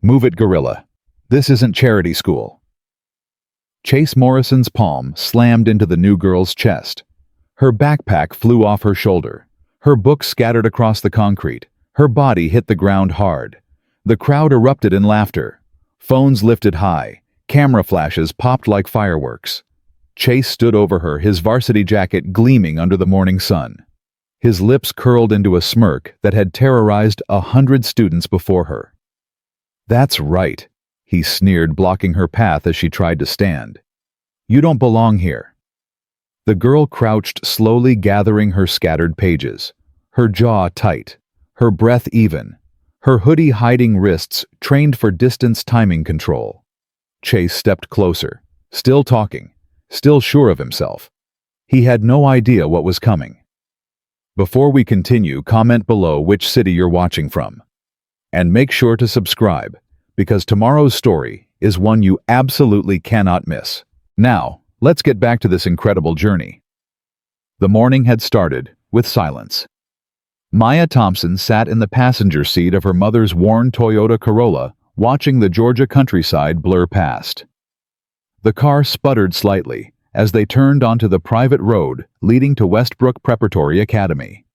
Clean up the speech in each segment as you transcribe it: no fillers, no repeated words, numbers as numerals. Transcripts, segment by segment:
Move it, gorilla. This isn't charity school. Chase Morrison's palm slammed into the new girl's chest. Her backpack flew off her shoulder. Her books scattered across the concrete. Her body hit the ground hard. The crowd erupted in laughter. Phones lifted high. Camera flashes popped like fireworks. Chase stood over her, his varsity jacket gleaming under the morning sun. His lips curled into a smirk that had terrorized 100 students before her. "That's right," he sneered, blocking her path as she tried to stand. "You don't belong here." The girl crouched, slowly gathering her scattered pages, her jaw tight, her breath even, her hoodie hiding wrists trained for distance timing control. Chase stepped closer, still talking, still sure of himself. He had no idea what was coming. Before we continue, comment below which city you're watching from. And make sure to subscribe, because tomorrow's story is one you absolutely cannot miss. Now, let's get back to this incredible journey. The morning had started with silence. Maya Thompson sat in the passenger seat of her mother's worn Toyota Corolla, watching the Georgia countryside blur past. The car sputtered slightly as they turned onto the private road leading to Westbrook Preparatory Academy.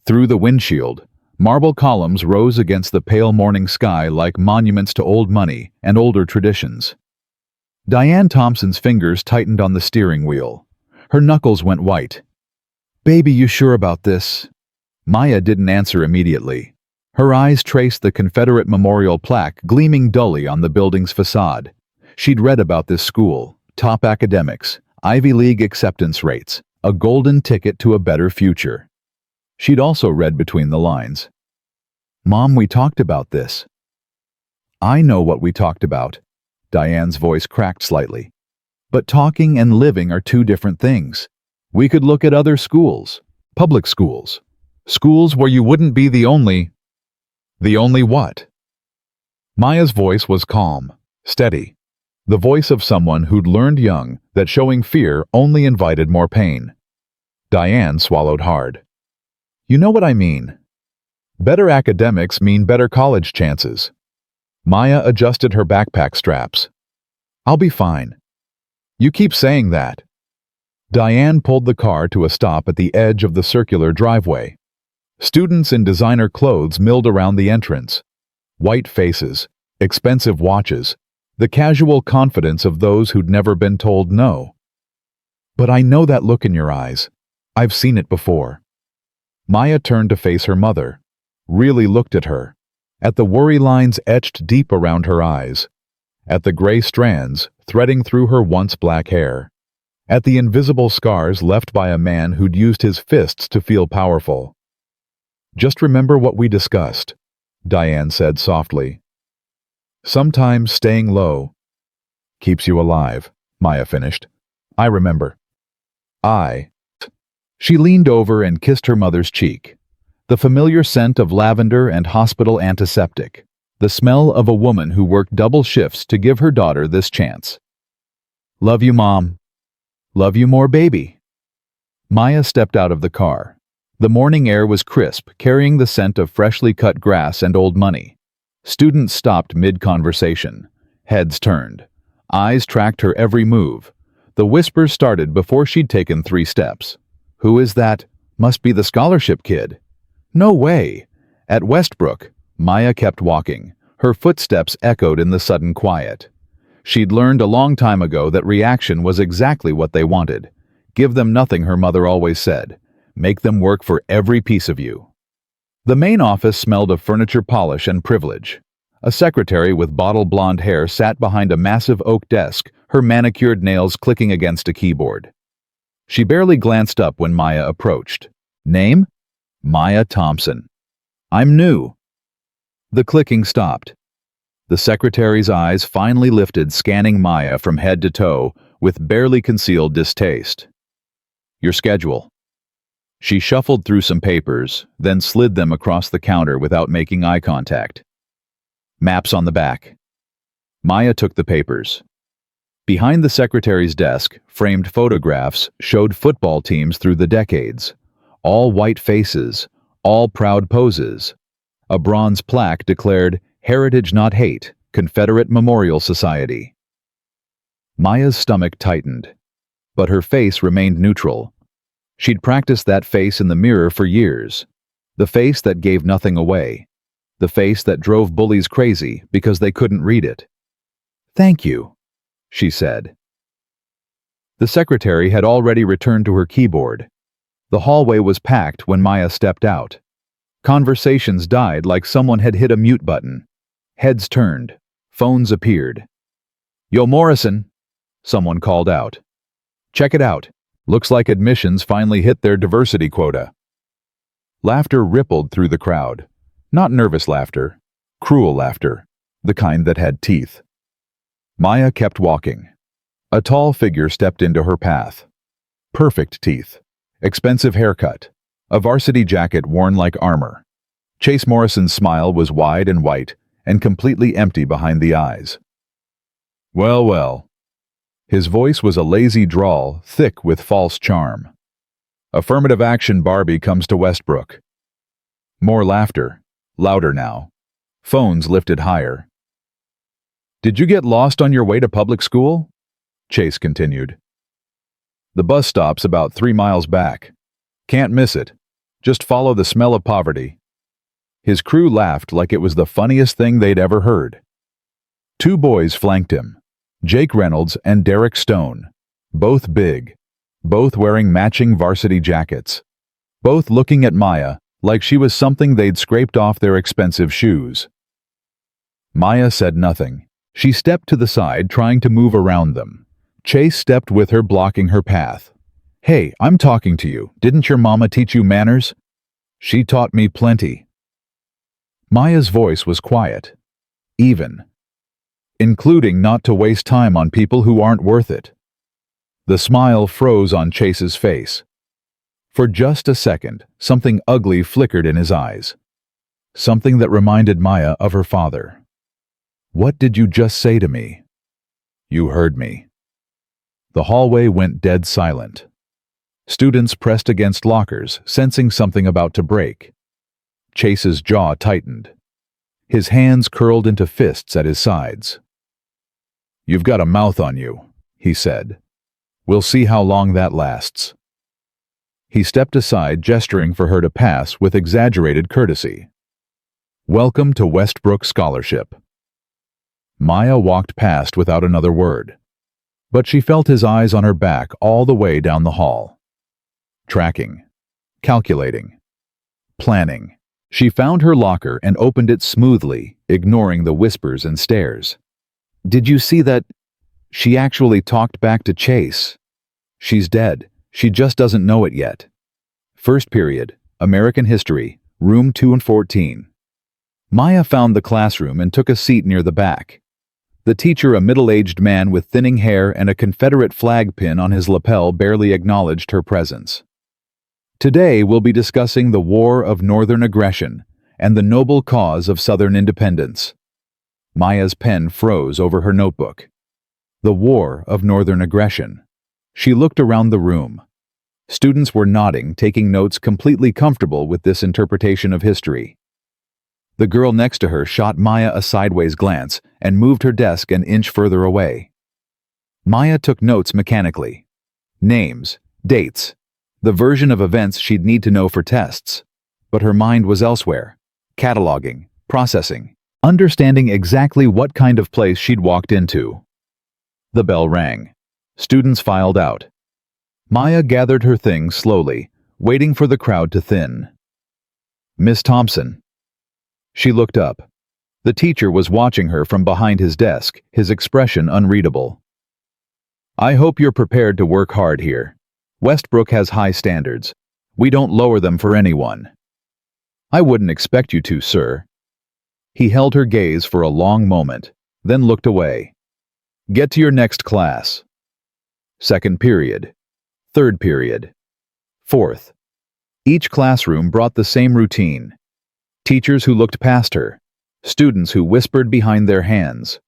Through the windshield, marble columns rose against the pale morning sky like monuments to old money and older traditions. Diane Thompson's fingers tightened on the steering wheel. Her knuckles went white. "Baby, you sure about this?" Maya didn't answer immediately. Her eyes traced the Confederate memorial plaque gleaming dully on the building's facade. She'd read about this school, top academics, Ivy League acceptance rates, a golden ticket to a better future. She'd also read between the lines. "Mom, we talked about this." "I know what we talked about." Diane's voice cracked slightly. "But talking and living are two different things. We could look at other schools, public schools, schools where you wouldn't be the only what?" Maya's voice was calm, steady. The voice of someone who'd learned young that showing fear only invited more pain. Diane swallowed hard. "You know what I mean. Better academics mean better college chances." Maya adjusted her backpack straps. "I'll be fine." "You keep saying that." Diane pulled the car to a stop at the edge of the circular driveway. Students in designer clothes milled around the entrance. White faces, expensive watches, the casual confidence of those who'd never been told no. "But I know that look in your eyes. I've seen it before." Maya turned to face her mother, really looked at her, at the worry lines etched deep around her eyes, at the gray strands threading through her once black hair, at the invisible scars left by a man who'd used his fists to feel powerful. "Just remember what we discussed," Diane said softly. "Sometimes staying low keeps you alive," Maya finished. "I remember." She leaned over and kissed her mother's cheek. The familiar scent of lavender and hospital antiseptic. The smell of a woman who worked double shifts to give her daughter this chance. "Love you, Mom." "Love you more, baby." Maya stepped out of the car. The morning air was crisp, carrying the scent of freshly cut grass and old money. Students stopped mid-conversation. Heads turned. Eyes tracked her every move. The whispers started before she'd taken 3 steps. "Who is that? Must be the scholarship kid." "No way." At Westbrook, Maya kept walking. Her footsteps echoed in the sudden quiet. She'd learned a long time ago that reaction was exactly what they wanted. Give them nothing, her mother always said. Make them work for every piece of you. The main office smelled of furniture polish and privilege. A secretary with bottle blonde hair sat behind a massive oak desk, her manicured nails clicking against a keyboard. She barely glanced up when Maya approached. "Name?" "Maya Thompson." "I'm new." The clicking stopped. The secretary's eyes finally lifted, scanning Maya from head to toe with barely concealed distaste. "Your schedule." She shuffled through some papers, then slid them across the counter without making eye contact. "Maps on the back." Maya took the papers. Behind the secretary's desk, framed photographs showed football teams through the decades. All white faces, all proud poses. A bronze plaque declared, Heritage Not Hate, Confederate Memorial Society. Maya's stomach tightened, but her face remained neutral. She'd practiced that face in the mirror for years. The face that gave nothing away. The face that drove bullies crazy because they couldn't read it. "Thank you," she said. The secretary had already returned to her keyboard. The hallway was packed when Maya stepped out. Conversations died like someone had hit a mute button. Heads turned. Phones appeared. "Yo, Morrison," someone called out. "Check it out. Looks like admissions finally hit their diversity quota." Laughter rippled through the crowd. Not nervous laughter, cruel laughter, the kind that had teeth. Maya kept walking. A tall figure stepped into her path. Perfect teeth, expensive haircut, a varsity jacket worn like armor. Chase Morrison's smile was wide and white and completely empty behind the eyes. "Well, well." His voice was a lazy drawl, thick with false charm. "Affirmative action Barbie comes to Westbrook." More laughter, louder now. Phones lifted higher. "Did you get lost on your way to public school?" Chase continued. "The bus stop's about 3 miles back. Can't miss it. Just follow the smell of poverty." His crew laughed like it was the funniest thing they'd ever heard. 2 boys flanked him, Jake Reynolds and Derek Stone, both big, both wearing matching varsity jackets, both looking at Maya like she was something they'd scraped off their expensive shoes. Maya said nothing. She stepped to the side, trying to move around them. Chase stepped with her, blocking her path. "Hey, I'm talking to you. Didn't your mama teach you manners?" "She taught me plenty." Maya's voice was quiet, even, including not to waste time on people who aren't worth it. The smile froze on Chase's face. For just a second, something ugly flickered in his eyes. Something that reminded Maya of her father. "What did you just say to me?" "You heard me." The hallway went dead silent. Students pressed against lockers, sensing something about to break. Chase's jaw tightened. His hands curled into fists at his sides. "You've got a mouth on you," he said. "We'll see how long that lasts." He stepped aside, gesturing for her to pass with exaggerated courtesy. "Welcome to Westbrook Scholarship." Maya walked past without another word, but she felt his eyes on her back all the way down the hall. Tracking, calculating, planning. She found her locker and opened it smoothly, ignoring the whispers and stares. "Did you see that?" She actually talked back to Chase. "She's dead. She just doesn't know it yet." First period, American History, room 214. Maya found the classroom and took a seat near the back. The teacher, a middle-aged man with thinning hair and a Confederate flag pin on his lapel, barely acknowledged her presence. Today we'll be discussing the War of Northern Aggression and the noble cause of Southern independence. Maya's pen froze over her notebook. The War of Northern Aggression. She looked around the room. Students were nodding, taking notes, completely comfortable with this interpretation of history. The girl next to her shot Maya a sideways glance and moved her desk an inch further away. Maya took notes mechanically. Names, dates, the version of events she'd need to know for tests. But her mind was elsewhere, cataloging, processing, understanding exactly what kind of place she'd walked into. The bell rang. Students filed out. Maya gathered her things slowly, waiting for the crowd to thin. "Miss Thompson." She looked up. The teacher was watching her from behind his desk, his expression unreadable. "I hope you're prepared to work hard here. Westbrook has high standards. We don't lower them for anyone." "I wouldn't expect you to, sir." He held her gaze for a long moment, then looked away. "Get to your next class." Second period. Third period. Fourth. Each classroom brought the same routine. Teachers who looked past her. Students who whispered behind their hands.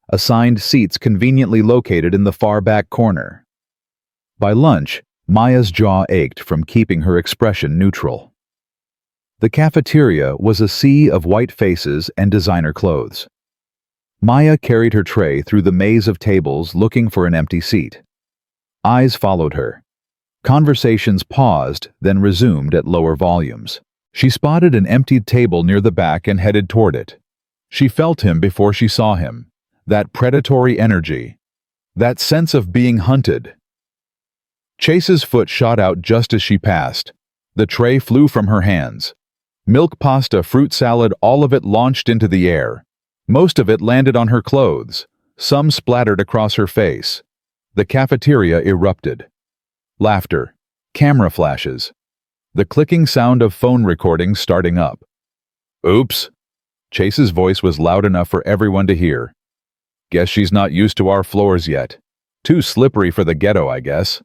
Assigned seats conveniently located in the far back corner. By lunch, Maya's jaw ached from keeping her expression neutral. The cafeteria was a sea of white faces and designer clothes. Maya carried her tray through the maze of tables looking for an empty seat. Eyes followed her. Conversations paused, then resumed at lower volumes. She spotted an emptied table near the back and headed toward it. She felt him before she saw him. That predatory energy. That sense of being hunted. Chase's foot shot out just as she passed. The tray flew from her hands. Milk, pasta, fruit salad, all of it launched into the air. Most of it landed on her clothes. Some splattered across her face. The cafeteria erupted. Laughter. Camera flashes. The clicking sound of phone recordings starting up. Oops. Chase's voice was loud enough for everyone to hear. Guess she's not used to our floors yet. Too slippery for the ghetto, I guess.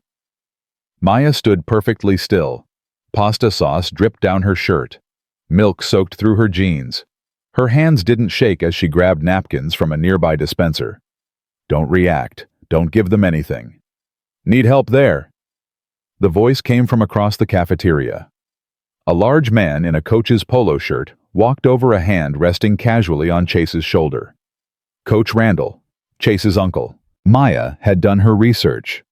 Maya stood perfectly still. Pasta sauce dripped down her shirt. Milk soaked through her jeans. Her hands didn't shake as she grabbed napkins from a nearby dispenser. Don't react. Don't give them anything. Need help there? The voice came from across the cafeteria. A large man in a coach's polo shirt walked over a hand resting casually on Chase's shoulder. Coach Randall, Chase's uncle. Maya had done her research.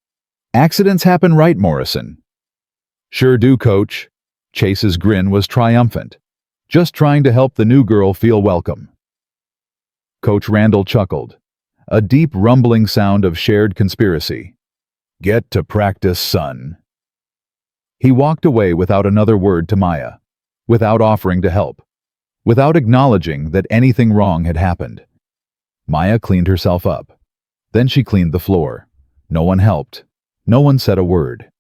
Accidents happen, right, Morrison? Sure do, Coach. Chase's grin was triumphant. Just trying to help the new girl feel welcome. Coach Randall chuckled. A deep rumbling sound of shared conspiracy. Get to practice, son. He walked away without another word to Maya, without offering to help, without acknowledging that anything wrong had happened. Maya cleaned herself up. Then she cleaned the floor. No one helped. No one said a word.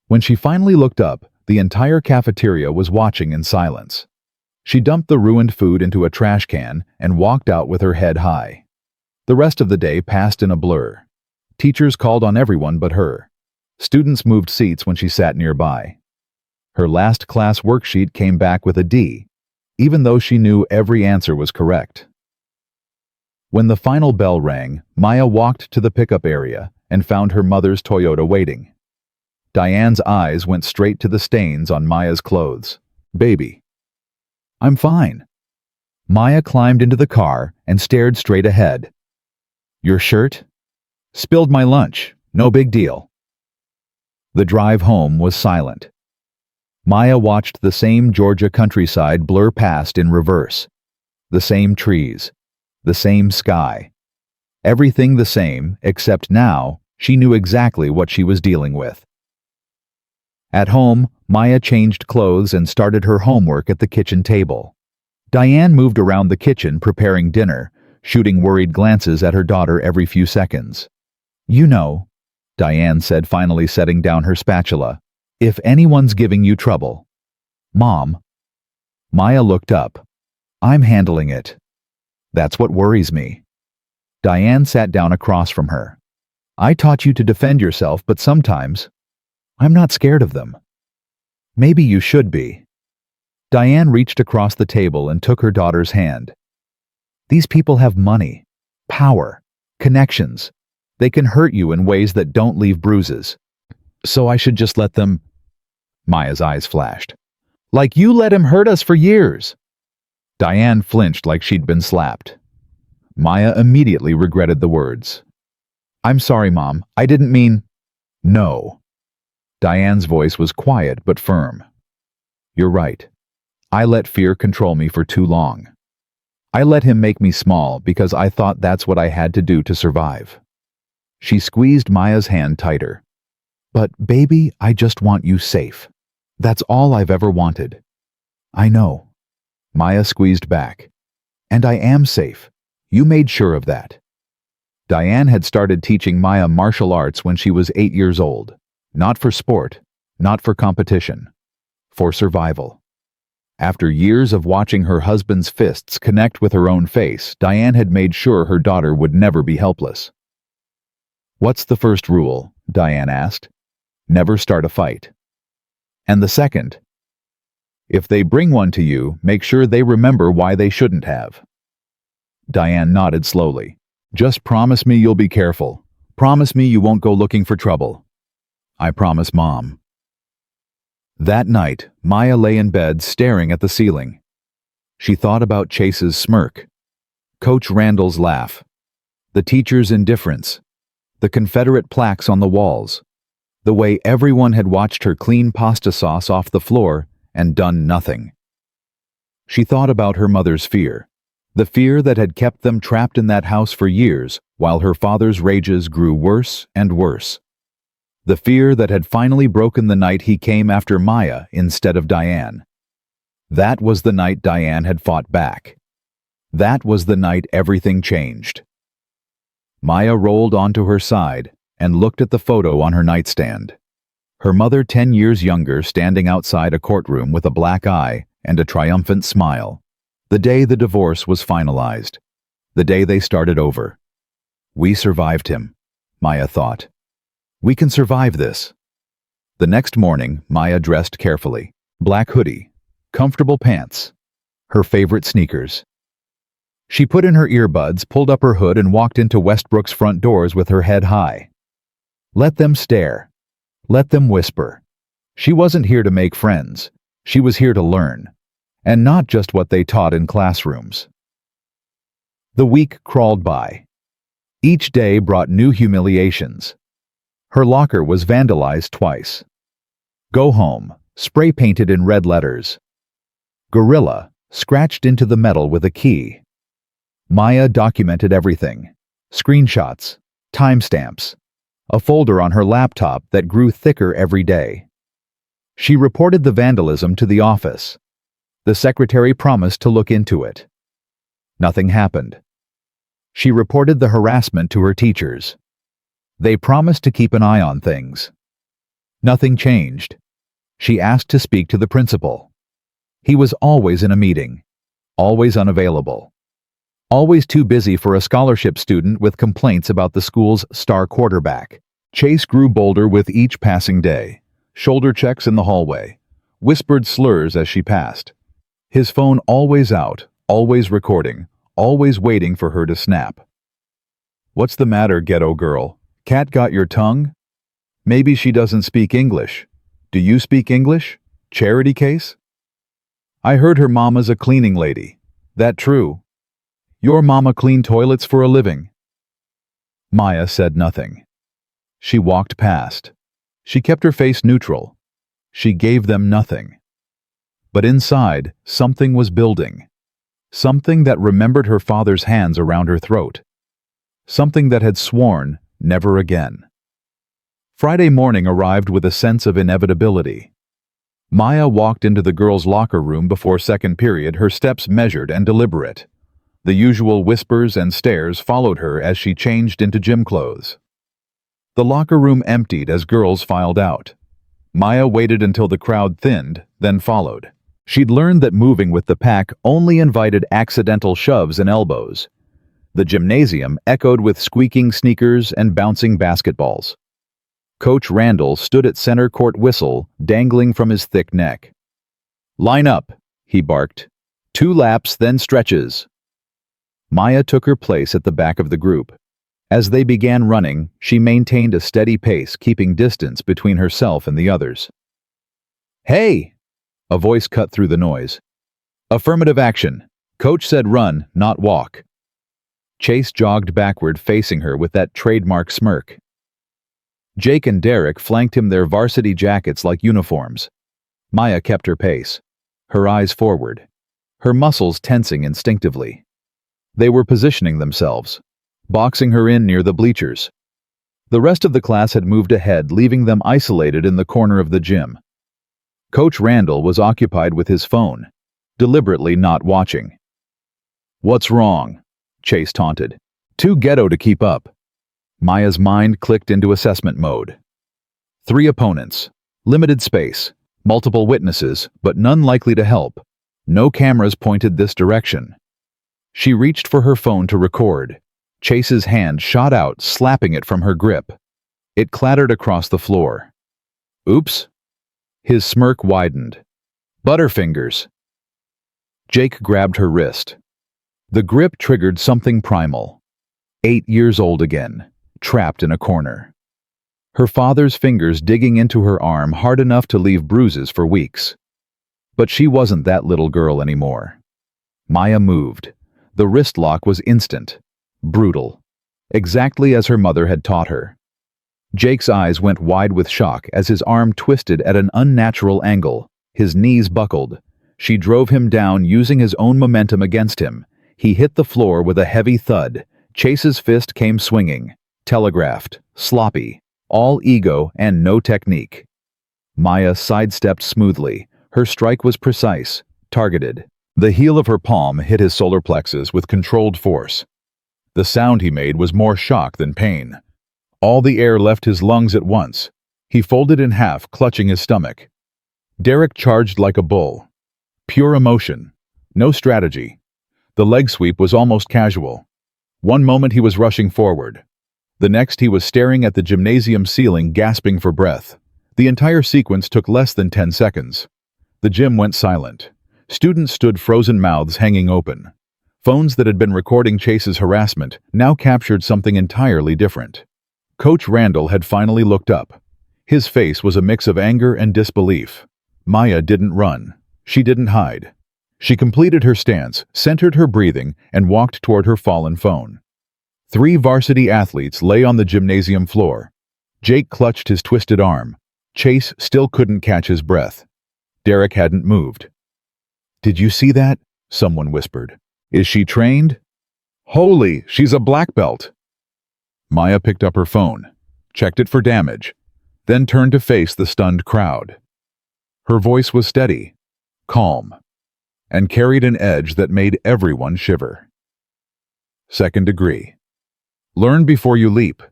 When she finally looked up, the entire cafeteria was watching in silence. She dumped the ruined food into a trash can and walked out with her head high. The rest of the day passed in a blur. Teachers called on everyone but her. Students moved seats when she sat nearby. Her last class worksheet came back with a D, even though she knew every answer was correct. When the final bell rang, Maya walked to the pickup area and found her mother's Toyota waiting. Diane's eyes went straight to the stains on Maya's clothes. Baby. I'm fine. Maya climbed into the car and stared straight ahead. Your shirt? Spilled my lunch. No big deal. The drive home was silent. Maya watched the same Georgia countryside blur past in reverse. The same trees. The same sky. Everything the same, except now she knew exactly what she was dealing with. At home, Maya changed clothes and started her homework at the kitchen table. Diane moved around the kitchen preparing dinner, shooting worried glances at her daughter every few seconds. You know, Diane said, finally setting down her spatula, if anyone's giving you trouble. Mom. Maya looked up. I'm handling it. That's what worries me. Diane sat down across from her. I taught you to defend yourself, but sometimes I'm not scared of them. Maybe you should be. Diane reached across the table and took her daughter's hand. These people have money, power, connections. They can hurt you in ways that don't leave bruises. So I should just let them... Maya's eyes flashed. Like you let him hurt us for years. Diane flinched like she'd been slapped. Maya immediately regretted the words. I'm sorry, Mom. I didn't mean... No. Diane's voice was quiet but firm. You're right. I let fear control me for too long. I let him make me small because I thought that's what I had to do to survive. She squeezed Maya's hand tighter. But, baby, I just want you safe. That's all I've ever wanted. I know. Maya squeezed back. And I am safe. You made sure of that. Diane had started teaching Maya martial arts when she was 8 years old. Not for sport, not for competition. For survival. After years of watching her husband's fists connect with her own face, Diane had made sure her daughter would never be helpless. What's the first rule? Diane asked. Never start a fight. And the second? If they bring one to you, make sure they remember why they shouldn't have. Diane nodded slowly. Just promise me you'll be careful. Promise me you won't go looking for trouble. I promise, Mom. That night, Maya lay in bed staring at the ceiling. She thought about Chase's smirk, Coach Randall's laugh, the teacher's indifference, the Confederate plaques on the walls, the way everyone had watched her clean pasta sauce off the floor and done nothing. She thought about her mother's fear, the fear that had kept them trapped in that house for years while her father's rages grew worse and worse. The fear that had finally broken the night he came after Maya instead of Diane. That was the night Diane had fought back. That was the night everything changed. Maya rolled onto her side and looked at the photo on her nightstand. Her mother 10 years younger standing outside a courtroom with a black eye and a triumphant smile. The day the divorce was finalized. The day they started over. We survived him, Maya thought. We can survive this. The next morning, Maya dressed carefully. Black hoodie, comfortable pants, her favorite sneakers. She put in her earbuds, pulled up her hood, and walked into Westbrook's front doors with her head high. Let them stare. Let them whisper. She wasn't here to make friends. She was here to learn. And not just what they taught in classrooms. The week crawled by. Each day brought new humiliations. Her locker was vandalized twice. Go home, spray painted in red letters. Gorilla, scratched into the metal with a key. Maya documented everything. Screenshots, timestamps, a folder on her laptop that grew thicker every day. She reported the vandalism to the office. The secretary promised to look into it. Nothing happened. She reported the harassment to her teachers. They promised to keep an eye on things. Nothing changed. She asked to speak to the principal. He was always in a meeting, always unavailable. Always too busy for a scholarship student with complaints about the school's star quarterback. Chase grew bolder with each passing day. Shoulder checks in the hallway. Whispered slurs as she passed. His phone always out, always recording, always waiting for her to snap. What's the matter, ghetto girl? Cat got your tongue? Maybe she doesn't speak English. Do you speak English? Charity case? I heard her mama's a cleaning lady. That true? Your mama cleaned toilets for a living. Maya said nothing. She walked past. She kept her face neutral. She gave them nothing. But inside, something was building. Something that remembered her father's hands around her throat. Something that had sworn never again. Friday morning arrived with a sense of inevitability. Maya walked into the girls' locker room before second period, her steps measured and deliberate. The usual whispers and stares followed her as she changed into gym clothes. The locker room emptied as girls filed out. Maya waited until the crowd thinned, then followed. She'd learned that moving with the pack only invited accidental shoves and elbows. The gymnasium echoed with squeaking sneakers and bouncing basketballs. Coach Randall stood at center court whistle dangling from his thick neck. Line up, he barked. 2 laps, then stretches. Maya took her place at the back of the group. As they began running, she maintained a steady pace, keeping distance between herself and the others. Hey! A voice cut through the noise. Affirmative action. Coach said run, not walk. Chase jogged backward, facing her with that trademark smirk. Jake and Derek flanked him, their varsity jackets like uniforms. Maya kept her pace, her eyes forward, her muscles tensing instinctively. They were positioning themselves, boxing her in near the bleachers. The rest of the class had moved ahead, leaving them isolated in the corner of the gym. Coach Randall was occupied with his phone, deliberately not watching. What's wrong? Chase taunted. Too ghetto to keep up. Maya's mind clicked into assessment mode. 3 opponents, limited space, multiple witnesses, but none likely to help. No cameras pointed this direction. She reached for her phone to record. Chase's hand shot out, slapping it from her grip. It clattered across the floor. Oops. His smirk widened. Butterfingers. Jake grabbed her wrist. The grip triggered something primal. 8 years old again, trapped in a corner. her father's fingers digging into her arm hard enough to leave bruises for weeks. But she wasn't that little girl anymore. Maya moved. The wrist lock was instant, brutal, exactly as her mother had taught her. Jake's eyes went wide with shock as his arm twisted at an unnatural angle. His knees buckled. She drove him down using his own momentum against him. He hit the floor with a heavy thud. Chase's fist came swinging, telegraphed, sloppy, all ego and no technique. Maya sidestepped smoothly. Her strike was precise, targeted. The heel of her palm hit his solar plexus with controlled force. The sound he made was more shock than pain. All the air left his lungs at once. He folded in half, clutching his stomach. Derek charged like a bull. Pure emotion. No strategy. The leg sweep was almost casual. One moment he was rushing forward. The next he was staring at the gymnasium ceiling, gasping for breath. The entire sequence took less than 10 seconds. The gym went silent. Students stood frozen mouths hanging open. Phones that had been recording Chase's harassment now captured something entirely different. Coach Randall had finally looked up. His face was a mix of anger and disbelief. Maya didn't run. She didn't hide. She completed her stance, centered her breathing, and walked toward her fallen phone. 3 varsity athletes lay on the gymnasium floor. Jake clutched his twisted arm. Chase still couldn't catch his breath. Derek hadn't moved. "Did you see that?" someone whispered. "Is she trained?" "Holy, she's a black belt." Maya picked up her phone, checked it for damage, then turned to face the stunned crowd. Her voice was steady, calm, and carried an edge that made everyone shiver. Second degree. Learn before you leap.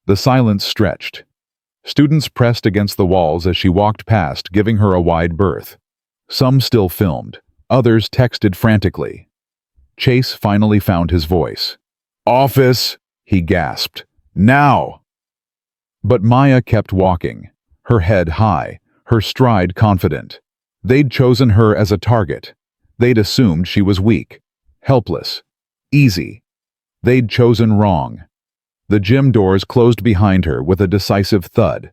The silence stretched. Students pressed against the walls as she walked past, giving her a wide berth. Some still filmed, others texted frantically. Chase finally found his voice. "Office!" he gasped. "Now!" But Maya kept walking, her head high, her stride confident. They'd chosen her as a target. They'd assumed she was weak, helpless, easy. They'd chosen wrong. The gym doors closed behind her with a decisive thud.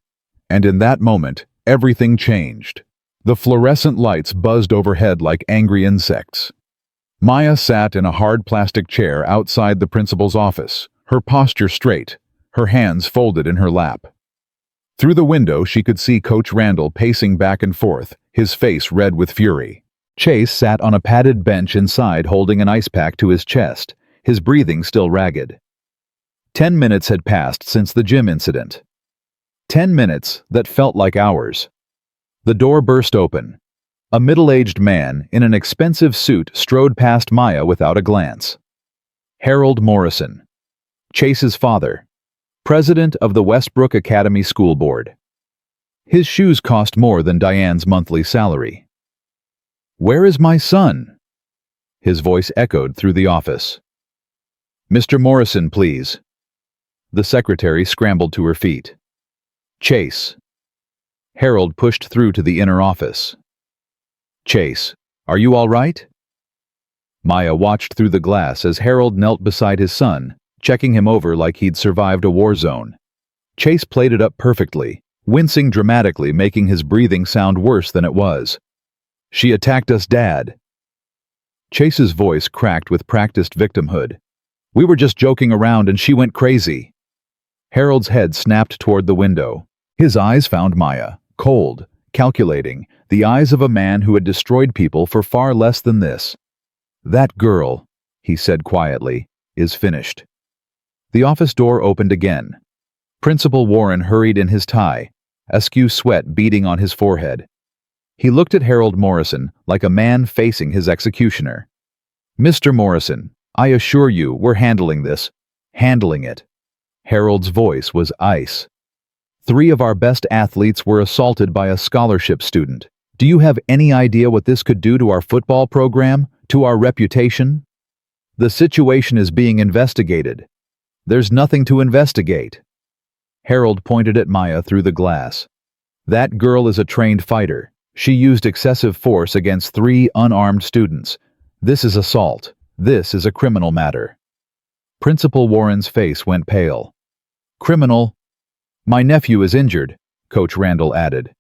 And in that moment, everything changed. The fluorescent lights buzzed overhead like angry insects. Maya sat in a hard plastic chair outside the principal's office, her posture straight, her hands folded in her lap. Through the window, she could see Coach Randall pacing back and forth, his face red with fury. Chase sat on a padded bench inside holding an ice pack to his chest, his breathing still ragged. 10 minutes had passed since the gym incident. 10 minutes that felt like hours. The door burst open. A middle-aged man in an expensive suit strode past Maya without a glance. Harold Morrison, Chase's father, president of the Westbrook Academy School Board. His shoes cost more than Diane's monthly salary. "Where is my son?" His voice echoed through the office. "Mr. Morrison, please." The secretary scrambled to her feet. "Chase." Harold pushed through to the inner office. "Chase, are you all right?" Maya watched through the glass as Harold knelt beside his son, checking him over like he'd survived a war zone. Chase played it up perfectly, wincing dramatically, making his breathing sound worse than it was. "She attacked us, Dad." Chase's voice cracked with practiced victimhood. "We were just joking around and she went crazy." Harold's head snapped toward the window. His eyes found Maya, cold, calculating, the eyes of a man who had destroyed people for far less than this. "That girl," he said quietly, "is finished." The office door opened again. Principal Warren hurried in his tie, askew sweat beading on his forehead. He looked at Harold Morrison like a man facing his executioner. "Mr. Morrison, I assure you we're handling this. Handling it." Harold's voice was ice. 3 of our best athletes were assaulted by a scholarship student. Do you have any idea what this could do to our football program, to our reputation? The situation is being investigated. There's nothing to investigate. Harold pointed at Maya through the glass. That girl is a trained fighter. She used excessive force against 3 unarmed students. This is assault. This is a criminal matter. Principal Warren's face went pale. "Criminal?" My nephew is injured, Coach Randall added.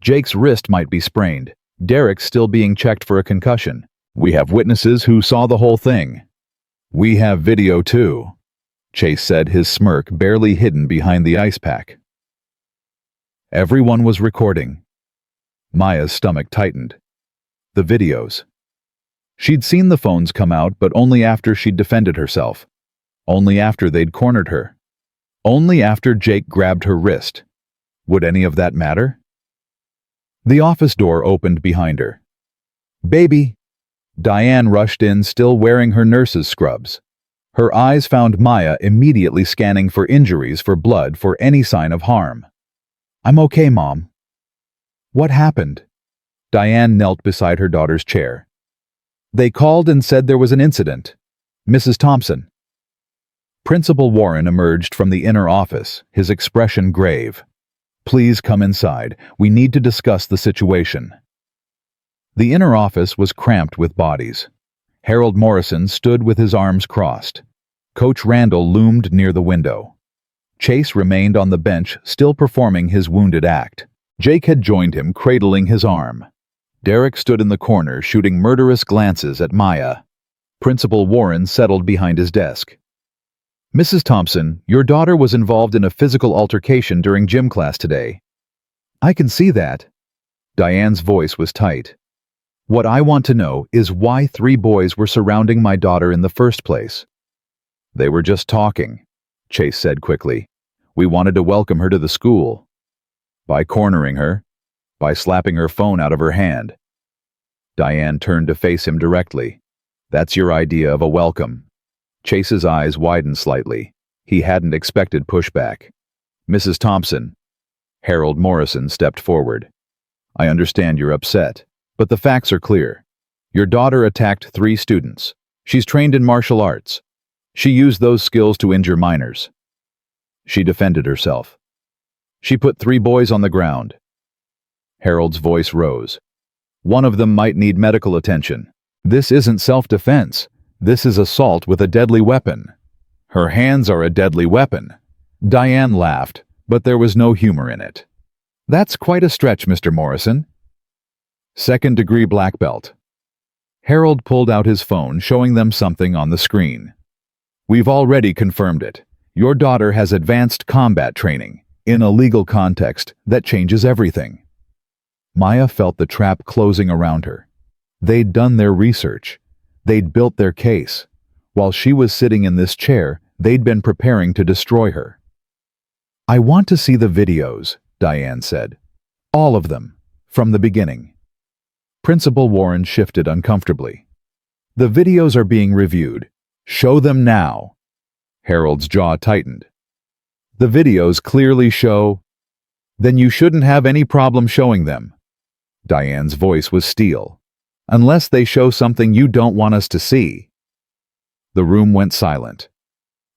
Jake's wrist might be sprained. Derek's still being checked for a concussion. We have witnesses who saw the whole thing. We have video too, Chase said, his smirk barely hidden behind the ice pack. Everyone was recording. Maya's stomach tightened. The videos. She'd seen the phones come out, but only after she'd defended herself. Only after they'd cornered her. Only after Jake grabbed her wrist. Would any of that matter? The office door opened behind her. Baby! Diane rushed in, still wearing her nurse's scrubs. Her eyes found Maya immediately scanning for injuries, for blood, for any sign of harm. I'm okay, Mom. What happened? Diane knelt beside her daughter's chair. They called and said there was an incident. Mrs. Thompson. Principal Warren emerged from the inner office, his expression grave. Please come inside. We need to discuss the situation. The inner office was cramped with bodies. Harold Morrison stood with his arms crossed. Coach Randall loomed near the window. Chase remained on the bench, still performing his wounded act. Jake had joined him, cradling his arm. Derek stood in the corner, shooting murderous glances at Maya. Principal Warren settled behind his desk. Mrs. Thompson, your daughter was involved in a physical altercation during gym class today. I can see that. Diane's voice was tight. What I want to know is why 3 boys were surrounding my daughter in the first place. They were just talking, Chase said quickly. We wanted to welcome her to the school. By cornering her, by slapping her phone out of her hand. Diane turned to face him directly. That's your idea of a welcome. Chase's eyes widened slightly. He hadn't expected pushback. Mrs. Thompson. Harold Morrison stepped forward. I understand you're upset, but the facts are clear. Your daughter attacked 3 students. She's trained in martial arts. She used those skills to injure minors. She defended herself. She put 3 boys on the ground. Harold's voice rose. One of them might need medical attention. This isn't self-defense. This is assault with a deadly weapon. Her hands are a deadly weapon. Diane laughed, but there was no humor in it. That's quite a stretch, Mr. Morrison. 2nd-degree black belt. Harold pulled out his phone, showing them something on the screen. We've already confirmed it. Your daughter has advanced combat training. In a legal context, that changes everything. Maya felt the trap closing around her. They'd done their research. They'd built their case. While she was sitting in this chair, they'd been preparing to destroy her. I want to see the videos, Diane said. All of them, from the beginning. Principal Warren shifted uncomfortably. The videos are being reviewed. Show them now. Harold's jaw tightened. The videos clearly show. Then you shouldn't have any problem showing them. Diane's voice was steel. Unless they show something you don't want us to see. The room went silent.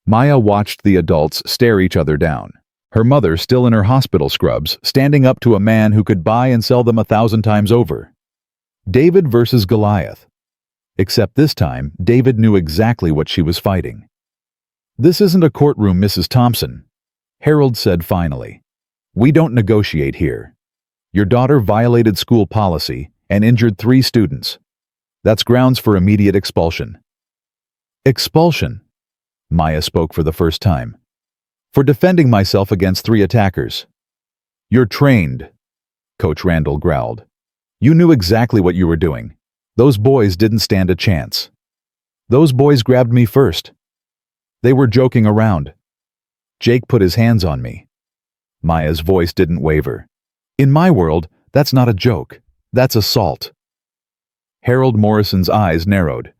Maya watched the adults stare each other down. Her mother, still in her hospital scrubs, standing up to a man who could buy and sell them 1,000 times over. David versus Goliath. Except this time, David knew exactly what she was fighting. This isn't a courtroom, Mrs. Thompson, Harold said finally. We don't negotiate here. Your daughter violated school policy and injured 3 students. That's grounds for immediate expulsion. Expulsion? Maya spoke for the first time. For defending myself against 3 attackers. You're trained, Coach Randall growled. You knew exactly what you were doing. Those boys didn't stand a chance. Those boys grabbed me first. They were joking around. Jake put his hands on me. Maya's voice didn't waver. In my world, that's not a joke. That's assault. Harold Morrison's eyes narrowed.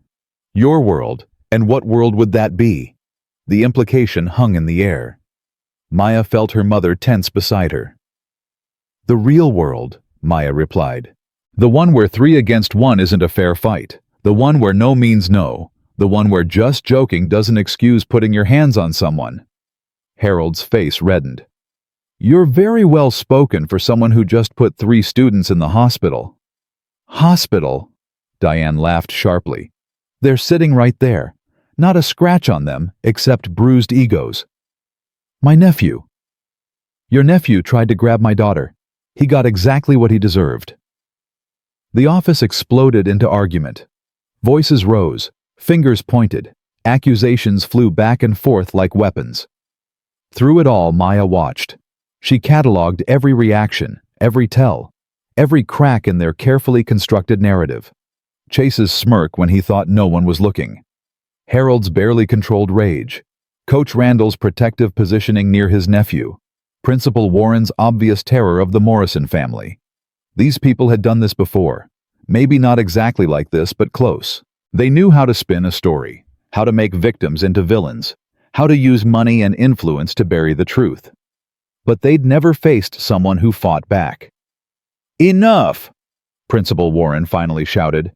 Your world, and what world would that be? The implication hung in the air. Maya felt her mother tense beside her. The real world, Maya replied. The one where 3 against 1 isn't a fair fight. The one where no means no. The one where just joking doesn't excuse putting your hands on someone. Harold's face reddened. You're very well spoken for someone who just put 3 students in the hospital. Hospital? Diane laughed sharply. They're sitting right there. Not a scratch on them, except bruised egos. My nephew. Your nephew tried to grab my daughter. He got exactly what he deserved. The office exploded into argument. Voices rose, fingers pointed, accusations flew back and forth like weapons. Through it all, Maya watched. She cataloged every reaction, every tell, every crack in their carefully constructed narrative. Chase's smirk when he thought no one was looking. Harold's barely controlled rage. Coach Randall's protective positioning near his nephew. Principal Warren's obvious terror of the Morrison family. These people had done this before. Maybe not exactly like this, but close. They knew how to spin a story, how to make victims into villains, how to use money and influence to bury the truth. But they'd never faced someone who fought back. "Enough!" Principal Warren finally shouted.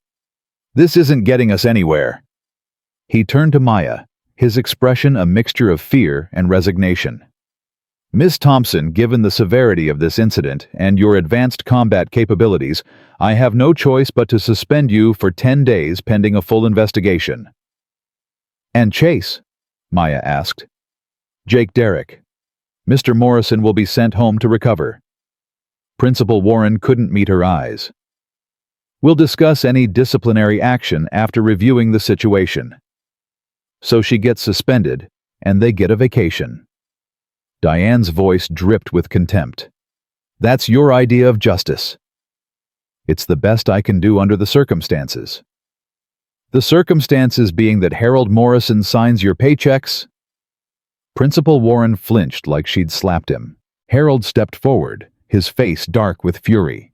"This isn't getting us anywhere." He turned to Maya, his expression a mixture of fear and resignation. "Miss Thompson, given the severity of this incident and your advanced combat capabilities, I have no choice but to suspend you for 10 days pending a full investigation." "And Chase?" Maya asked. "Jake Derrick. Mr. Morrison will be sent home to recover." Principal Warren couldn't meet her eyes. "We'll discuss any disciplinary action after reviewing the situation." So she gets suspended, and they get a vacation. Diane's voice dripped with contempt. "That's your idea of justice." "It's the best I can do under the circumstances." "The circumstances being that Harold Morrison signs your paychecks?" Principal Warren flinched like she'd slapped him. Harold stepped forward, his face dark with fury.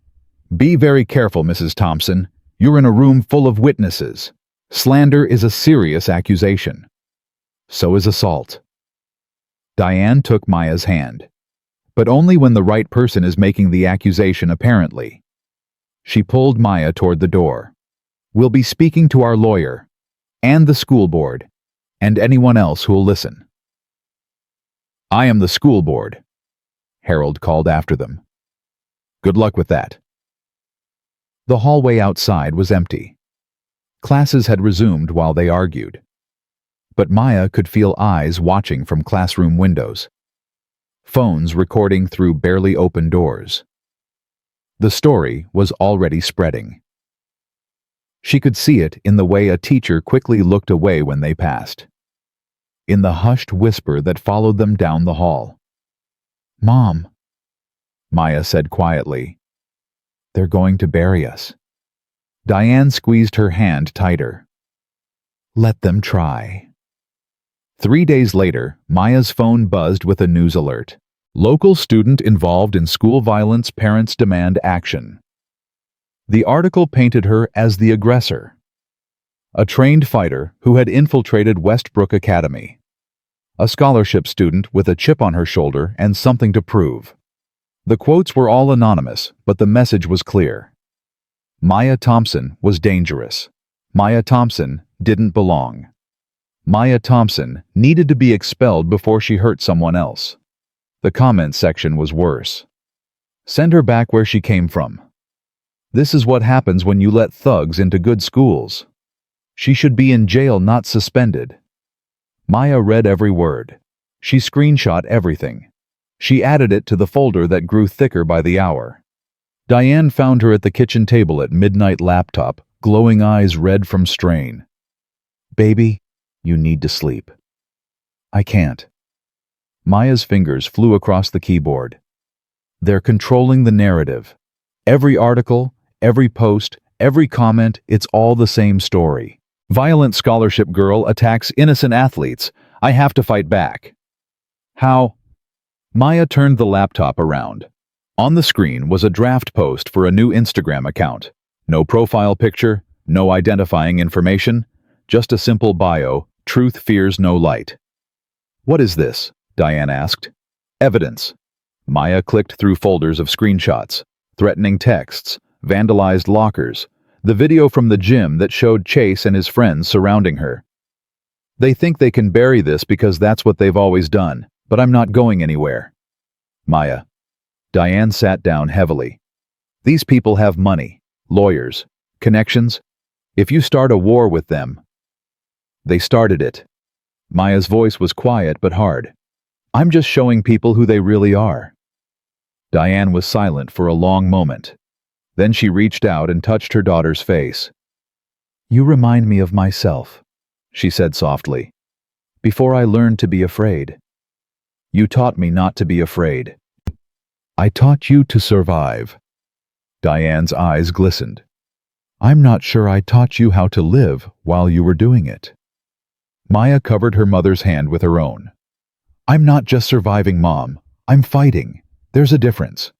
"Be very careful, Mrs. Thompson. You're in a room full of witnesses. Slander is a serious accusation. So is assault." Diane took Maya's hand. But only when the right person is making the accusation, apparently. She pulled Maya toward the door. "We'll be speaking to our lawyer, and the school board, and anyone else who'll listen." "I am the school board," Harold called after them. "Good luck with that." The hallway outside was empty. Classes had resumed while they argued. But Maya could feel eyes watching from classroom windows. Phones recording through barely open doors. The story was already spreading. She could see it in the way a teacher quickly looked away when they passed. In the hushed whisper that followed them down the hall. "Mom," Maya said quietly, "they're going to bury us." Diane squeezed her hand tighter. "Let them try." 3 days later, Maya's phone buzzed with a news alert. Local student involved in school violence, parents demand action. The article painted her as the aggressor. A trained fighter who had infiltrated Westbrook Academy. A scholarship student with a chip on her shoulder and something to prove. The quotes were all anonymous, but the message was clear. Maya Thompson was dangerous. Maya Thompson didn't belong. Maya Thompson needed to be expelled before she hurt someone else. The comment section was worse. "Send her back where she came from. This is what happens when you let thugs into good schools. She should be in jail, not suspended." Maya read every word. She screenshot everything. She added it to the folder that grew thicker by the hour. Diane found her at the kitchen table at midnight, laptop, glowing eyes red from strain. "Baby, you need to sleep." "I can't." Maya's fingers flew across the keyboard. "They're controlling the narrative. Every article, every post, every comment, it's all the same story. Violent scholarship girl attacks innocent athletes. I have to fight back." "How?" Maya turned the laptop around. On the screen was a draft post for a new Instagram account. No profile picture, no identifying information, just a simple bio, "Truth fears no light." "What is this?" Diane asked. "Evidence." Maya clicked through folders of screenshots, threatening texts, vandalized lockers, the video from the gym that showed Chase and his friends surrounding her. "They think they can bury this because that's what they've always done, but I'm not going anywhere." "Maya." Diane sat down heavily. "These people have money, lawyers, connections. If you start a war with them..." "They started it." Maya's voice was quiet but hard. "I'm just showing people who they really are. Diane was silent for a long moment. Then she reached out and touched her daughter's face. "You remind me of myself," she said softly, "before I learned to be afraid. You taught me not to be afraid. I taught you to survive." Diane's eyes glistened. "I'm not sure I taught you how to live while you were doing it." Maya covered her mother's hand with her own. "I'm not just surviving, Mom. I'm fighting. There's a difference."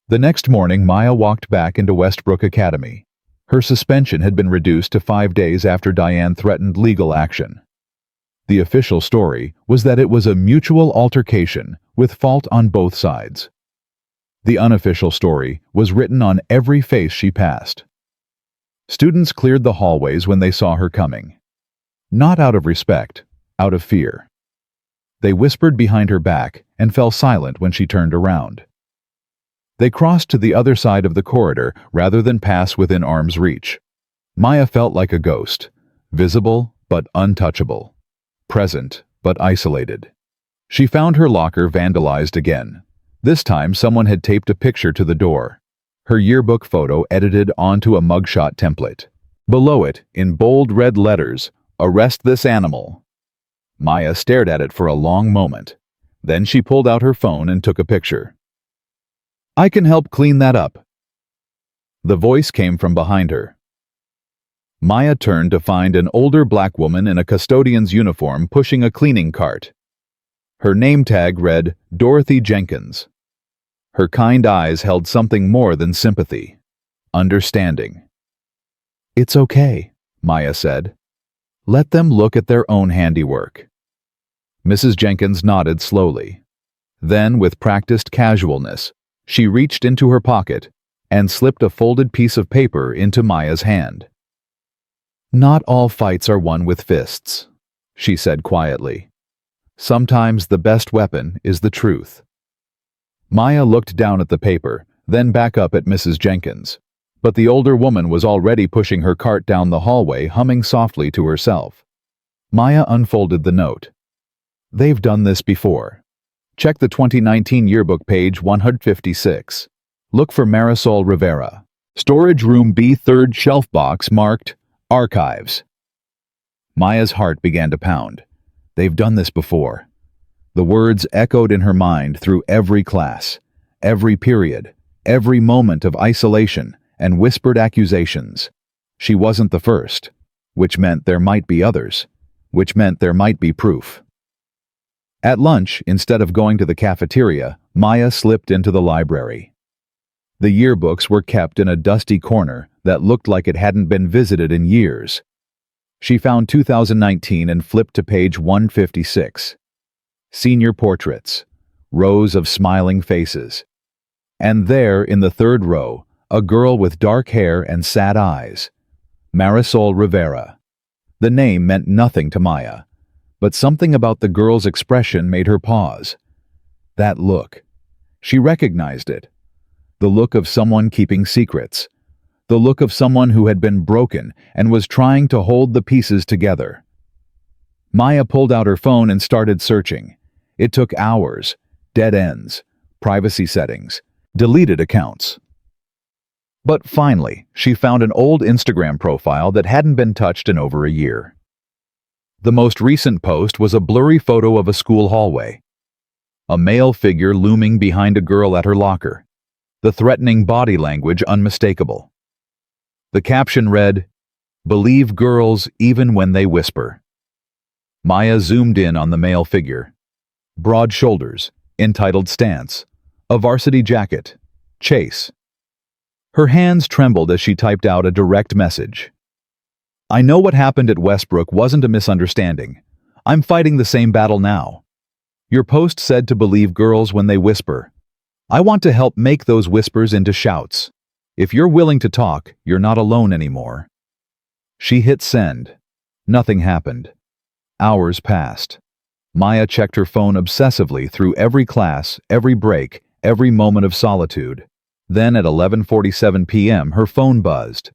The next morning, Maya walked back into Westbrook Academy. Her suspension had been reduced to 5 days after Diane threatened legal action. The official story was that it was a mutual altercation with fault on both sides. The unofficial story was written on every face she passed. Students cleared the hallways when they saw her coming. Not out of respect, out of fear. They whispered behind her back and fell silent when she turned around. They crossed to the other side of the corridor rather than pass within arm's reach. Maya felt like a ghost, visible but untouchable, present but isolated. She found her locker vandalized again. This time someone had taped a picture to the door, her yearbook photo edited onto a mugshot template. Below it, in bold red letters, "Arrest this animal." Maya stared at it for a long moment. Then she pulled out her phone and took a picture. "I can help clean that up." The voice came from behind her. Maya turned to find an older black woman in a custodian's uniform pushing a cleaning cart. Her name tag read Dorothy Jenkins. Her kind eyes held something more than sympathy, understanding. "It's okay," Maya said. "Let them look at their own handiwork." Mrs. Jenkins nodded slowly. Then, with practiced casualness, she reached into her pocket and slipped a folded piece of paper into Maya's hand. "Not all fights are won with fists," she said quietly. "Sometimes the best weapon is the truth." Maya looked down at the paper, then back up at Mrs. Jenkins. But the older woman was already pushing her cart down the hallway, humming softly to herself. Maya unfolded the note. "They've done this before. Check the 2019 yearbook, page 156. Look for Marisol Rivera. Storage room B, third shelf box marked Archives." Maya's heart began to pound. They've done this before. The words echoed in her mind through every class, every period, every moment of isolation and whispered accusations. She wasn't the first, which meant there might be others, which meant there might be proof. At lunch, instead of going to the cafeteria, Maya slipped into the library. The yearbooks were kept in a dusty corner that looked like it hadn't been visited in years. She found 2019 and flipped to page 156. Senior portraits, rows of smiling faces. And there, in the third row, a girl with dark hair and sad eyes. Marisol Rivera. The name meant nothing to Maya, but something about the girl's expression made her pause. That look. She recognized it. The look of someone keeping secrets. The look of someone who had been broken and was trying to hold the pieces together. Maya pulled out her phone and started searching. It took hours, dead ends, privacy settings, deleted accounts. But finally, she found an old Instagram profile that hadn't been touched in over a year. The most recent post was a blurry photo of a school hallway. A male figure looming behind a girl at her locker. The threatening body language unmistakable. The caption read, "Believe girls even when they whisper." Maya zoomed in on the male figure. Broad shoulders, entitled stance, a varsity jacket, Chase. Her hands trembled as she typed out a direct message. "I know what happened at Westbrook wasn't a misunderstanding. I'm fighting the same battle now. Your post said to believe girls when they whisper. I want to help make those whispers into shouts. If you're willing to talk, you're not alone anymore." She hit send. Nothing happened. Hours passed. Maya checked her phone obsessively through every class, every break, every moment of solitude. Then at 11:47 p.m. her phone buzzed.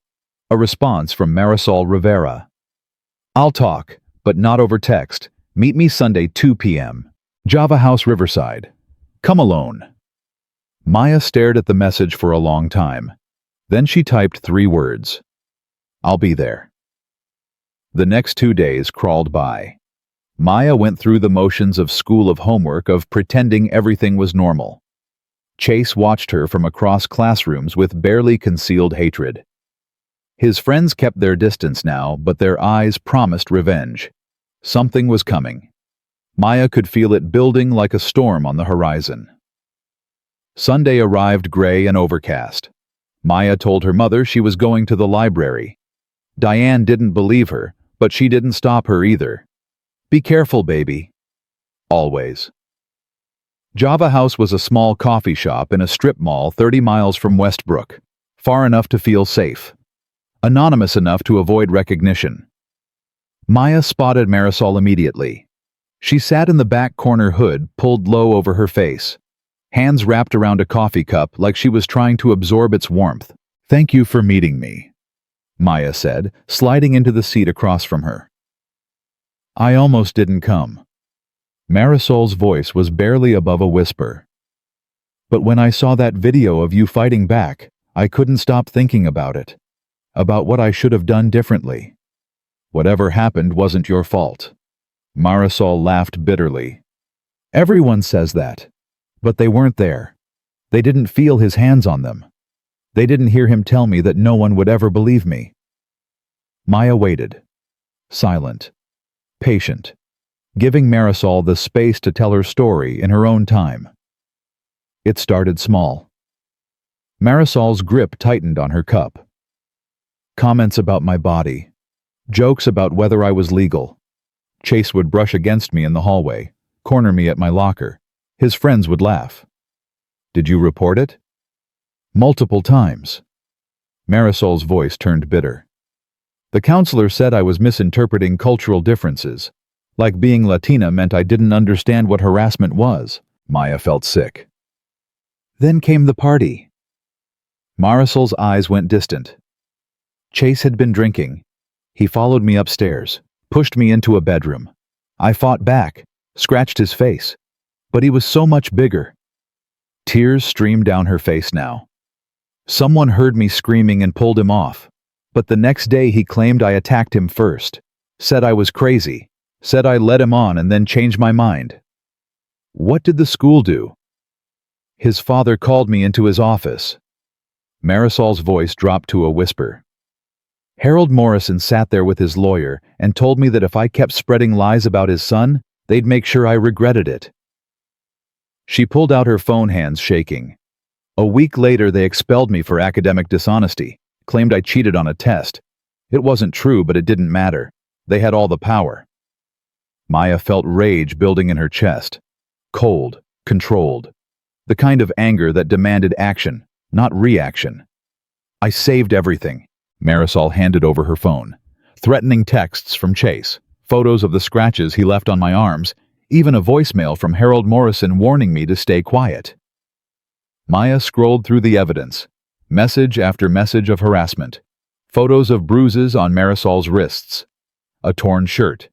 A response from Marisol Rivera. "I'll talk, but not over text. Meet me Sunday 2 p.m. Java House, Riverside. Come alone." Maya stared at the message for a long time. Then she typed 3 words. I'll be there. The next 2 days crawled by. Maya went through the motions of school of homework of pretending everything was normal. Chase watched her from across classrooms with barely concealed hatred. His friends kept their distance now, but their eyes promised revenge. Something was coming. Maya could feel it building like a storm on the horizon. Sunday arrived gray and overcast. Maya told her mother she was going to the library. Diane didn't believe her, but she didn't stop her either. Be careful, baby. Always. Java House was a small coffee shop in a strip mall 30 miles from Westbrook, far enough to feel safe, anonymous enough to avoid recognition. Maya spotted Marisol immediately. She sat in the back corner, hood pulled low over her face, hands wrapped around a coffee cup like she was trying to absorb its warmth. Thank you for meeting me, Maya said, sliding into the seat across from her. I almost didn't come. Marisol's voice was barely above a whisper. But when I saw that video of you fighting back, I couldn't stop thinking about it. About what I should have done differently. Whatever happened wasn't your fault. Marisol laughed bitterly. Everyone says that. But they weren't there. They didn't feel his hands on them. They didn't hear him tell me that no one would ever believe me. Maya waited. Silent. Patient. Giving Marisol the space to tell her story in her own time. It started small. Marisol's grip tightened on her cup. Comments about my body. Jokes about whether I was legal. Chase would brush against me in the hallway, corner me at my locker. His friends would laugh. Did you report it? Multiple times. Marisol's voice turned bitter. The counselor said I was misinterpreting cultural differences. Like being Latina meant I didn't understand what harassment was. Maya felt sick. Then came the party. Marisol's eyes went distant. Chase had been drinking. He followed me upstairs, pushed me into a bedroom. I fought back, scratched his face. But he was so much bigger. Tears streamed down her face now. Someone heard me screaming and pulled him off. But the next day he claimed I attacked him first. Said I was crazy. Said I led him on and then changed my mind. What did the school do? His father called me into his office. Marisol's voice dropped to a whisper. Harold Morrison sat there with his lawyer and told me that if I kept spreading lies about his son, they'd make sure I regretted it. She pulled out her phone, hands shaking. A week later they expelled me for academic dishonesty, claimed I cheated on a test. It wasn't true, but it didn't matter. They had all the power. Maya felt rage building in her chest. Cold, controlled. The kind of anger that demanded action, not reaction. I saved everything. Marisol handed over her phone. Threatening texts from Chase, photos of the scratches he left on my arms, even a voicemail from Harold Morrison warning me to stay quiet. Maya scrolled through the evidence, message after message of harassment, photos of bruises on Marisol's wrists, a torn shirt,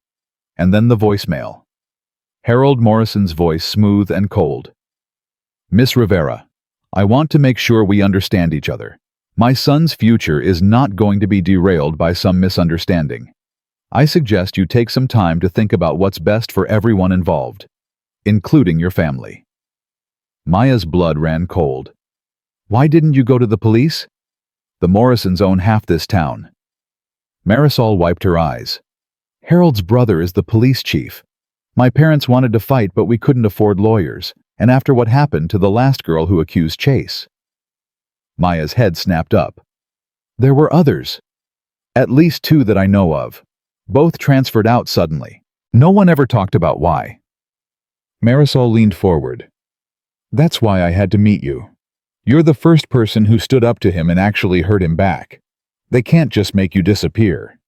and then the voicemail. Harold Morrison's voice smooth and cold. Miss Rivera, I want to make sure we understand each other. My son's future is not going to be derailed by some misunderstanding. I suggest you take some time to think about what's best for everyone involved, including your family. Maya's blood ran cold. Why didn't you go to the police? The Morrisons own half this town. Marisol wiped her eyes. Harold's brother is the police chief. My parents wanted to fight, but we couldn't afford lawyers, and after what happened to the last girl who accused Chase. Maya's head snapped up. There were others. At least 2 that I know of. Both transferred out suddenly. No one ever talked about why. Marisol leaned forward. That's why I had to meet you. You're the first person who stood up to him and actually hurt him back. They can't just make you disappear.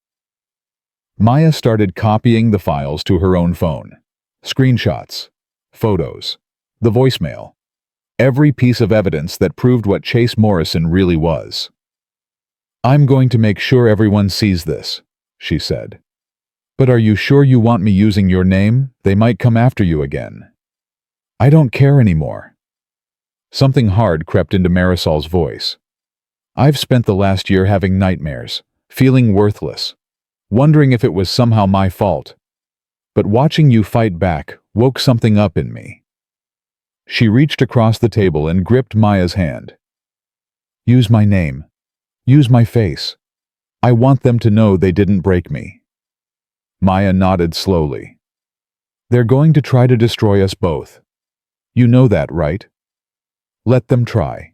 Maya started copying the files to her own phone. Screenshots. Photos. The voicemail. Every piece of evidence that proved what Chase Morrison really was. I'm going to make sure everyone sees this, she said. But are you sure you want me using your name? They might come after you again. I don't care anymore. Something hard crept into Marisol's voice. I've spent the last year having nightmares, feeling worthless, wondering if it was somehow my fault. But watching you fight back woke something up in me. She reached across the table and gripped Maya's hand. Use my name. Use my face. I want them to know they didn't break me. Maya nodded slowly. They're going to try to destroy us both. You know that, right? Let them try.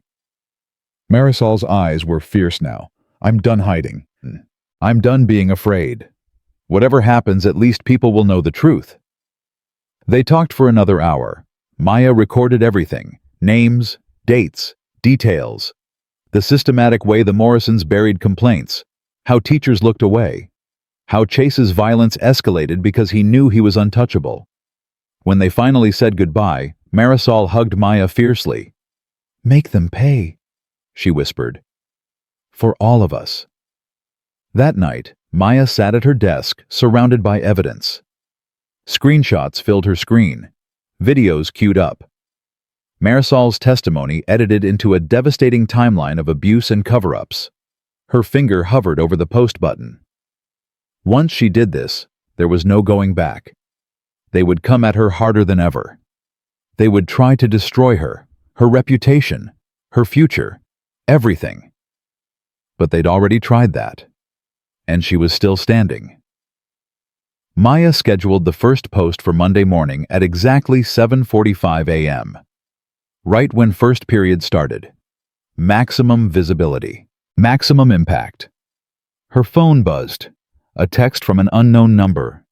Marisol's eyes were fierce now. I'm done hiding. I'm done being afraid. Whatever happens, at least people will know the truth. They talked for another hour. Maya recorded everything: names, dates, details. The systematic way the Morrisons buried complaints, how teachers looked away, how Chase's violence escalated because he knew he was untouchable. When they finally said goodbye, Marisol hugged Maya fiercely. Make them pay, she whispered. For all of us. That night, Maya sat at her desk, surrounded by evidence. Screenshots filled her screen, videos queued up. Marisol's testimony edited into a devastating timeline of abuse and cover-ups. Her finger hovered over the post button. Once she did this, there was no going back. They would come at her harder than ever. They would try to destroy her reputation, her future, everything. But they'd already tried that. And she was still standing. Maya scheduled the first post for Monday morning at exactly 7:45 a.m. Right when first period started. Maximum visibility. Maximum impact. Her phone buzzed. A text from an unknown number.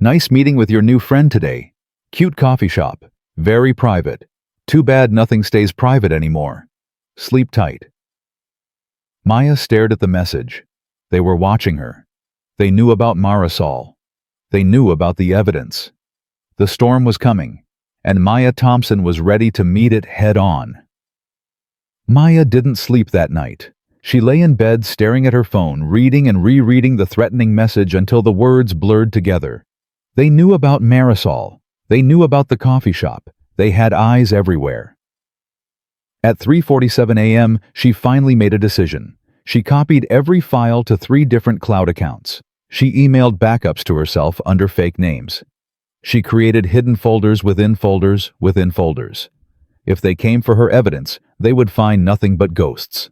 Nice meeting with your new friend today. Cute coffee shop. Very private. Too bad nothing stays private anymore. Sleep tight. Maya stared at the message. They were watching her. They knew about Marisol. They knew about the evidence. The storm was coming, and Maya Thompson was ready to meet it head-on. Maya didn't sleep that night. She lay in bed staring at her phone, reading and rereading the threatening message until the words blurred together. They knew about Marisol. They knew about the coffee shop. They had eyes everywhere. At 3:47 a.m., she finally made a decision. She copied every file to 3 different cloud accounts. She emailed backups to herself under fake names. She created hidden folders within folders within folders. If they came for her evidence, they would find nothing but ghosts.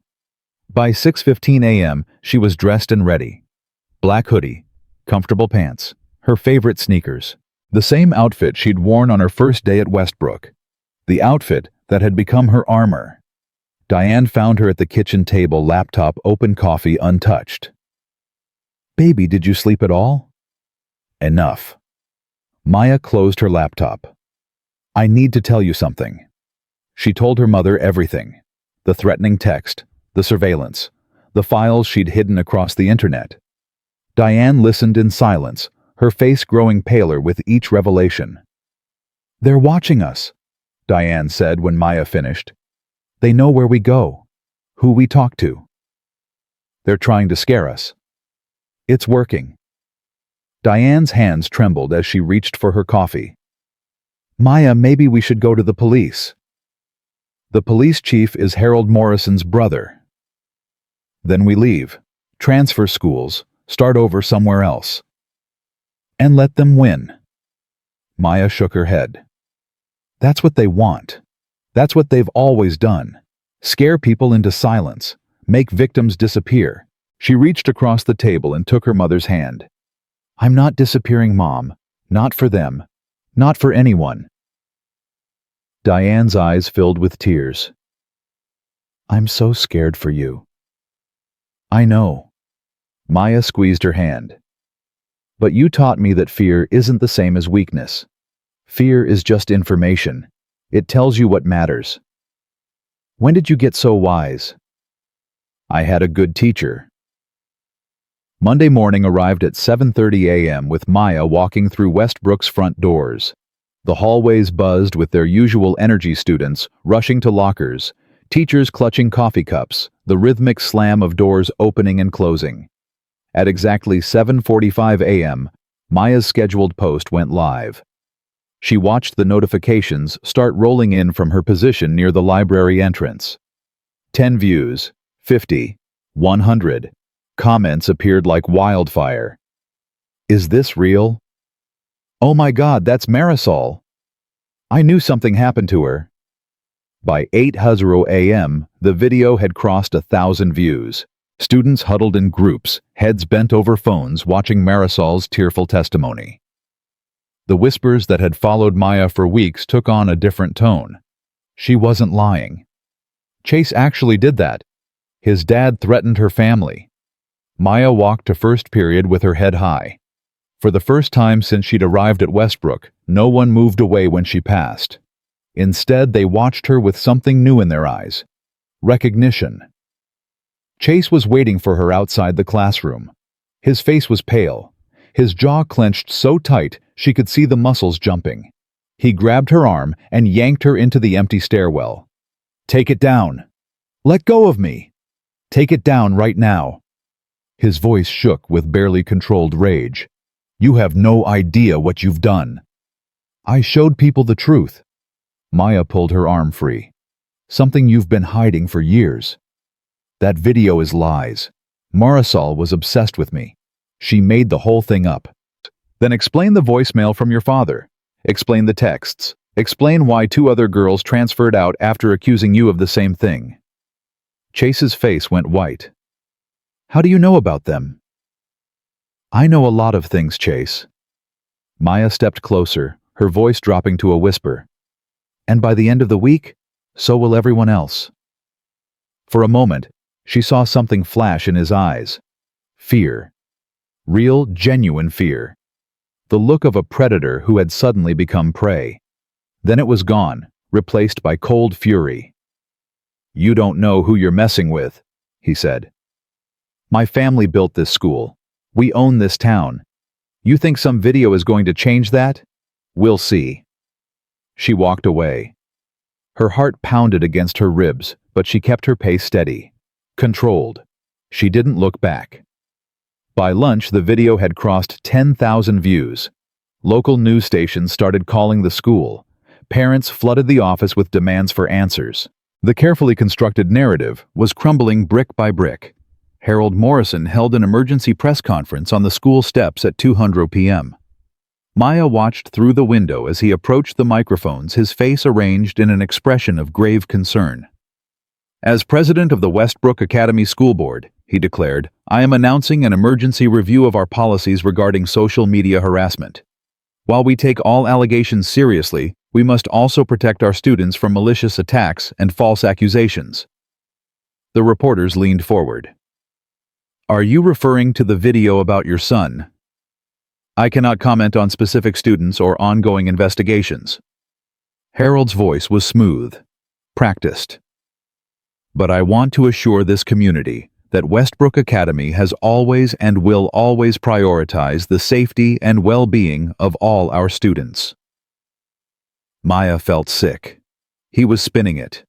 By 6:15 a.m., she was dressed and ready. Black hoodie, comfortable pants, her favorite sneakers. The same outfit she'd worn on her first day at Westbrook. The outfit that had become her armor. Diane found her at the kitchen table, laptop open, coffee untouched. Baby, did you sleep at all? Enough. Maya closed her laptop. I need to tell you something. She told her mother everything. The threatening text, the surveillance, the files she'd hidden across the internet. Diane listened in silence, her face growing paler with each revelation. They're watching us, Diane said when Maya finished. They know where we go, who we talk to. They're trying to scare us. It's working. Diane's hands trembled as she reached for her coffee. Maya, maybe we should go to the police. The police chief is Harold Morrison's brother. Then we leave, transfer schools, start over somewhere else. And let them win. Maya shook her head. That's what they want. That's what they've always done. Scare people into silence, make victims disappear. She reached across the table and took her mother's hand. I'm not disappearing, Mom. Not for them. Not for anyone. Diane's eyes filled with tears. I'm so scared for you. I know. Maya squeezed her hand. But you taught me that fear isn't the same as weakness. Fear is just information. It tells you what matters. When did you get so wise? I had a good teacher. Monday morning arrived at 7:30 a.m. with Maya walking through Westbrook's front doors. The hallways buzzed with their usual energy, students rushing to lockers, teachers clutching coffee cups, the rhythmic slam of doors opening and closing. At exactly 7:45 a.m., Maya's scheduled post went live. She watched the notifications start rolling in from her position near the library entrance. 10 views, 50, 100. Comments appeared like wildfire. Is this real? Oh my God, that's Marisol. I knew something happened to her. By 8:00 a.m., the video had crossed 1,000 views. Students huddled in groups, heads bent over phones, watching Marisol's tearful testimony. The whispers that had followed Maya for weeks took on a different tone. She wasn't lying. Chase actually did that. His dad threatened her family. Maya walked to first period with her head high. For the first time since she'd arrived at Westbrook, no one moved away when she passed. Instead, they watched her with something new in their eyes. Recognition. Chase was waiting for her outside the classroom. His face was pale. His jaw clenched so tight she could see the muscles jumping. He grabbed her arm and yanked her into the empty stairwell. "Take it down. Let go of me. Take it down right now." His voice shook with barely controlled rage. "You have no idea what you've done." "I showed people the truth." Maya pulled her arm free. "Something you've been hiding for years." "That video is lies. Marisol was obsessed with me. She made the whole thing up." "Then explain the voicemail from your father. Explain the texts. Explain why 2 other girls transferred out after accusing you of the same thing." Chase's face went white. "How do you know about them?" "I know a lot of things, Chase." Maya stepped closer, her voice dropping to a whisper. "And by the end of the week, so will everyone else." For a moment, she saw something flash in his eyes. Fear. Real, genuine fear. The look of a predator who had suddenly become prey. Then it was gone, replaced by cold fury. "You don't know who you're messing with," he said. "My family built this school. We own this town. You think some video is going to change that? We'll see." She walked away. Her heart pounded against her ribs, but she kept her pace steady. Controlled. She didn't look back. By lunch, the video had crossed 10,000 views. Local news stations started calling the school. Parents flooded the office with demands for answers. The carefully constructed narrative was crumbling brick by brick. Harold Morrison held an emergency press conference on the school steps at 2:00 p.m. Maya watched through the window as he approached the microphones, his face arranged in an expression of grave concern. "As president of the Westbrook Academy School Board," he declared, "I am announcing an emergency review of our policies regarding social media harassment. While we take all allegations seriously, we must also protect our students from malicious attacks and false accusations." The reporters leaned forward. "Are you referring to the video about your son?" "I cannot comment on specific students or ongoing investigations." Harold's voice was smooth, practiced. "But I want to assure this community that Westbrook Academy has always and will always prioritize the safety and well-being of all our students." Maya felt sick. He was spinning it,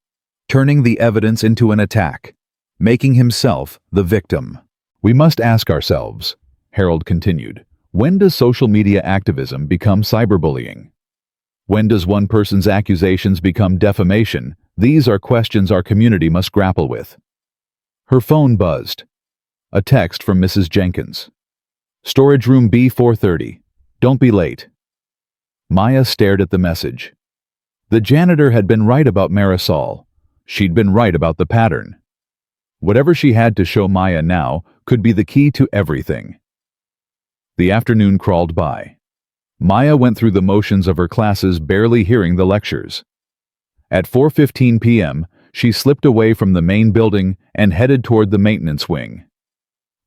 turning the evidence into an attack, making himself the victim. "We must ask ourselves," Harold continued, "when does social media activism become cyberbullying? When does one person's accusations become defamation? These are questions our community must grapple with." Her phone buzzed. A text from Mrs. Jenkins. "Storage room B430. Don't be late." Maya stared at the message. The janitor had been right about Marisol. She'd been right about the pattern. Whatever she had to show Maya now could be the key to everything. The afternoon crawled by. Maya went through the motions of her classes, barely hearing the lectures. At 4:15 p.m., she slipped away from the main building and headed toward the maintenance wing.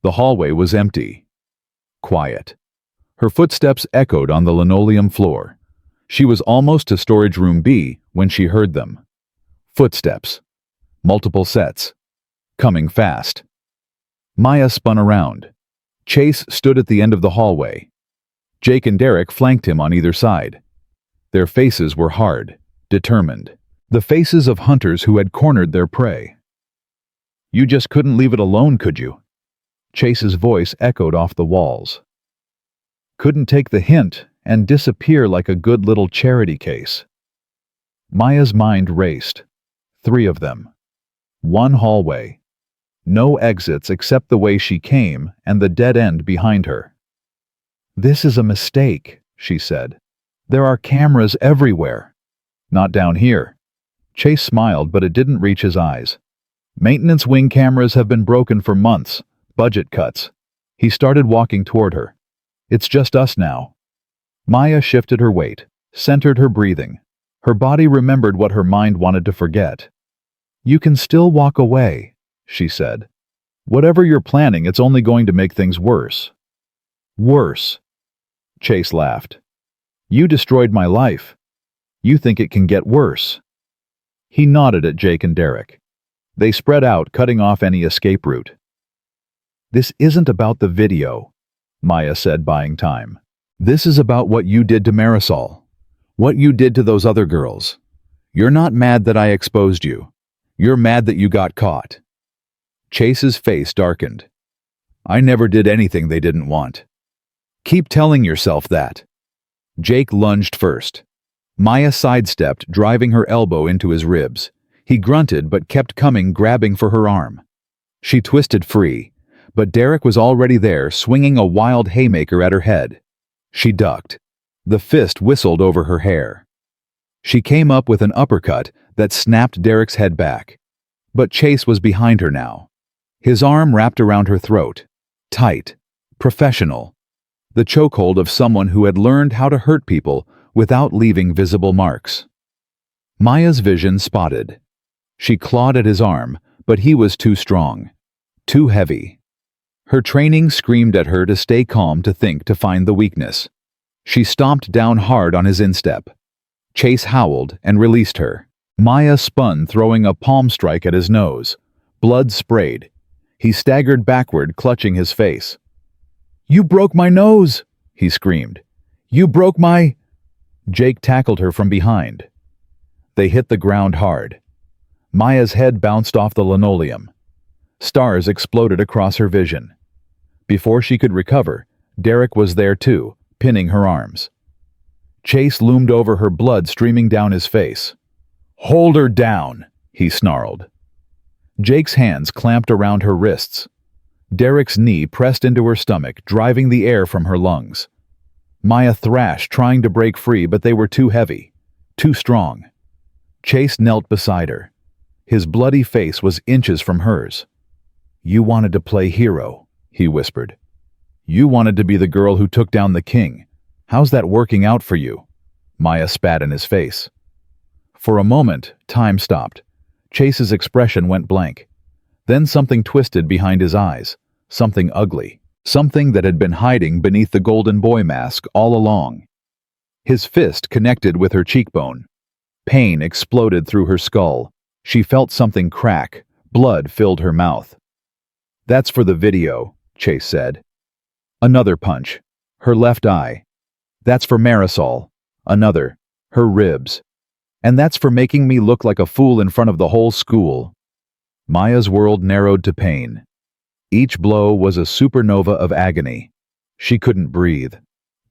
The hallway was empty. Quiet. Her footsteps echoed on the linoleum floor. She was almost to storage room B when she heard them. Footsteps. Multiple sets. Coming fast. Maya spun around. Chase stood at the end of the hallway. Jake and Derek flanked him on either side. Their faces were hard, determined. The faces of hunters who had cornered their prey. "You just couldn't leave it alone, could you?" Chase's voice echoed off the walls. "Couldn't take the hint," and disappear like a good little charity case. Maya's mind raced. 3 of them. 1 hallway. No exits except the way she came and the dead end behind her. "This is a mistake," she said. "There are cameras everywhere." "Not down here." Chase smiled, but it didn't reach his eyes. "Maintenance wing cameras have been broken for months. Budget cuts." He started walking toward her. "It's just us now." Maya shifted her weight, centered her breathing. Her body remembered what her mind wanted to forget. "You can still walk away," she said. "Whatever you're planning, it's only going to make things worse." "Worse?" Chase laughed. "You destroyed my life. You think it can get worse." He nodded at Jake and Derek. They spread out, cutting off any escape route. "This isn't about the video," Maya said, buying time. "This is about what you did to Marisol. What you did to those other girls. You're not mad that I exposed you. You're mad that you got caught." Chase's face darkened. "I never did anything they didn't want." "Keep telling yourself that." Jake lunged first. Maya sidestepped, driving her elbow into his ribs. He grunted but kept coming, grabbing for her arm. She twisted free, but Derek was already there, swinging a wild haymaker at her head. She ducked. The fist whistled over her hair. She came up with an uppercut that snapped Derek's head back. But Chase was behind her now. His arm wrapped around her throat. Tight. Professional. The chokehold of someone who had learned how to hurt people without leaving visible marks. Maya's vision spotted. She clawed at his arm, but he was too strong. Too heavy. Her training screamed at her to stay calm, to think, to find the weakness. She stomped down hard on his instep. Chase howled and released her. Maya spun, throwing a palm strike at his nose. Blood sprayed. He staggered backward, clutching his face. "You broke my nose!" he screamed. "You broke my—" Jake tackled her from behind. They hit the ground hard. Maya's head bounced off the linoleum. Stars exploded across her vision. Before she could recover, Derek was there too, pinning her arms. Chase loomed over her, blood streaming down his face. "Hold her down," he snarled. Jake's hands clamped around her wrists. Derek's knee pressed into her stomach, driving the air from her lungs. Maya thrashed, trying to break free, but they were too heavy, too strong. Chase knelt beside her. His bloody face was inches from hers. "You wanted to play hero," he whispered. "You wanted to be the girl who took down the king. How's that working out for you?" Maya spat in his face. For a moment, time stopped. Chase's expression went blank. Then something twisted behind his eyes. Something ugly. Something that had been hiding beneath the golden boy mask all along. His fist connected with her cheekbone. Pain exploded through her skull. She felt something crack. Blood filled her mouth. "That's for the video," Chase said. Another punch. Her left eye. "That's for Marisol." Another. Her ribs. "And that's for making me look like a fool in front of the whole school." Maya's world narrowed to pain. Each blow was a supernova of agony. She couldn't breathe.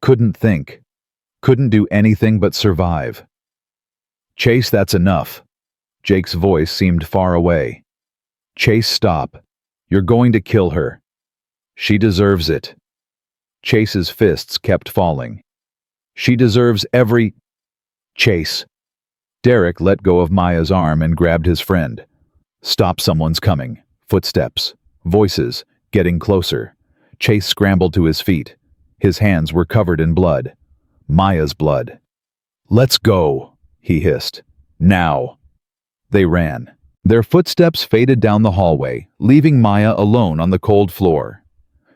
Couldn't think. Couldn't do anything but survive. "Chase, that's enough." Jake's voice seemed far away. "Chase, stop. You're going to kill her. She deserves it." Chase's fists kept falling. "She deserves every—" "Chase." Derek let go of Maya's arm and grabbed his friend. "Stop, someone's coming." Footsteps. Voices. Getting closer. Chase scrambled to his feet. His hands were covered in blood. Maya's blood. "Let's go," he hissed. "Now." They ran. Their footsteps faded down the hallway, leaving Maya alone on the cold floor.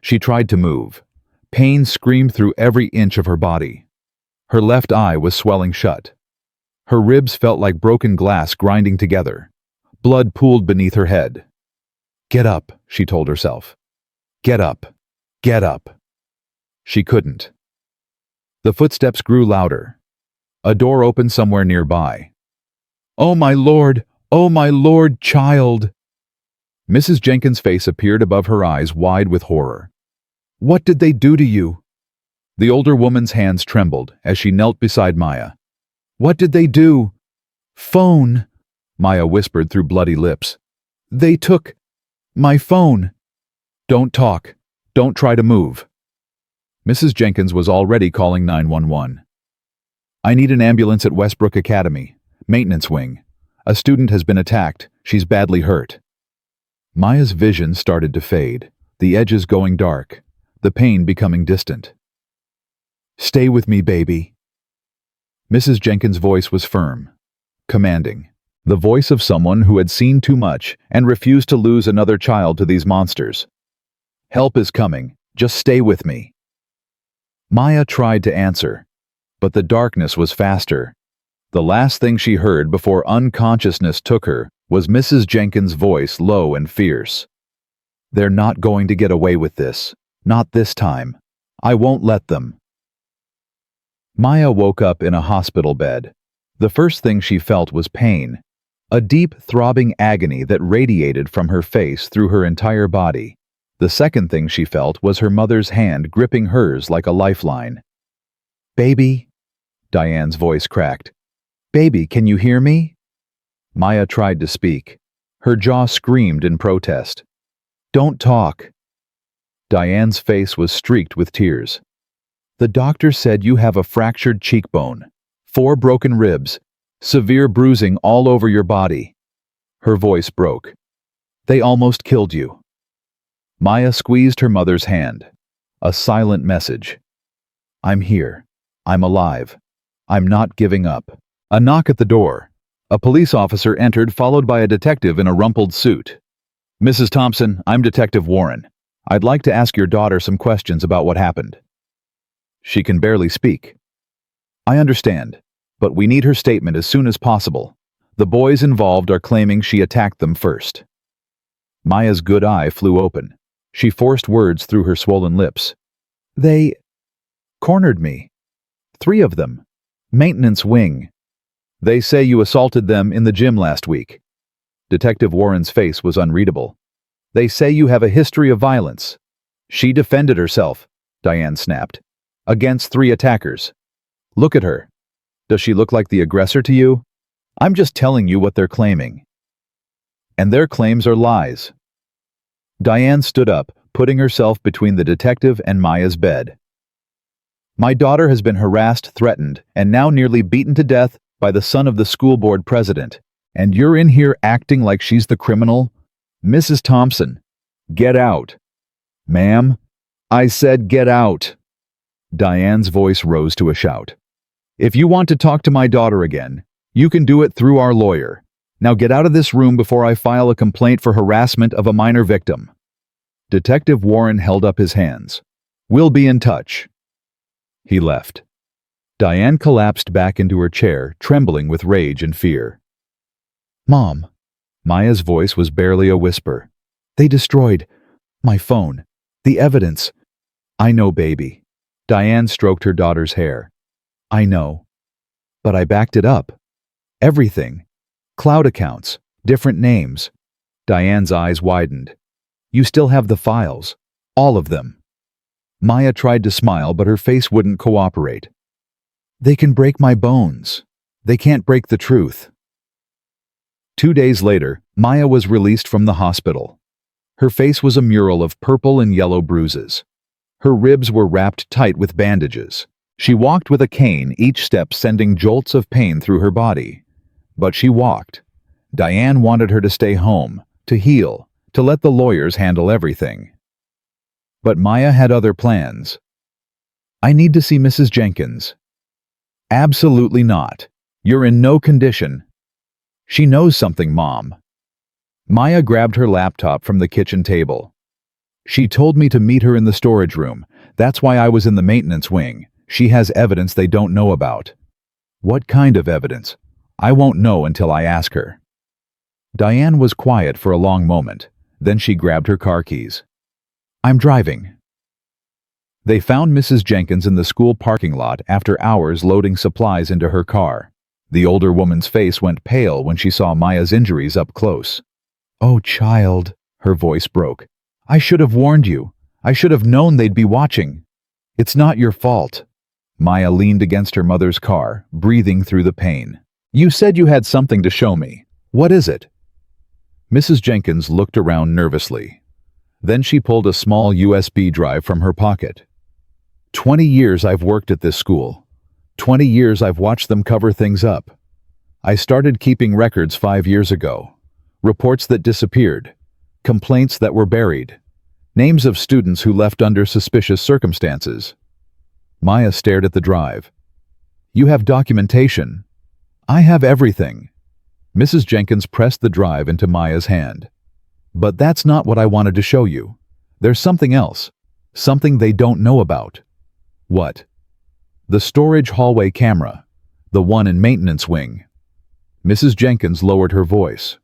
She tried to move. Pain screamed through every inch of her body. Her left eye was swelling shut. Her ribs felt like broken glass grinding together. Blood pooled beneath her head. "Get up," she told herself. "Get up. Get up." She couldn't. The footsteps grew louder. A door opened somewhere nearby. "Oh my Lord! Oh my Lord, child!" Mrs. Jenkins' face appeared above her eyes, wide with horror. "What did they do to you?" The older woman's hands trembled as she knelt beside Maya. "What did they do?" "Phone," Maya whispered through bloody lips. "They took my phone." "Don't talk. Don't try to move." Mrs. Jenkins was already calling 911. "I need an ambulance at Westbrook Academy, maintenance wing. A student has been attacked. She's badly hurt." Maya's vision started to fade, the edges going dark, the pain becoming distant. "Stay with me, baby." Mrs. Jenkins' voice was firm, commanding, the voice of someone who had seen too much and refused to lose another child to these monsters. "Help is coming. Just stay with me." Maya tried to answer, but the darkness was faster. The last thing she heard before unconsciousness took her was Mrs. Jenkins' voice, low and fierce. "They're not going to get away with this. Not this time. I won't let them." Maya woke up in a hospital bed. The first thing she felt was pain, a deep, throbbing agony that radiated from her face through her entire body. The second thing she felt was her mother's hand gripping hers like a lifeline. "Baby?" Diane's voice cracked. "Baby, can you hear me?" Maya tried to speak. Her jaw screamed in protest. "Don't talk." Diane's face was streaked with tears. "The doctor said you have a fractured cheekbone, 4 broken ribs, severe bruising all over your body." Her voice broke. "They almost killed you." Maya squeezed her mother's hand. A silent message. "I'm here. I'm alive. I'm not giving up." A knock at the door. A police officer entered, followed by a detective in a rumpled suit. "Mrs. Thompson, I'm Detective Warren. I'd like to ask your daughter some questions about what happened." "She can barely speak." "I understand, but we need her statement as soon as possible. The boys involved are claiming she attacked them first." Maya's good eye flew open. She forced words through her swollen lips. "They cornered me. 3 of them. Maintenance wing. They say you assaulted them in the gym last week." Detective Warren's face was unreadable. "They say you have a history of violence." "She defended herself," Diane snapped, "against 3 attackers. Look at her. Does she look like the aggressor to you? I'm just telling you what they're claiming." "And their claims are lies." Diane stood up, putting herself between the detective and Maya's bed. "My daughter has been harassed, threatened, and now nearly beaten to death by the son of the school board president. And you're in here acting like she's the criminal? Mrs. Thompson, get out." "Ma'am, I said get out." Diane's voice rose to a shout. "If you want to talk to my daughter again, you can do it through our lawyer. Now get out of this room before I file a complaint for harassment of a minor victim." Detective Warren held up his hands. "We'll be in touch." He left. Diane collapsed back into her chair, trembling with rage and fear. "Mom," Maya's voice was barely a whisper. "They destroyed my phone. The evidence." "I know, baby." Diane stroked her daughter's hair. "I know. But I backed it up. Everything. Cloud accounts, different names." Diane's eyes widened. "You still have the files. All of them." Maya tried to smile, but her face wouldn't cooperate. "They can break my bones. They can't break the truth." 2 days later, Maya was released from the hospital. Her face was a mural of purple and yellow bruises. Her ribs were wrapped tight with bandages. She walked with a cane, each step sending jolts of pain through her body. But she walked. Diane wanted her to stay home, to heal, to let the lawyers handle everything. But Maya had other plans. "I need to see Mrs. Jenkins." "Absolutely not. You're in no condition." "She knows something, Mom." Maya grabbed her laptop from the kitchen table. "She told me to meet her in the storage room. That's why I was in the maintenance wing. She has evidence they don't know about." "What kind of evidence?" "I won't know until I ask her." Diane was quiet for a long moment. Then she grabbed her car keys. "I'm driving." They found Mrs. Jenkins in the school parking lot after hours loading supplies into her car. The older woman's face went pale when she saw Maya's injuries up close. "Oh, child," her voice broke. "I should have warned you. I should have known they'd be watching." It's not your fault. Maya leaned against her mother's car, breathing through the pain. You said you had something to show me. What is it? Mrs. Jenkins looked around nervously. Then she pulled a small USB drive from her pocket. 20 years I've worked at this school. 20 years I've watched them cover things up. I started keeping records 5 years ago. Reports that disappeared. Complaints that were buried. Names of students who left under suspicious circumstances. Maya stared at the drive. You have documentation. I have everything. Mrs. Jenkins pressed the drive into Maya's hand. But that's not what I wanted to show you. There's something else. Something they don't know about. What? The storage hallway camera. The one in maintenance wing. Mrs. Jenkins lowered her voice.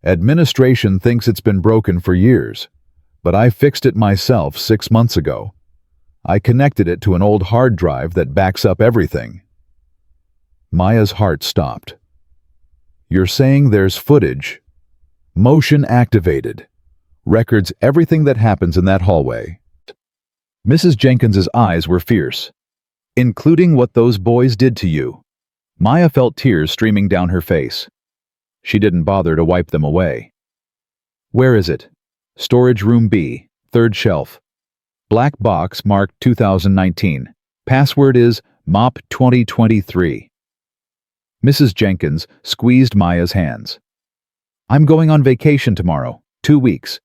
Administration thinks it's been broken for years, but I fixed it myself 6 months ago. I connected it to an old hard drive that backs up everything. Maya's heart stopped. You're saying there's footage? Motion activated. Records everything that happens in that hallway. Mrs. Jenkins's eyes were fierce. Including what those boys did to you. Maya felt tears streaming down her face. She didn't bother to wipe them away. Where is it? Storage room B, third shelf. Black box marked 2019. Password is MOP 2023. Mrs. Jenkins squeezed Maya's hands. I'm going on vacation tomorrow, 2 weeks.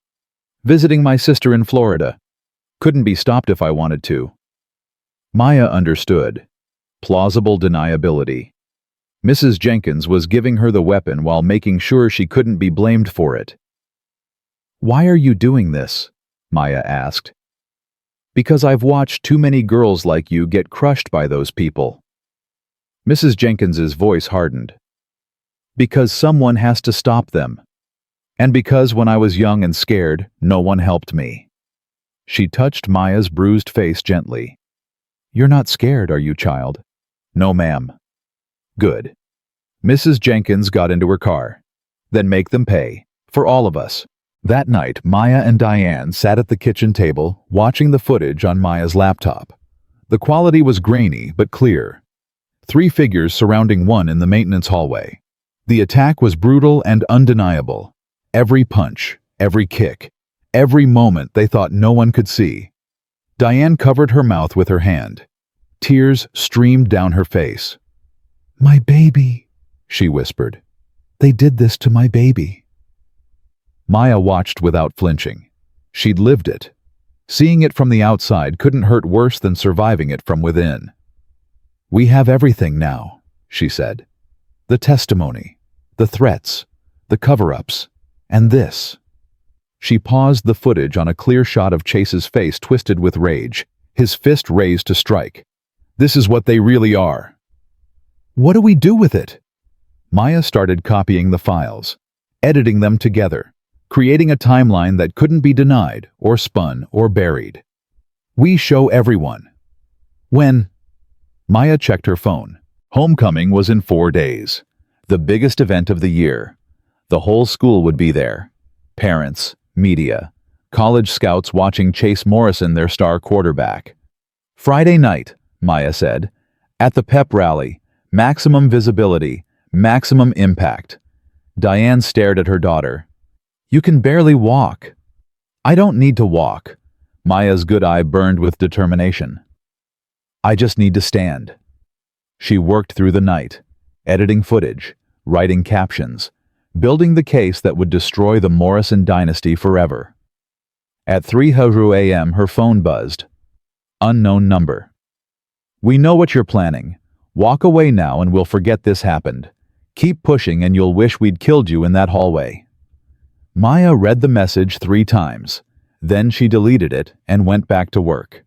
Visiting my sister in Florida. Couldn't be stopped if I wanted to. Maya understood. Plausible deniability. Mrs. Jenkins was giving her the weapon while making sure she couldn't be blamed for it. Why are you doing this? Maya asked. Because I've watched too many girls like you get crushed by those people. Mrs. Jenkins's voice hardened. Because someone has to stop them. And because when I was young and scared, no one helped me. She touched Maya's bruised face gently. You're not scared, are you, child? No, ma'am. Good. Mrs. Jenkins got into her car. Then make them pay. For all of us. That night, Maya and Diane sat at the kitchen table, watching the footage on Maya's laptop. The quality was grainy but clear. 3 figures surrounding one in the maintenance hallway. The attack was brutal and undeniable. Every punch, every kick, every moment they thought no one could see. Diane covered her mouth with her hand. Tears streamed down her face. My baby, she whispered. They did this to my baby. Maya watched without flinching. She'd lived it. Seeing it from the outside couldn't hurt worse than surviving it from within. We have everything now, she said. The testimony, the threats, the cover-ups, and this. She paused the footage on a clear shot of Chase's face twisted with rage, his fist raised to strike. This is what they really are. What do we do with it? Maya started copying the files, editing them together, creating a timeline that couldn't be denied or spun or buried. We show everyone. When? Maya checked her phone. Homecoming was in 4 days. The biggest event of the year. The whole school would be there. Parents, media, college scouts watching Chase Morrison, their star quarterback. Friday night, Maya said. At the pep rally. Maximum visibility. Maximum impact. Diane stared at her daughter. You can barely walk. I don't need to walk. Maya's good eye burned with determination. I just need to stand. She worked through the night, editing footage, writing captions, building the case that would destroy the Morrison dynasty forever. At 3:00 a.m. her phone buzzed. Unknown number. We know what you're planning. Walk away now and we'll forget this happened. Keep pushing and you'll wish we'd killed you in that hallway. Maya read the message 3 times. Then she deleted it and went back to work.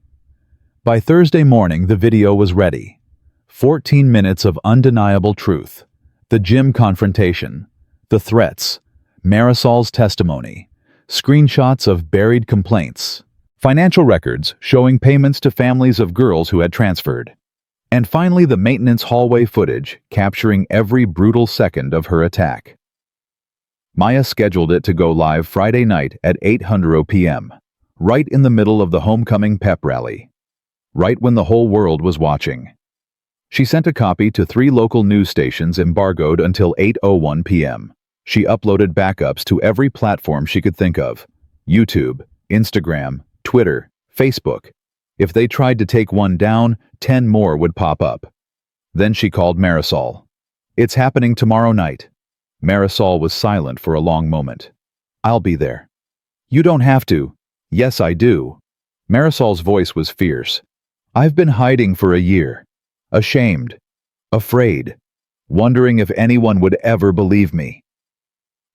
By Thursday morning, the video was ready. 14 minutes of undeniable truth. The gym confrontation. The threats. Marisol's testimony. Screenshots of buried complaints. Financial records showing payments to families of girls who had transferred. And finally, the maintenance hallway footage capturing every brutal second of her attack. Maya scheduled it to go live Friday night at 8:00 p.m., right in the middle of the homecoming pep rally. right when the whole world was watching. She sent a copy to 3 local news stations embargoed until 8:01 p.m. She uploaded backups to every platform she could think of: YouTube, Instagram, Twitter, Facebook. If they tried to take one down, 10 more would pop up. Then she called Marisol. "It's happening tomorrow night." Marisol was silent for a long moment. "I'll be there." "You don't have to." "Yes, I do." Marisol's voice was fierce. "I've been hiding for a year. Ashamed. Afraid. Wondering if anyone would ever believe me."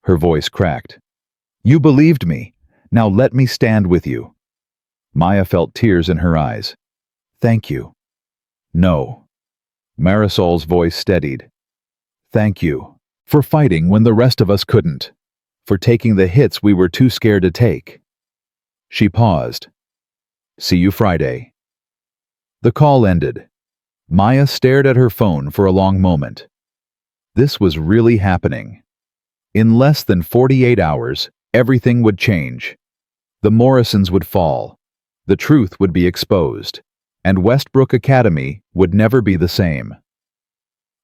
Her voice cracked. "You believed me. Now let me stand with you." Maya felt tears in her eyes. "Thank you." "No." Marisol's voice steadied. "Thank you. For fighting when the rest of us couldn't. For taking the hits we were too scared to take." She paused. "See you Friday." The call ended. Maya stared at her phone for a long moment. This was really happening. In less than 48 hours, everything would change. The Morrisons would fall. The truth would be exposed. And Westbrook Academy would never be the same.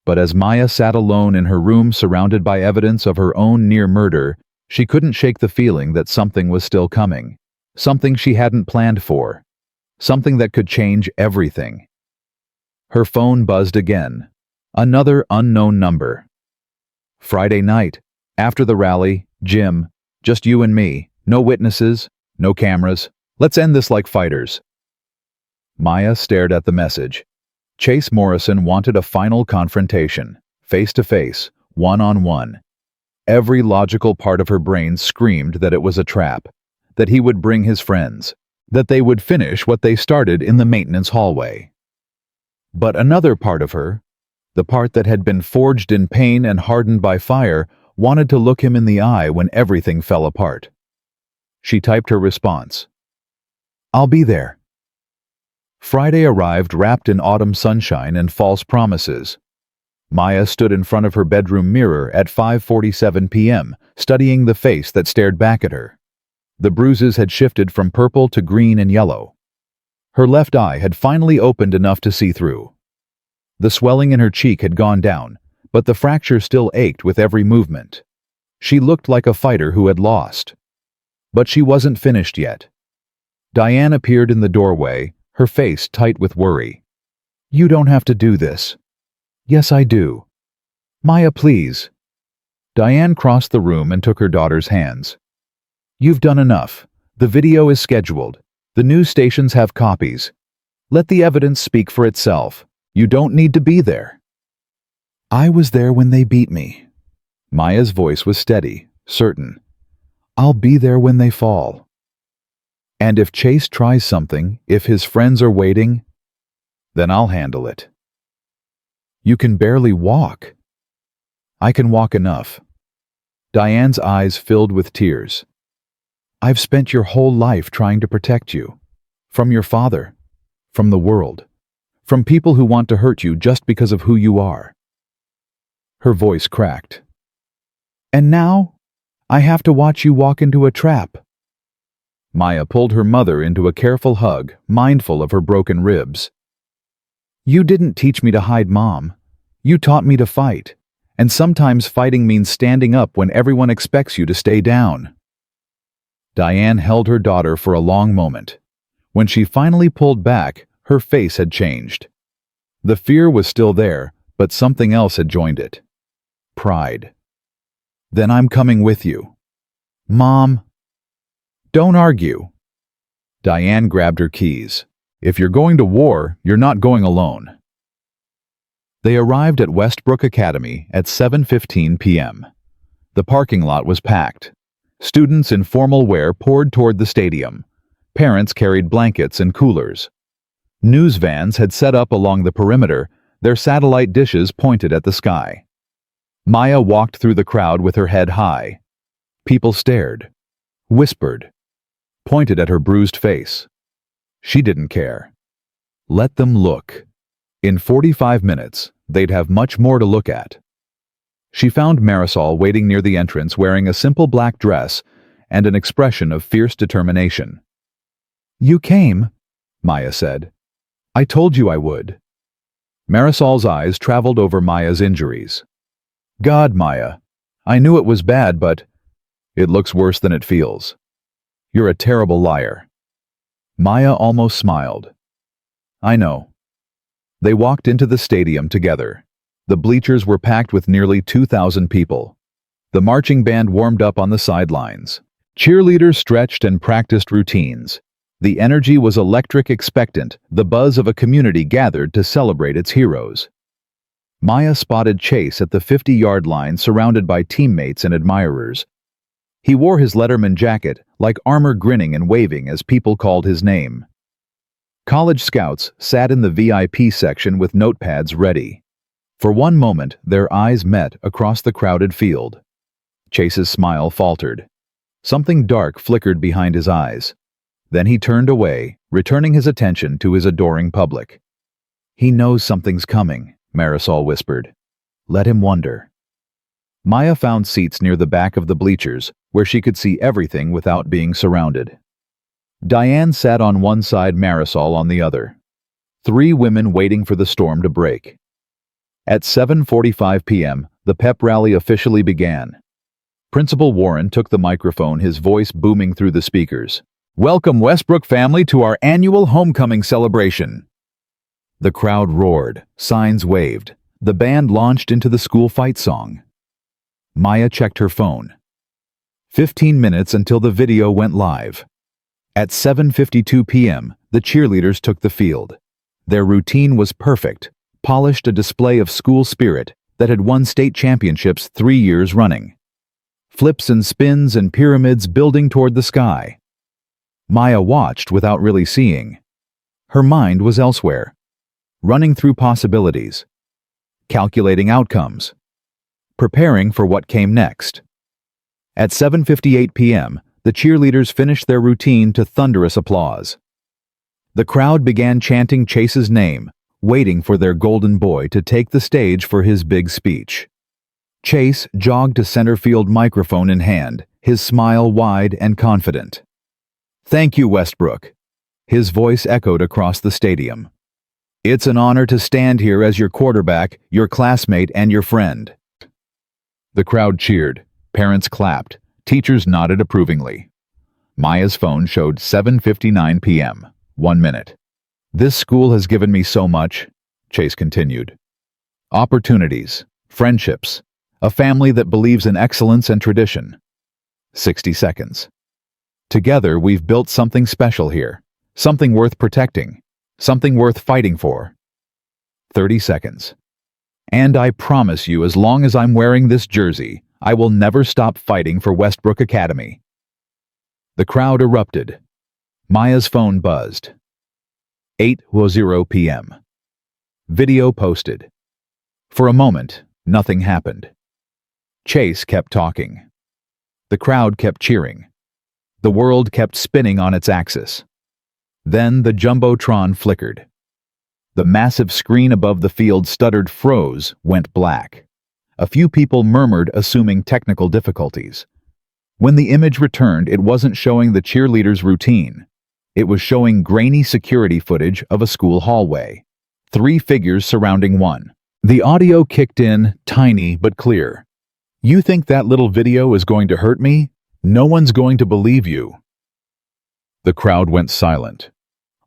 But as Maya sat alone in her room surrounded by evidence of her own near murder, she couldn't shake the feeling that something was still coming. Something she hadn't planned for. Something that could change everything. Her phone buzzed again. Another unknown number. "Friday night, after the rally, gym, just you and me, no witnesses, no cameras. Let's end this like fighters." Maya stared at the message. Chase Morrison wanted a final confrontation, face-to-face, one-on-one. Every logical part of her brain screamed that it was a trap, that he would bring his friends, that they would finish what they started in the maintenance hallway. But another part of her, the part that had been forged in pain and hardened by fire, wanted to look him in the eye when everything fell apart. She typed her response. "I'll be there." Friday arrived wrapped in autumn sunshine and false promises. Maya stood in front of her bedroom mirror at 5:47 p.m., studying the face that stared back at her. The bruises had shifted from purple to green and yellow. Her left eye had finally opened enough to see through. The swelling in her cheek had gone down, but the fracture still ached with every movement. She looked like a fighter who had lost. But she wasn't finished yet. Diane appeared in the doorway, her face tight with worry. "You don't have to do this." "Yes, I do." "Maya, please." Diane crossed the room and took her daughter's hands. "You've done enough. The video is scheduled. The news stations have copies. Let the evidence speak for itself. You don't need to be there." "I was there when they beat me." Maya's voice was steady, certain. "I'll be there when they fall. And if Chase tries something, if his friends are waiting, then I'll handle it." "You can barely walk." "I can walk enough." Diane's eyes filled with tears. "I've spent your whole life trying to protect you. From your father. From the world. From people who want to hurt you just because of who you are." Her voice cracked. "And now, I have to watch you walk into a trap." Maya pulled her mother into a careful hug, mindful of her broken ribs. "You didn't teach me to hide, Mom. You taught me to fight. And sometimes fighting means standing up when everyone expects you to stay down." Diane held her daughter for a long moment. When she finally pulled back, her face had changed. The fear was still there, but something else had joined it. Pride. "Then I'm coming with you." "Mom." "Don't argue." Diane grabbed her keys. "If you're going to war, you're not going alone." They arrived at Westbrook Academy at 7:15 p.m. The parking lot was packed. Students in formal wear poured toward the stadium. Parents carried blankets and coolers. News vans had set up along the perimeter, their satellite dishes pointed at the sky. Maya walked through the crowd with her head high. People stared, whispered, pointed at her bruised face. She didn't care. Let them look. In 45 minutes, they'd have much more to look at. She found Marisol waiting near the entrance wearing a simple black dress and an expression of fierce determination. "You came," Maya said. I told you I would. Marisol's eyes traveled over Maya's injuries. God, Maya. I knew it was bad, but it looks worse than it feels. You're a terrible liar. Maya almost smiled. I know. They walked into the stadium together. The bleachers were packed with nearly 2,000 people. The marching band warmed up on the sidelines. Cheerleaders stretched and practiced routines. The energy was electric, expectant, the buzz of a community gathered to celebrate its heroes. Maya spotted Chase at the 50-yard line surrounded by teammates and admirers. He wore his Letterman jacket, like armor, grinning and waving as people called his name. College scouts sat in the VIP section with notepads ready. For one moment, their eyes met across the crowded field. Chase's smile faltered. Something dark flickered behind his eyes. Then he turned away, returning his attention to his adoring public. He knows something's coming, Marisol whispered. Let him wonder. Maya found seats near the back of the bleachers, where she could see everything without being surrounded. Diane sat on one side, Marisol on the other. 3 women waiting for the storm to break. At 7:45 p.m., the pep rally officially began. Principal Warren took the microphone, his voice booming through the speakers. Welcome, Westbrook family, to our annual homecoming celebration. The crowd roared, signs waved. The band launched into the school fight song. Maya checked her phone. 15 minutes until the video went live. At 7:52 p.m., the cheerleaders took the field. Their routine was perfect, polished, a display of school spirit that had won state championships 3 years running. Flips and spins and pyramids building toward the sky. Maya watched without really seeing. Her mind was elsewhere, running through possibilities, calculating outcomes, preparing for what came next. At 7:58 p.m., the cheerleaders finished their routine to thunderous applause. The crowd began chanting Chase's name, waiting for their golden boy to take the stage for his big speech. Chase jogged to center field, microphone in hand, his smile wide and confident. Thank you, Westbrook. His voice echoed across the stadium. It's an honor to stand here as your quarterback, your classmate, and your friend. The crowd cheered, parents clapped, teachers nodded approvingly. Maya's phone showed 7:59 p.m., 1 minute. This school has given me so much, Chase continued. Opportunities, friendships, a family that believes in excellence and tradition. 60 seconds. Together, we've built something special here, something worth protecting, something worth fighting for. 30 seconds. And I promise you, as long as I'm wearing this jersey, I will never stop fighting for Westbrook Academy. The crowd erupted. Maya's phone buzzed. 8:00 p.m. Video posted. For a moment, nothing happened. Chase kept talking. The crowd kept cheering. The world kept spinning on its axis. Then the jumbotron flickered. The massive screen above the field stuttered, froze, went black. A few people murmured, assuming technical difficulties. When the image returned, it wasn't showing the cheerleaders' routine. It was showing grainy security footage of a school hallway. 3 figures surrounding one. The audio kicked in, tiny but clear. You think that little video is going to hurt me? No one's going to believe you. The crowd went silent.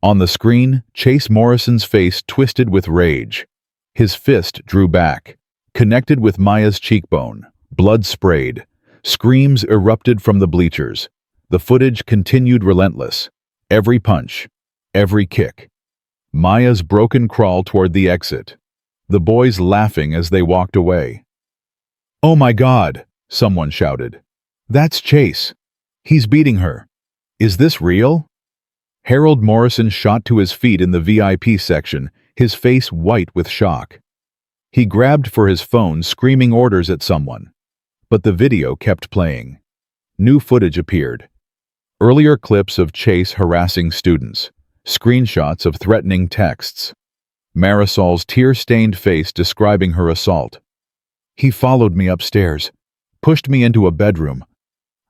On the screen, Chase Morrison's face twisted with rage. His fist drew back, connected with Maya's cheekbone. Blood sprayed. Screams erupted from the bleachers. The footage continued relentless. Every punch, every kick. Maya's broken crawl toward the exit. The boys laughing as they walked away. Oh my God, someone shouted. That's Chase. He's beating her. Is this real? Harold Morrison shot to his feet in the VIP section, his face white with shock. He grabbed for his phone, screaming orders at someone. But the video kept playing. New footage appeared. Earlier clips of Chase harassing students, screenshots of threatening texts. Marisol's tear-stained face describing her assault. He followed me upstairs, pushed me into a bedroom.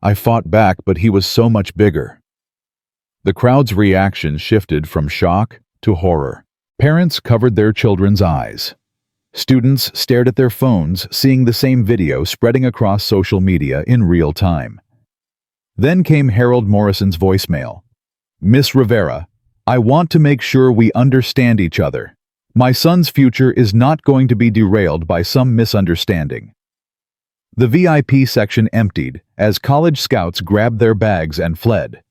I fought back, but he was so much bigger. The crowd's reaction shifted from shock to horror. Parents covered their children's eyes. Students stared at their phones, seeing the same video spreading across social media in real time. Then came Harold Morrison's voicemail. "Miss Rivera, I want to make sure we understand each other. My son's future is not going to be derailed by some misunderstanding." The VIP section emptied as college scouts grabbed their bags and fled.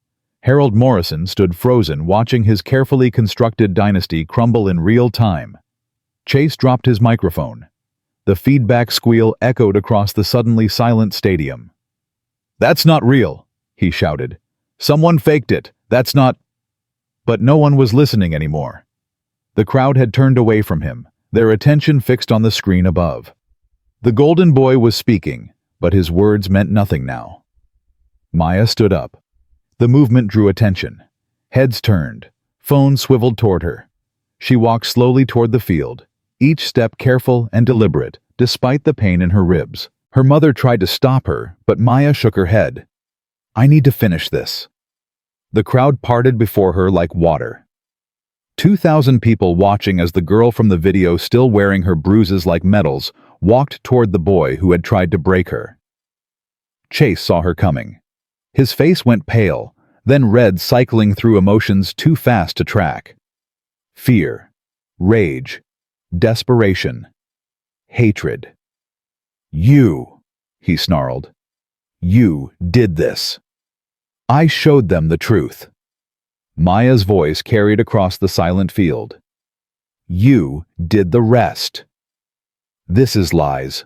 Harold Morrison stood frozen, watching his carefully constructed dynasty crumble in real time. Chase dropped his microphone. The feedback squeal echoed across the suddenly silent stadium. "That's not real," he shouted. "Someone faked it. That's not—" But no one was listening anymore. The crowd had turned away from him, their attention fixed on the screen above. The golden boy was speaking, but his words meant nothing now. Maya stood up. The movement drew attention. Heads turned. Phones swiveled toward her. She walked slowly toward the field, each step careful and deliberate, despite the pain in her ribs. Her mother tried to stop her, but Maya shook her head. "I need to finish this." The crowd parted before her like water. 2,000 people watching as the girl from the video, still wearing her bruises like medals, walked toward the boy who had tried to break her. Chase saw her coming. His face went pale, then red, cycling through emotions too fast to track. Fear, rage, desperation, hatred. "You," he snarled. "You did this. I showed them the truth." Maya's voice carried across the silent field. "You did the rest. This is lies.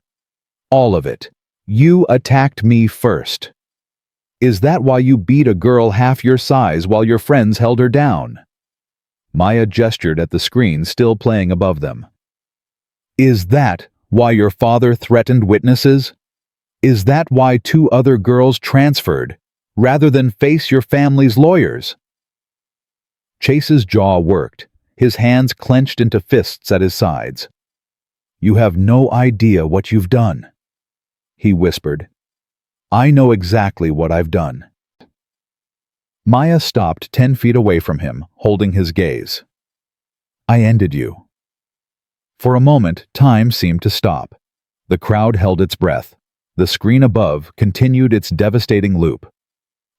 All of it. You attacked me first. Is that why you beat a girl half your size while your friends held her down?" Maya gestured at the screen still playing above them. "Is that why your father threatened witnesses? Is that why 2 other girls transferred, rather than face your family's lawyers?" Chase's jaw worked, his hands clenched into fists at his sides. "You have no idea what you've done," he whispered. "I know exactly what I've done." Maya stopped 10 feet away from him, holding his gaze. "I ended you." For a moment, time seemed to stop. The crowd held its breath. The screen above continued its devastating loop.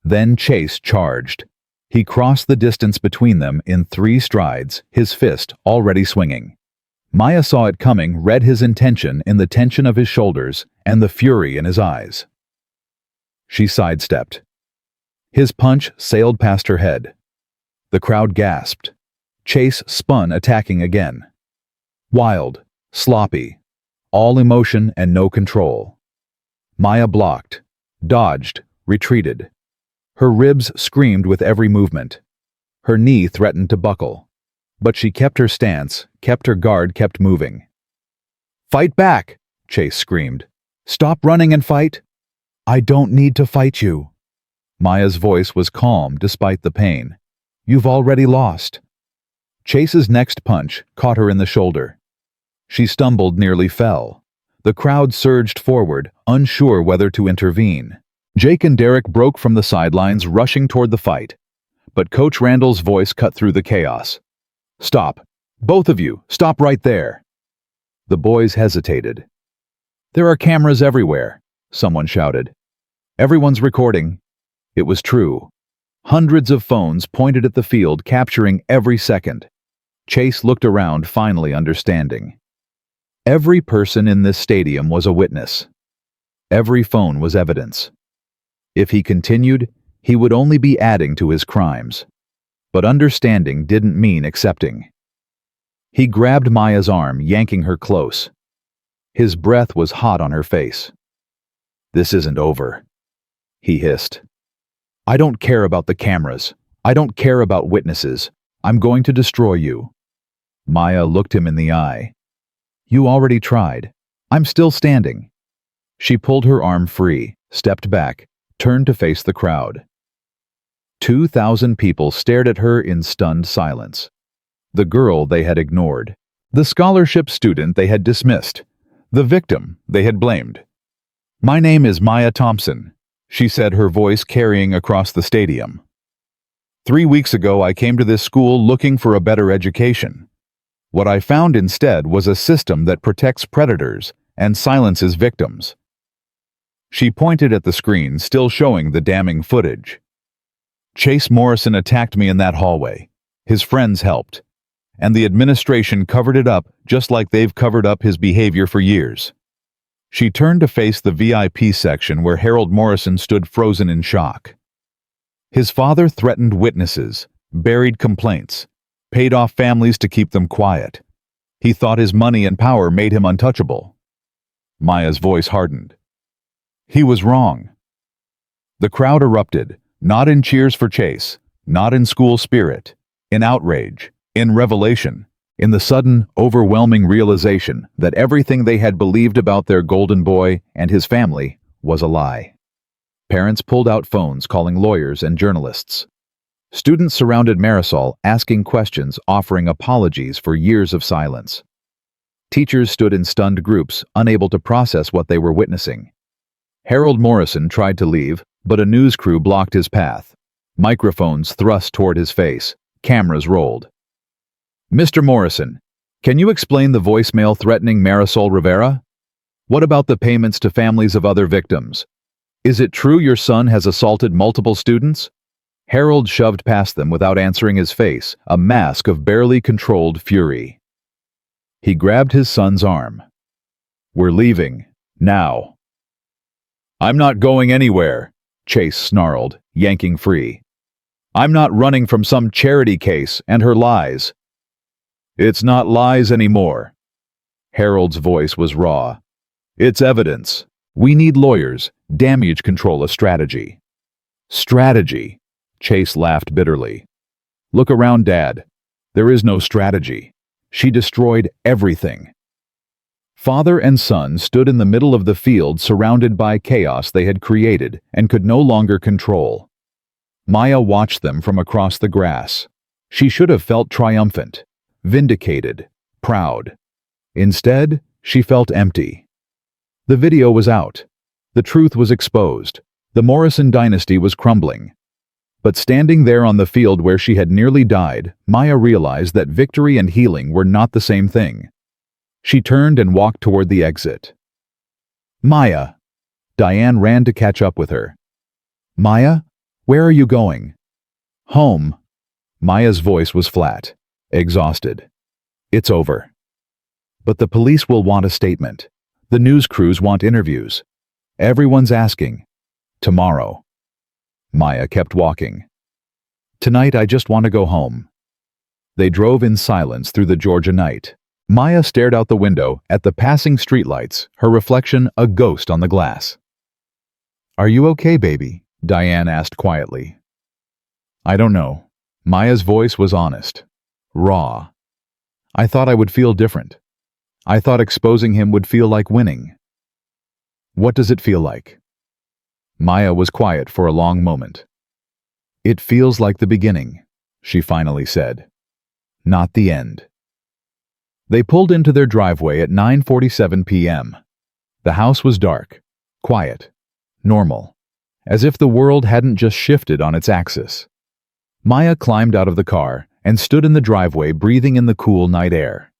Then Chase charged. He crossed the distance between them in 3 strides, his fist already swinging. Maya saw it coming, read his intention in the tension of his shoulders and the fury in his eyes. She sidestepped. His punch sailed past her head. The crowd gasped. Chase spun, attacking again. Wild, sloppy, all emotion and no control. Maya blocked, dodged, retreated. Her ribs screamed with every movement. Her knee threatened to buckle. But she kept her stance, kept her guard, kept moving. "Fight back!" Chase screamed. "Stop running and fight!" "I don't need to fight you." Maya's voice was calm despite the pain. "You've already lost." Chase's next punch caught her in the shoulder. She stumbled, nearly fell. The crowd surged forward, unsure whether to intervene. Jake and Derek broke from the sidelines, rushing toward the fight. But Coach Randall's voice cut through the chaos. "Stop. Both of you, stop right there." The boys hesitated. "There are cameras everywhere," someone shouted. "Everyone's recording." It was true. Hundreds of phones pointed at the field, capturing every second. Chase looked around, finally understanding. Every person in this stadium was a witness. Every phone was evidence. If he continued, he would only be adding to his crimes. But understanding didn't mean accepting. He grabbed Maya's arm, yanking her close. His breath was hot on her face. "This isn't over," he hissed. "I don't care about the cameras. I don't care about witnesses. I'm going to destroy you." Maya looked him in the eye. "You already tried. I'm still standing." She pulled her arm free, stepped back, turned to face the crowd. 2,000 people stared at her in stunned silence. The girl they had ignored. The scholarship student they had dismissed. The victim they had blamed. "My name is Maya Thompson," she said, her voice carrying across the stadium. 3 weeks ago, I came to this school looking for a better education. What I found instead was a system that protects predators and silences victims. She pointed at the screen, still showing the damning footage. Chase Morrison attacked me in that hallway. His friends helped. And the administration covered it up just like they've covered up his behavior for years. She turned to face the VIP section where Harold Morrison stood frozen in shock. His father threatened witnesses, buried complaints, paid off families to keep them quiet. He thought his money and power made him untouchable. Maya's voice hardened. He was wrong. The crowd erupted, not in cheers for Chase, not in school spirit, in outrage, in revelation, in the sudden, overwhelming realization that everything they had believed about their golden boy and his family was a lie. Parents pulled out phones calling lawyers and journalists. Students surrounded Marisol, asking questions, offering apologies for years of silence. Teachers stood in stunned groups, unable to process what they were witnessing. Harold Morrison tried to leave, but a news crew blocked his path. Microphones thrust toward his face. Cameras rolled. Mr. Morrison, can you explain the voicemail threatening Marisol Rivera? What about the payments to families of other victims? Is it true your son has assaulted multiple students? Harold shoved past them without answering, his face a mask of barely controlled fury. He grabbed his son's arm. We're leaving, now. I'm not going anywhere, Chase snarled, yanking free. I'm not running from some charity case and her lies. It's not lies anymore. Harold's voice was raw. It's evidence. We need lawyers, damage control, a strategy. Strategy? Chase laughed bitterly. Look around, Dad. There is no strategy. She destroyed everything. Father and son stood in the middle of the field, surrounded by chaos they had created and could no longer control. Maya watched them from across the grass. She should have felt triumphant, vindicated, proud. Instead, she felt empty. The video was out. The truth was exposed. The Morrison dynasty was crumbling. But standing there on the field where she had nearly died, Maya realized that victory and healing were not the same thing. She turned and walked toward the exit. Maya! Diane ran to catch up with her. Maya? Where are you going? Home. Maya's voice was flat, exhausted. It's over. But the police will want a statement. The news crews want interviews. Everyone's asking. Tomorrow. Maya kept walking. Tonight I just want to go home. They drove in silence through the Georgia night. Maya stared out the window at the passing streetlights, her reflection a ghost on the glass. Are you okay, baby? Diane asked quietly. I don't know. Maya's voice was honest, raw. I thought I would feel different. I thought exposing him would feel like winning. What does it feel like? Maya was quiet for a long moment. It feels like the beginning, she finally said. Not the end. They pulled into their driveway at 9:47 p.m. The house was dark, quiet, normal, as if the world hadn't just shifted on its axis. Maya climbed out of the car and stood in the driveway, breathing in the cool night air.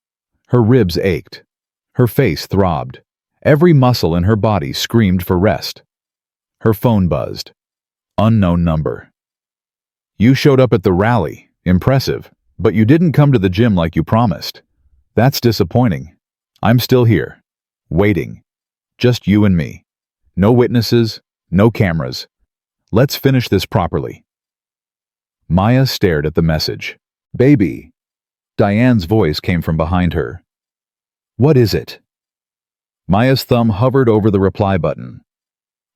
Her ribs ached. Her face throbbed. Every muscle in her body screamed for rest. Her phone buzzed. Unknown number. You showed up at the rally. Impressive. But you didn't come to the gym like you promised. That's disappointing. I'm still here. Waiting. Just you and me. No witnesses, no cameras. Let's finish this properly. Maya stared at the message. Baby. Diane's voice came from behind her. What is it? Maya's thumb hovered over the reply button.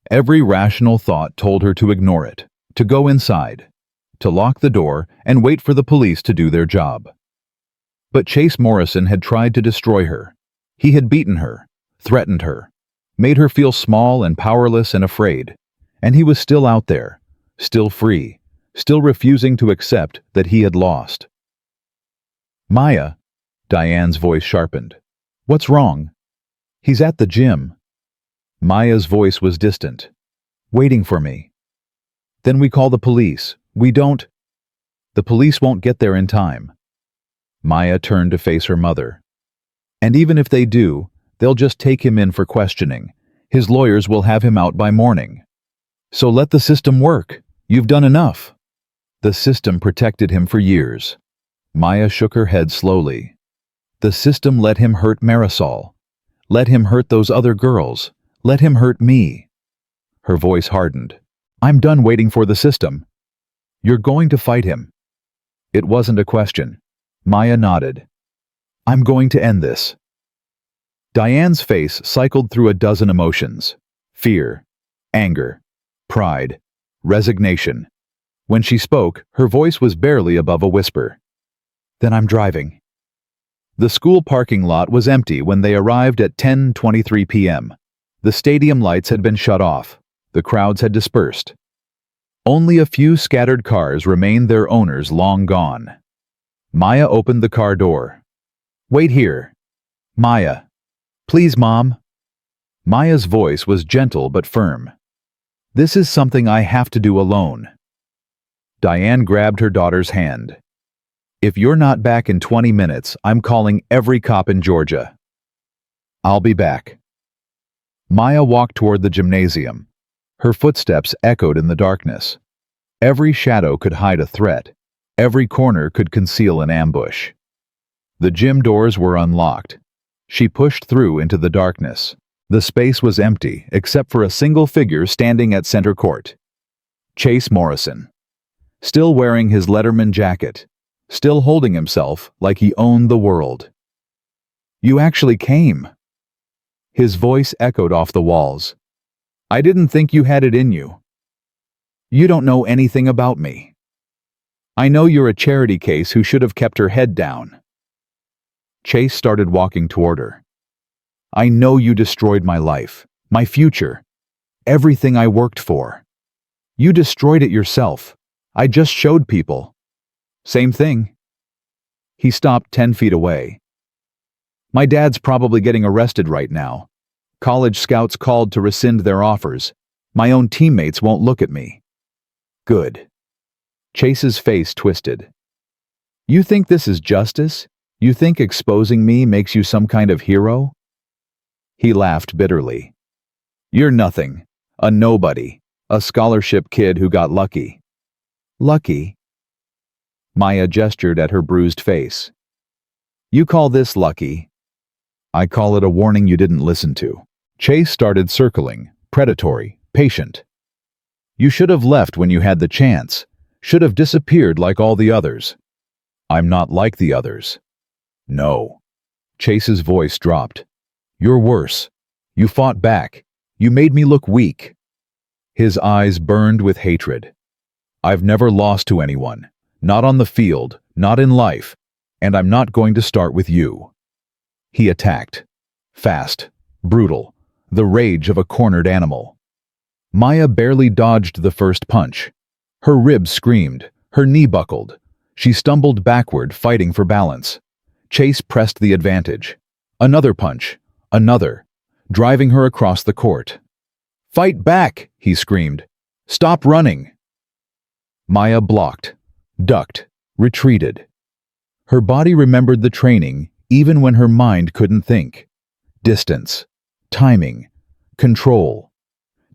Every rational thought told her to ignore it, to go inside, to lock the door and wait for the police to do their job. But Chase Morrison had tried to destroy her. He had beaten her, threatened her, made her feel small and powerless and afraid. And he was still out there, still free, still refusing to accept that he had lost. Maya, Diane's voice sharpened. What's wrong? He's at the gym. Maya's voice was distant. Waiting for me. Then we call the police. We don't. The police won't get there in time. Maya turned to face her mother. And even if they do, they'll just take him in for questioning. His lawyers will have him out by morning. So let the system work. You've done enough. The system protected him for years. Maya shook her head slowly. The system let him hurt Marisol. Let him hurt those other girls. Let him hurt me. Her voice hardened. I'm done waiting for the system. You're going to fight him. It wasn't a question. Maya nodded. I'm going to end this. Diane's face cycled through a dozen emotions. Fear, anger, pride, resignation. When she spoke, her voice was barely above a whisper. Then I'm driving. The school parking lot was empty when they arrived at 10:23 p.m. The stadium lights had been shut off. The crowds had dispersed. Only a few scattered cars remained, their owners long gone. Maya opened the car door. Wait here. Maya. Please, Mom. Maya's voice was gentle but firm. This is something I have to do alone. Diane grabbed her daughter's hand. If you're not back in 20 minutes, I'm calling every cop in Georgia. I'll be back. Maya walked toward the gymnasium. Her footsteps echoed in the darkness. Every shadow could hide a threat. Every corner could conceal an ambush. The gym doors were unlocked. She pushed through into the darkness. The space was empty, except for a single figure standing at center court. Chase Morrison. Still wearing his Letterman jacket. Still holding himself like he owned the world. You actually came. His voice echoed off the walls. I didn't think you had it in you. You don't know anything about me. I know you're a charity case who should have kept her head down. Chase started walking toward her. I know you destroyed my life, my future, everything I worked for. You destroyed it yourself. I just showed people. Same thing. He stopped 10 feet away. My dad's probably getting arrested right now. College scouts called to rescind their offers. My own teammates won't look at me. Good. Chase's face twisted. You think this is justice? You think exposing me makes you some kind of hero? He laughed bitterly. You're nothing. A nobody. A scholarship kid who got lucky. Lucky? Maya gestured at her bruised face. You call this lucky? I call it a warning you didn't listen to. Chase started circling, predatory, patient. You should have left when you had the chance. Should have disappeared like all the others. I'm not like the others. No. Chase's voice dropped. You're worse. You fought back. You made me look weak. His eyes burned with hatred. I've never lost to anyone. Not on the field, not in life, and I'm not going to start with you. He attacked. Fast, brutal, the rage of a cornered animal. Maya barely dodged the first punch. Her ribs screamed, her knee buckled. She stumbled backward, fighting for balance. Chase pressed the advantage. Another punch, another, driving her across the court. Fight back, he screamed. Stop running. Maya blocked, ducked, retreated. Her body remembered the training even when her mind couldn't think. Distance, timing, control.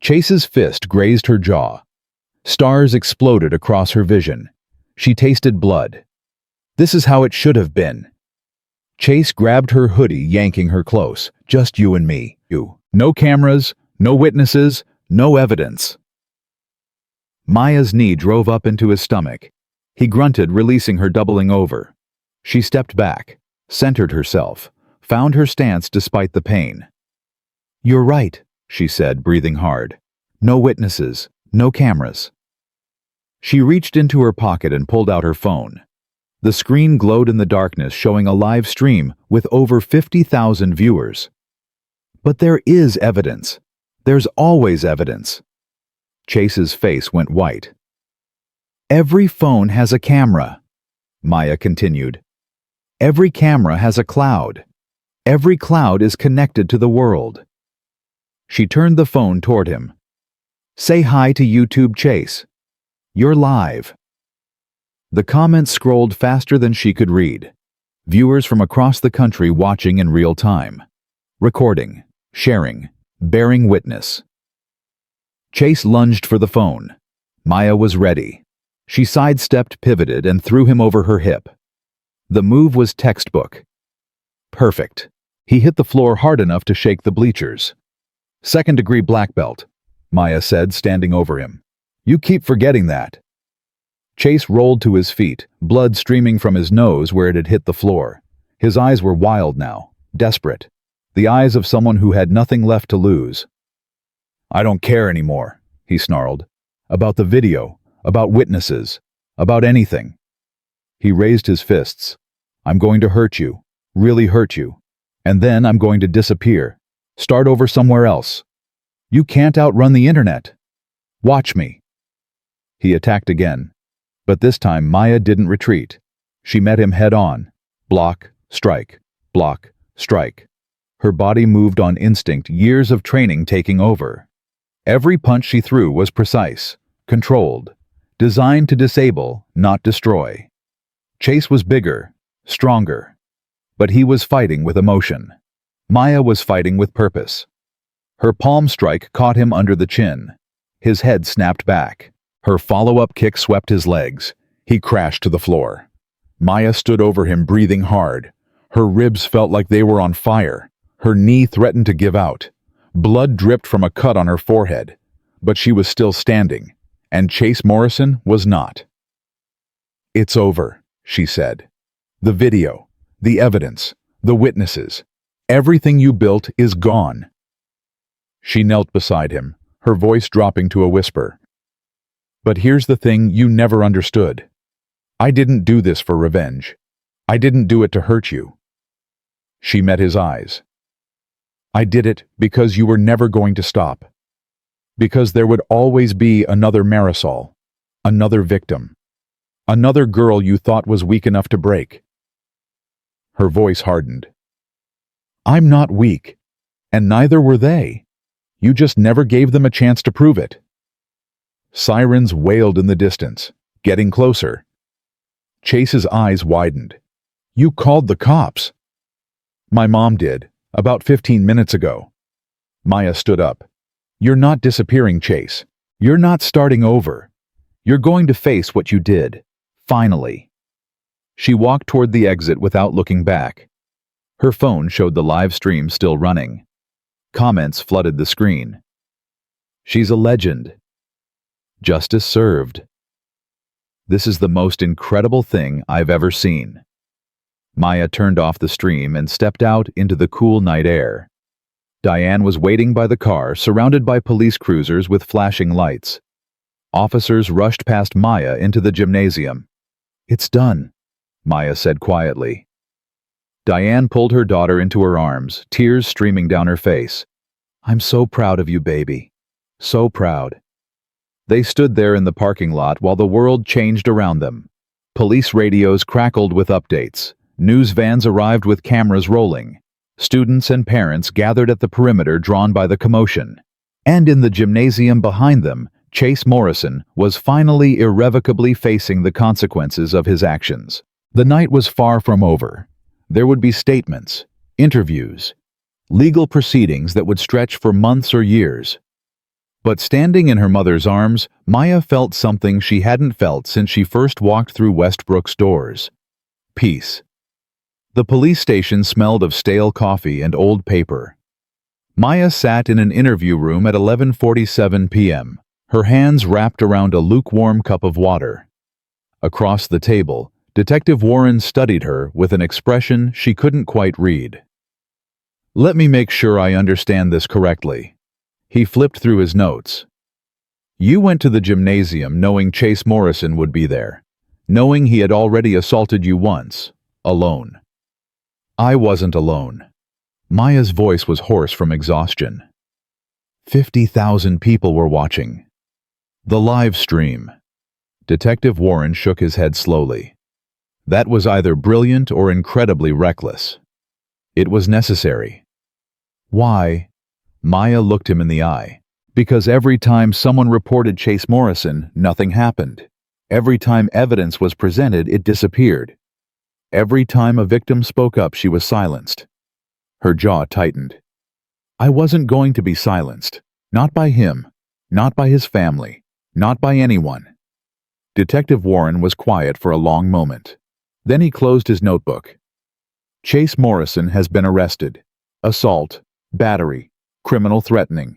Chase's fist grazed her jaw. Stars exploded across her vision. She tasted blood. This is how it should have been. Chase grabbed her hoodie, yanking her close. Just you and me. You. No cameras, no witnesses, no evidence. Maya's knee drove up into his stomach. He grunted, releasing her, doubling over. She stepped back, centered herself, found her stance despite the pain. You're right, she said, breathing hard. No witnesses, no cameras. She reached into her pocket and pulled out her phone. The screen glowed in the darkness, showing a live stream with over 50,000 viewers. But there is evidence. There's always evidence. Chase's face went white. Every phone has a camera, Maya continued. Every camera has a cloud. Every cloud is connected to the world. She turned the phone toward him. Say hi to YouTube, Chase. You're live. The comments scrolled faster than she could read. Viewers from across the country watching in real time. Recording, sharing, bearing witness. Chase lunged for the phone. Maya was ready. She sidestepped, pivoted, and threw him over her hip. The move was textbook. Perfect. He hit the floor hard enough to shake the bleachers. Second-degree black belt, Maya said, standing over him. You keep forgetting that. Chase rolled to his feet, blood streaming from his nose where it had hit the floor. His eyes were wild now, desperate. The eyes of someone who had nothing left to lose. I don't care anymore, he snarled. About the video, about witnesses, about anything. He raised his fists. I'm going to hurt you, really hurt you. And then I'm going to disappear. Start over somewhere else. You can't outrun the internet. Watch me. He attacked again. But this time Maya didn't retreat. She met him head on. Block, strike, block, strike. Her body moved on instinct, years of training taking over. Every punch she threw was precise, controlled, designed to disable, not destroy. Chase was bigger, stronger. But he was fighting with emotion. Maya was fighting with purpose. Her palm strike caught him under the chin. His head snapped back. Her follow-up kick swept his legs. He crashed to the floor. Maya stood over him, breathing hard. Her ribs felt like they were on fire. Her knee threatened to give out. Blood dripped from a cut on her forehead. But she was still standing, and Chase Morrison was not. It's over, she said. The video, the evidence, the witnesses, everything you built is gone. She knelt beside him, her voice dropping to a whisper. But here's the thing you never understood. I didn't do this for revenge. I didn't do it to hurt you. She met his eyes. I did it because you were never going to stop. Because there would always be another Marisol, another victim, another girl you thought was weak enough to break. Her voice hardened. I'm not weak, and neither were they. You just never gave them a chance to prove it. Sirens wailed in the distance, getting closer. Chase's eyes widened. You called the cops. My mom did, about 15 minutes ago. Maya stood up. You're not disappearing, Chase. You're not starting over. You're going to face what you did. Finally. She walked toward the exit without looking back. Her phone showed the live stream still running. Comments flooded the screen. She's a legend. Justice served. This is the most incredible thing I've ever seen. Maya turned off the stream and stepped out into the cool night air. Diane was waiting by the car, surrounded by police cruisers with flashing lights. Officers rushed past Maya into the gymnasium. It's done, Maya said quietly. Diane pulled her daughter into her arms, tears streaming down her face. I'm so proud of you, baby. So proud. They stood there in the parking lot while the world changed around them. Police radios crackled with updates. News vans arrived with cameras rolling. Students and parents gathered at the perimeter drawn by the commotion. And in the gymnasium behind them, Chase Morrison was finally irrevocably facing the consequences of his actions. The night was far from over. There would be statements, interviews, legal proceedings that would stretch for months or years. But standing in her mother's arms, Maya felt something she hadn't felt since she first walked through Westbrook's doors. Peace. The police station smelled of stale coffee and old paper. Maya sat in an interview room at 11:47 p.m., her hands wrapped around a lukewarm cup of water. Across the table, Detective Warren studied her with an expression she couldn't quite read. Let me make sure I understand this correctly. He flipped through his notes. You went to the gymnasium knowing Chase Morrison would be there, knowing he had already assaulted you once, alone. I wasn't alone. Maya's voice was hoarse from exhaustion. 50,000 people were watching. The live stream. Detective Warren shook his head slowly. That was either brilliant or incredibly reckless. It was necessary. Why? Maya looked him in the eye. Because every time someone reported Chase Morrison, nothing happened. Every time evidence was presented, it disappeared. Every time a victim spoke up, she was silenced. Her jaw tightened. I wasn't going to be silenced. Not by him. Not by his family. Not by anyone. Detective Warren was quiet for a long moment. Then he closed his notebook. Chase Morrison has been arrested. Assault, battery, criminal threatening.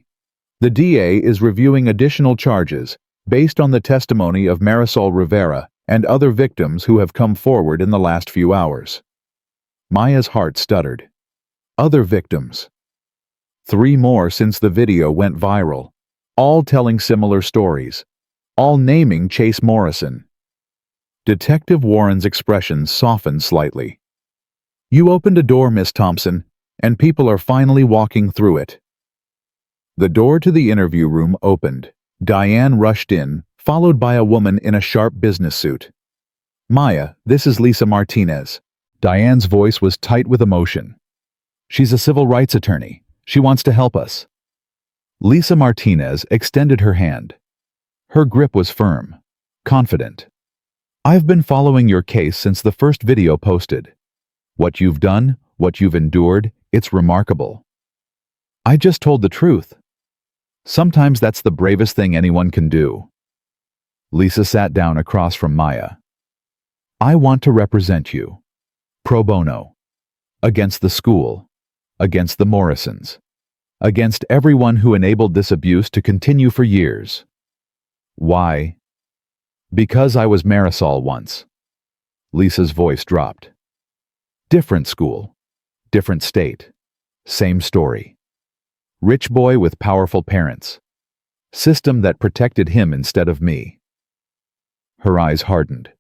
The DA is reviewing additional charges based on the testimony of Marisol Rivera and other victims who have come forward in the last few hours. Maya's heart stuttered. Other victims. 3 more since the video went viral, all telling similar stories, all naming Chase Morrison. Detective Warren's expression softened slightly. You opened a door, Miss Thompson, and people are finally walking through it. The door to the interview room opened. Diane rushed in, followed by a woman in a sharp business suit. Maya, this is Lisa Martinez. Diane's voice was tight with emotion. She's a civil rights attorney. She wants to help us. Lisa Martinez extended her hand. Her grip was firm, confident. I've been following your case since the first video posted. What you've done, what you've endured, it's remarkable. I just told the truth. Sometimes that's the bravest thing anyone can do. Lisa sat down across from Maya. I want to represent you. Pro bono. Against the school. Against the Morrisons. Against everyone who enabled this abuse to continue for years. Why? Because I was Marisol once. Lisa's voice dropped. Different school. Different state. Same story. Rich boy with powerful parents. System that protected him instead of me. Her eyes hardened.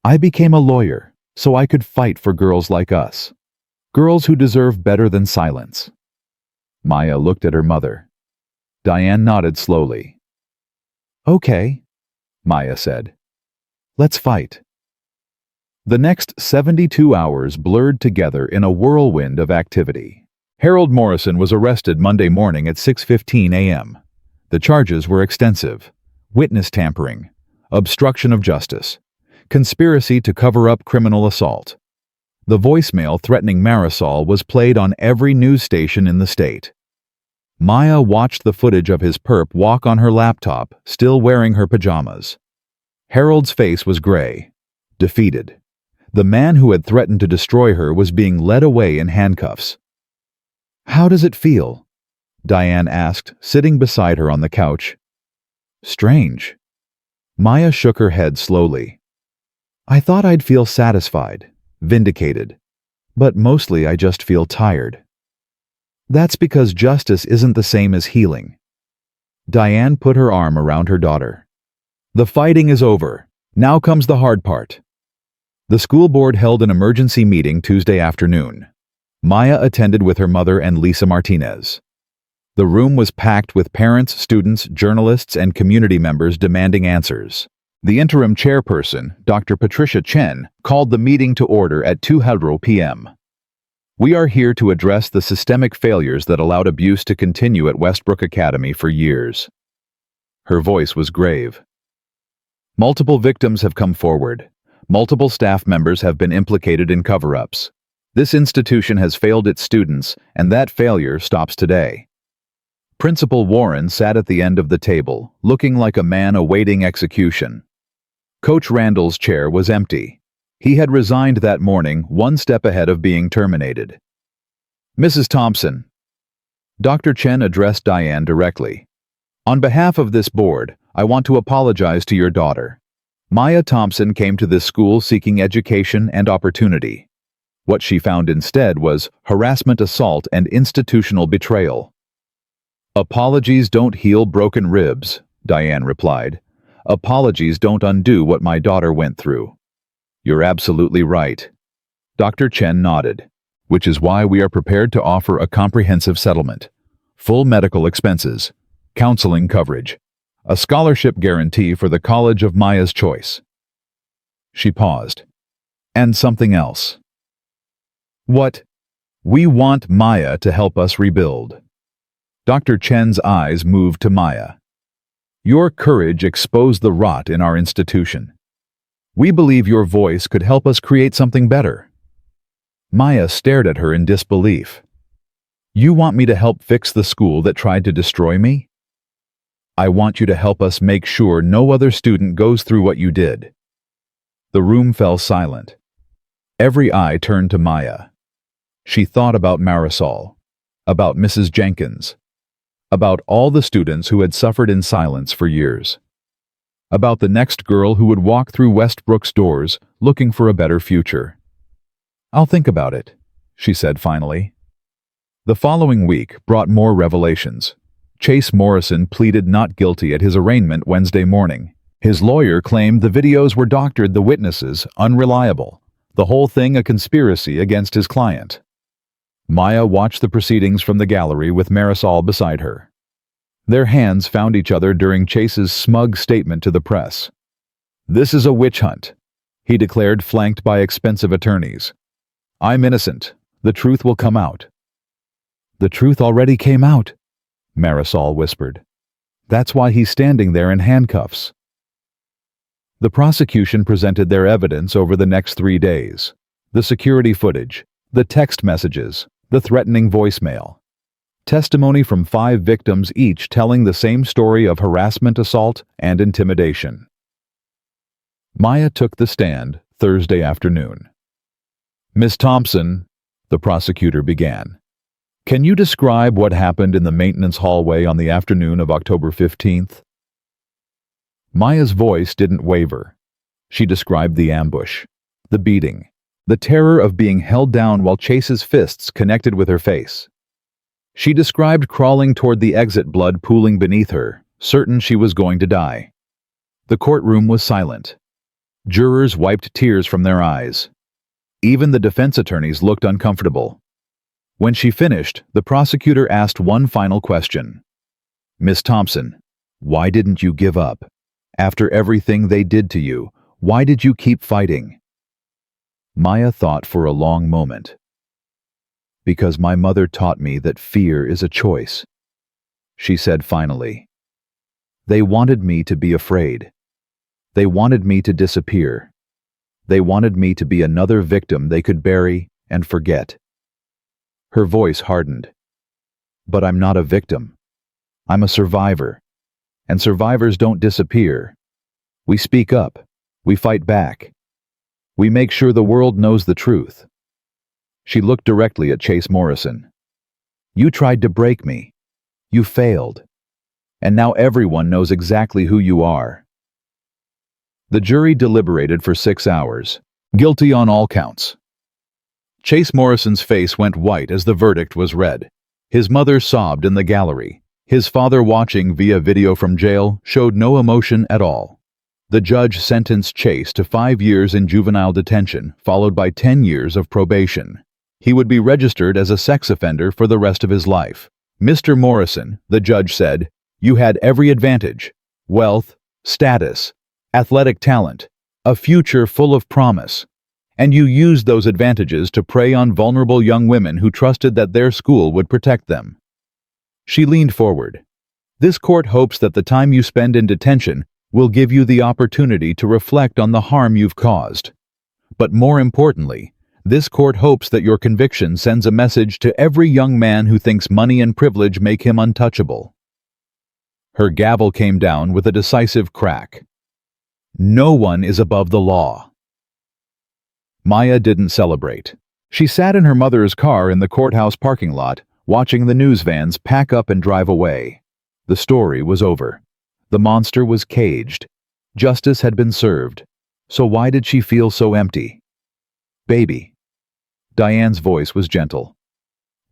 I became a lawyer so I could fight for girls like us. Girls who deserve better than silence. Maya looked at her mother. Diane nodded slowly. Okay, Maya said. Let's fight. The next 72 hours blurred together in a whirlwind of activity. Harold Morrison was arrested Monday morning at 6:15 a.m. The charges were extensive. Witness tampering, obstruction of justice, conspiracy to cover up criminal assault. The voicemail threatening Marisol was played on every news station in the state. Maya watched the footage of his perp walk on her laptop, still wearing her pajamas. Harold's face was gray, defeated. The man who had threatened to destroy her was being led away in handcuffs. How does it feel? Diane asked, sitting beside her on the couch. Strange. Maya shook her head slowly. I thought I'd feel satisfied, vindicated, but mostly I just feel tired. That's because justice isn't the same as healing. Diane put her arm around her daughter. The fighting is over. Now comes the hard part. The school board held an emergency meeting Tuesday afternoon. Maya attended with her mother and Lisa Martinez. The room was packed with parents, students, journalists, and community members demanding answers. The interim chairperson, Dr. Patricia Chen, called the meeting to order at 2:00 p.m. We are here to address the systemic failures that allowed abuse to continue at Westbrook Academy for years. Her voice was grave. Multiple victims have come forward. Multiple staff members have been implicated in cover-ups. This institution has failed its students, and that failure stops today. Principal Warren sat at the end of the table, looking like a man awaiting execution. Coach Randall's chair was empty. He had resigned that morning, one step ahead of being terminated. Mrs. Thompson. Dr. Chen addressed Diane directly. On behalf of this board, I want to apologize to your daughter. Maya Thompson came to this school seeking education and opportunity. What she found instead was harassment, assault, and institutional betrayal. Apologies don't heal broken ribs, Diane replied. Apologies don't undo what my daughter went through. You're absolutely right. Dr. Chen nodded, which is why we are prepared to offer a comprehensive settlement. Full medical expenses, counseling coverage, a scholarship guarantee for the college of Maya's choice. She paused. And something else. What? We want Maya to help us rebuild. Dr. Chen's eyes moved to Maya. Your courage exposed the rot in our institution. We believe your voice could help us create something better." Maya stared at her in disbelief. "You want me to help fix the school that tried to destroy me?" "I want you to help us make sure no other student goes through what you did." The room fell silent. Every eye turned to Maya. She thought about Marisol, about Mrs. Jenkins, about all the students who had suffered in silence for years, about the next girl who would walk through Westbrook's doors looking for a better future. "I'll think about it," she said finally. The following week brought more revelations. Chase Morrison pleaded not guilty at his arraignment Wednesday morning. His lawyer claimed the videos were doctored, the witnesses unreliable, the whole thing a conspiracy against his client. Maya watched the proceedings from the gallery with Marisol beside her. Their hands found each other during Chase's smug statement to the press. "This is a witch hunt," he declared, flanked by expensive attorneys. "I'm innocent. The truth will come out." "The truth already came out," Marisol whispered. "That's why he's standing there in handcuffs." The prosecution presented their evidence over the next 3 days. The security footage, the text messages, the threatening voicemail. Testimony from 5 victims, each telling the same story of harassment, assault, and intimidation. Maya took the stand Thursday afternoon. "Miss Thompson," the prosecutor began, "can you describe what happened in the maintenance hallway on the afternoon of October 15th? Maya's voice didn't waver. She described the ambush, the beating, the terror of being held down while Chase's fists connected with her face. She described crawling toward the exit, blood pooling beneath her, certain she was going to die. The courtroom was silent. Jurors wiped tears from their eyes. Even the defense attorneys looked uncomfortable. When she finished, the prosecutor asked one final question. "Miss Thompson, why didn't you give up? After everything they did to you, why did you keep fighting?" Maya thought for a long moment. "Because my mother taught me that fear is a choice," she said finally. "They wanted me to be afraid. They wanted me to disappear. They wanted me to be another victim they could bury and forget." Her voice hardened. "But I'm not a victim. I'm a survivor. And survivors don't disappear. We speak up. We fight back. We make sure the world knows the truth." She looked directly at Chase Morrison. "You tried to break me. You failed. And now everyone knows exactly who you are." The jury deliberated for 6 hours. Guilty on all counts. Chase Morrison's face went white as the verdict was read. His mother sobbed in the gallery. His father, watching via video from jail, showed no emotion at all. The judge sentenced Chase to 5 years in juvenile detention, followed by 10 years of probation. He would be registered as a sex offender for the rest of his life. "Mr. Morrison," the judge said, "you had every advantage: wealth, status, athletic talent, a future full of promise. And you used those advantages to prey on vulnerable young women who trusted that their school would protect them." She leaned forward. "This court hopes that the time you spend in detention will give you the opportunity to reflect on the harm you've caused. But more importantly, this court hopes that your conviction sends a message to every young man who thinks money and privilege make him untouchable." Her gavel came down with a decisive crack. "No one is above the law." Maya didn't celebrate. She sat in her mother's car in the courthouse parking lot, watching the news vans pack up and drive away. The story was over. The monster was caged. Justice had been served. So why did she feel so empty? "Baby." Diane's voice was gentle.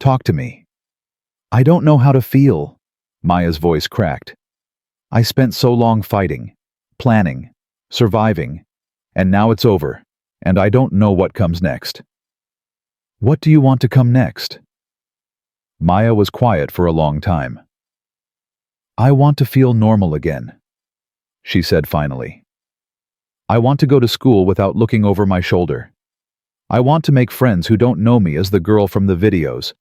"Talk to me." "I don't know how to feel." Maya's voice cracked. "I spent so long fighting, planning, surviving, and now it's over, and I don't know what comes next." "What do you want to come next?" Maya was quiet for a long time. "I want to feel normal again," she said finally. "I want to go to school without looking over my shoulder. I want to make friends who don't know me as the girl from the videos.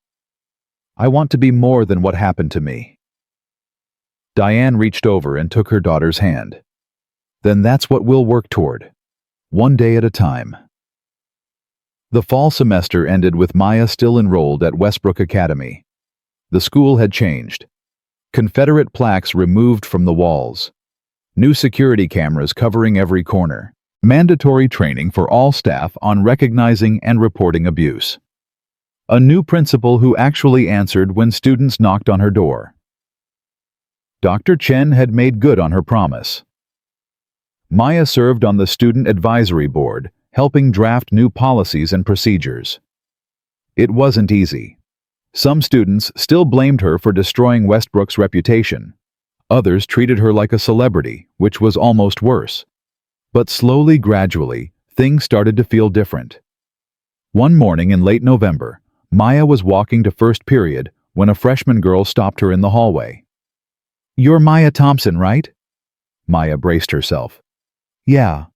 I want to be more than what happened to me." Diane reached over and took her daughter's hand. "Then that's what we'll work toward. one day at a time. The fall semester ended with Maya still enrolled at Westbrook Academy. The school had changed. Confederate plaques removed from the walls. New security cameras covering every corner. Mandatory training for all staff on recognizing and reporting abuse. A new principal who actually answered when students knocked on her door. Dr. Chen had made good on her promise. Maya served on the Student Advisory Board, helping draft new policies and procedures. It wasn't easy. Some students still blamed her for destroying Westbrook's reputation. Others treated her like a celebrity, which was almost worse. But slowly, gradually, things started to feel different. One morning in late November, Maya was walking to first period when a freshman girl stopped her in the hallway. "You're Maya Thompson, right?" Maya braced herself. "Yeah.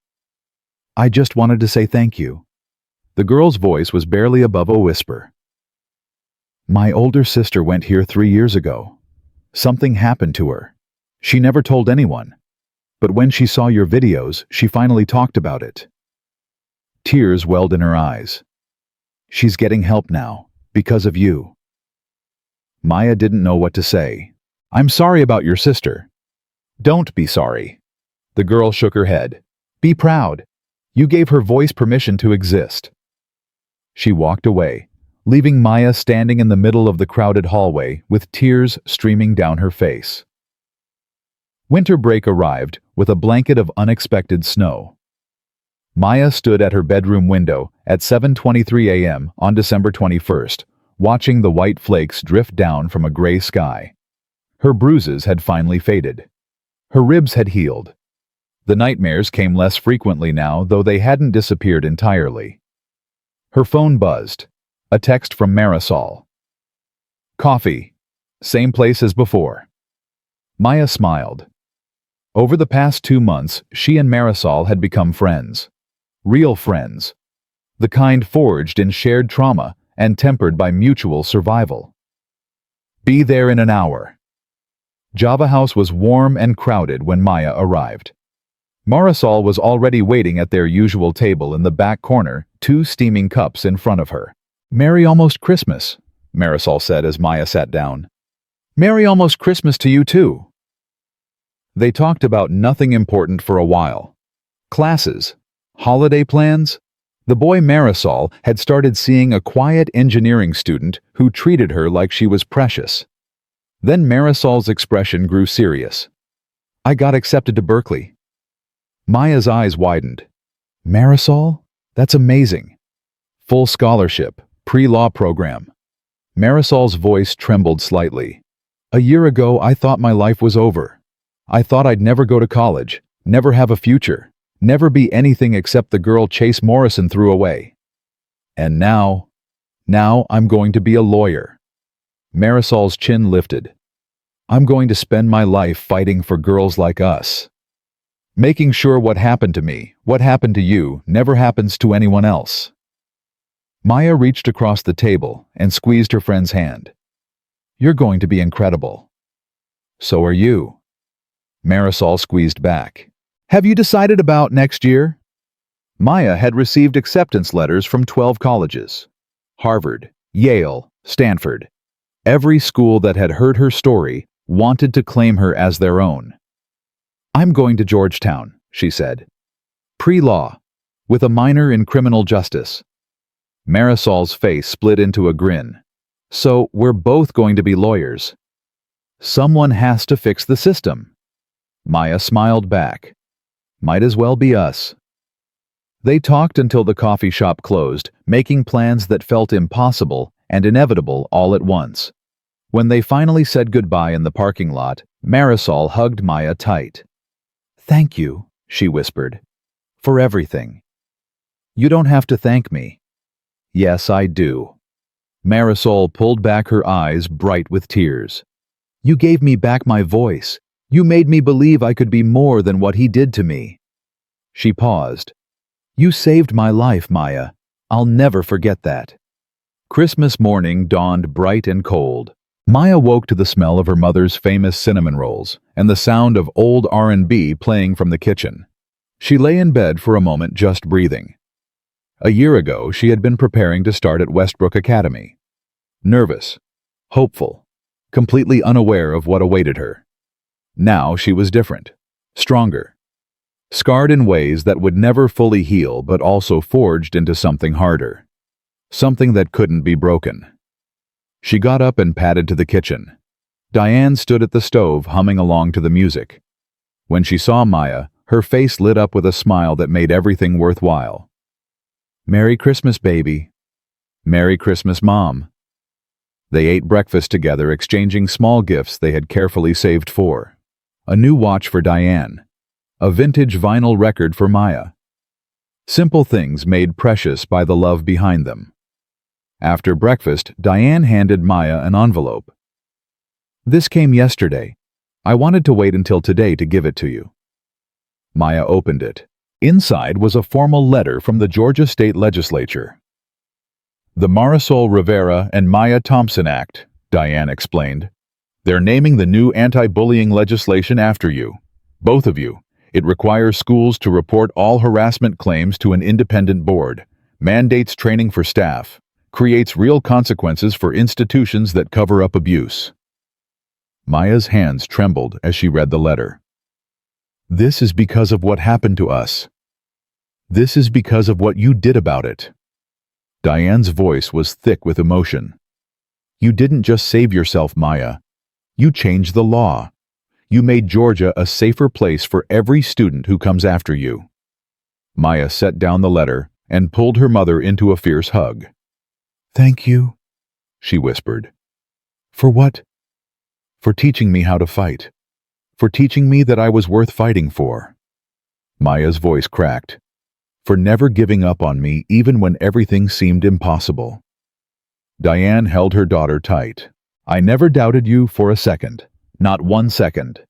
I just wanted to say thank you." The girl's voice was barely above a whisper. "My older sister went here 3 years ago. Something happened to her. She never told anyone. But when she saw your videos, she finally talked about it." Tears welled in her eyes. "She's getting help now, because of you." Maya didn't know what to say. "I'm sorry about your sister." "Don't be sorry." The girl shook her head. "Be proud. You gave her voice permission to exist." She walked away, leaving Maya standing in the middle of the crowded hallway with tears streaming down her face. Winter break arrived with a blanket of unexpected snow. Maya stood at her bedroom window at 7:23 a.m. on December 21st, watching the white flakes drift down from a gray sky. Her bruises had finally faded. Her ribs had healed. The nightmares came less frequently now, though they hadn't disappeared entirely. Her phone buzzed. A text from Marisol. "Coffee. Same place as before." Maya smiled. Over the past 2 months, she and Marisol had become friends. Real friends. The kind forged in shared trauma and tempered by mutual survival. "Be there in an hour." Java House was warm and crowded when Maya arrived. Marisol was already waiting at their usual table in the back corner, 2 steaming cups in front of her. "Merry almost Christmas," Marisol said as Maya sat down. "Merry almost Christmas to you too." They talked about nothing important for a while. Classes, holiday plans. The boy Marisol had started seeing a quiet engineering student who treated her like she was precious. Then Marisol's expression grew serious. "I got accepted to Berkeley." Maya's eyes widened. "Marisol? That's amazing. Full scholarship, pre-law program." Marisol's voice trembled slightly. "A year ago, I thought my life was over. I thought I'd never go to college, never have a future, never be anything except the girl Chase Morrison threw away. And now I'm going to be a lawyer." Marisol's chin lifted. "I'm going to spend my life fighting for girls like us. Making sure what happened to me, what happened to you, never happens to anyone else." Maya reached across the table and squeezed her friend's hand. "You're going to be incredible." "So are you." Marisol squeezed back. "Have you decided about next year?" Maya had received acceptance letters from 12 colleges. Harvard, Yale, Stanford. Every school that had heard her story wanted to claim her as their own. "I'm going to Georgetown," she said. "Pre-law, with a minor in criminal justice." Marisol's face split into a grin. "So we're both going to be lawyers." "Someone has to fix the system." Maya smiled back. "Might as well be us." They talked until the coffee shop closed, making plans that felt impossible and inevitable all at once. When they finally said goodbye in the parking lot, Marisol hugged Maya tight. "Thank you," she whispered, "for everything." "You don't have to thank me." "Yes, I do." Marisol pulled back her eyes bright with tears. "You gave me back my voice. You made me believe I could be more than what he did to me." She paused. "You saved my life, Maya. I'll never forget that." Christmas morning dawned bright and cold. Maya woke to the smell of her mother's famous cinnamon rolls and the sound of old R&B playing from the kitchen. She lay in bed for a moment, just breathing. A year ago, she had been preparing to start at Westbrook Academy. Nervous, hopeful, completely unaware of what awaited her. Now she was different, stronger, scarred in ways that would never fully heal, but also forged into something harder, something that couldn't be broken. She got up and padded to the kitchen. Diane stood at the stove, humming along to the music. When she saw Maya, her face lit up with a smile that made everything worthwhile. "Merry Christmas, baby." "Merry Christmas, Mom." They ate breakfast together, exchanging small gifts they had carefully saved for. A new watch for Diane. A vintage vinyl record for Maya. Simple things made precious by the love behind them. After breakfast, Diane handed Maya an envelope. "This came yesterday. I wanted to wait until today to give it to you." Maya opened it. Inside was a formal letter from the Georgia State Legislature. "The Marisol Rivera and Maya Thompson Act," Diane explained. "They're naming the new anti-bullying legislation after you. Both of you. It requires schools to report all harassment claims to an independent board, mandates training for staff, creates real consequences for institutions that cover up abuse." Maya's hands trembled as she read the letter. "This is because of what happened to us. This is because of what you did about it." Diane's voice was thick with emotion. "You didn't just save yourself, Maya. You changed the law. You made Georgia a safer place for every student who comes after you." Maya set down the letter and pulled her mother into a fierce hug. "Thank you," she whispered. "For what?" "For teaching me how to fight. For teaching me that I was worth fighting for." Maya's voice cracked. "For never giving up on me even when everything seemed impossible." Diane held her daughter tight. "I never doubted you for a second. Not 1 second."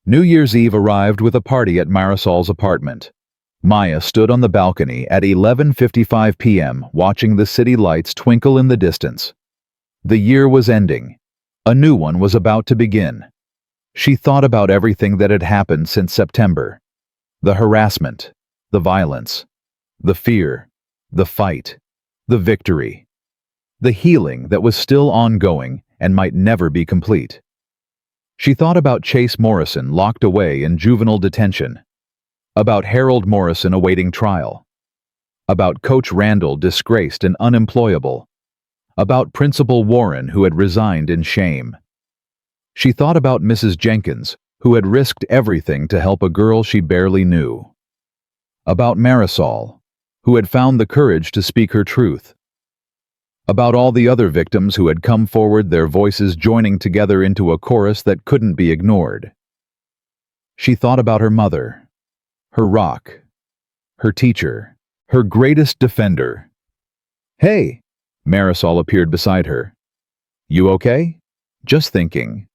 New Year's Eve arrived with a party at Marisol's apartment. Maya stood on the balcony at 11:55 p.m. watching the city lights twinkle in the distance. The year was ending. A new one was about to begin. She thought about everything that had happened since September. The harassment, the violence, the fear, the fight, the victory. The healing that was still ongoing and might never be complete. She thought about Chase Morrison locked away in juvenile detention. About Harold Morrison awaiting trial. About Coach Randall disgraced and unemployable. About Principal Warren who had resigned in shame. She thought about Mrs. Jenkins, who had risked everything to help a girl she barely knew. About Marisol, who had found the courage to speak her truth. About all the other victims who had come forward, their voices joining together into a chorus that couldn't be ignored. She thought about her mother, her rock, her teacher, her greatest defender. "Hey!" Marisol appeared beside her. "You okay?" "Just thinking."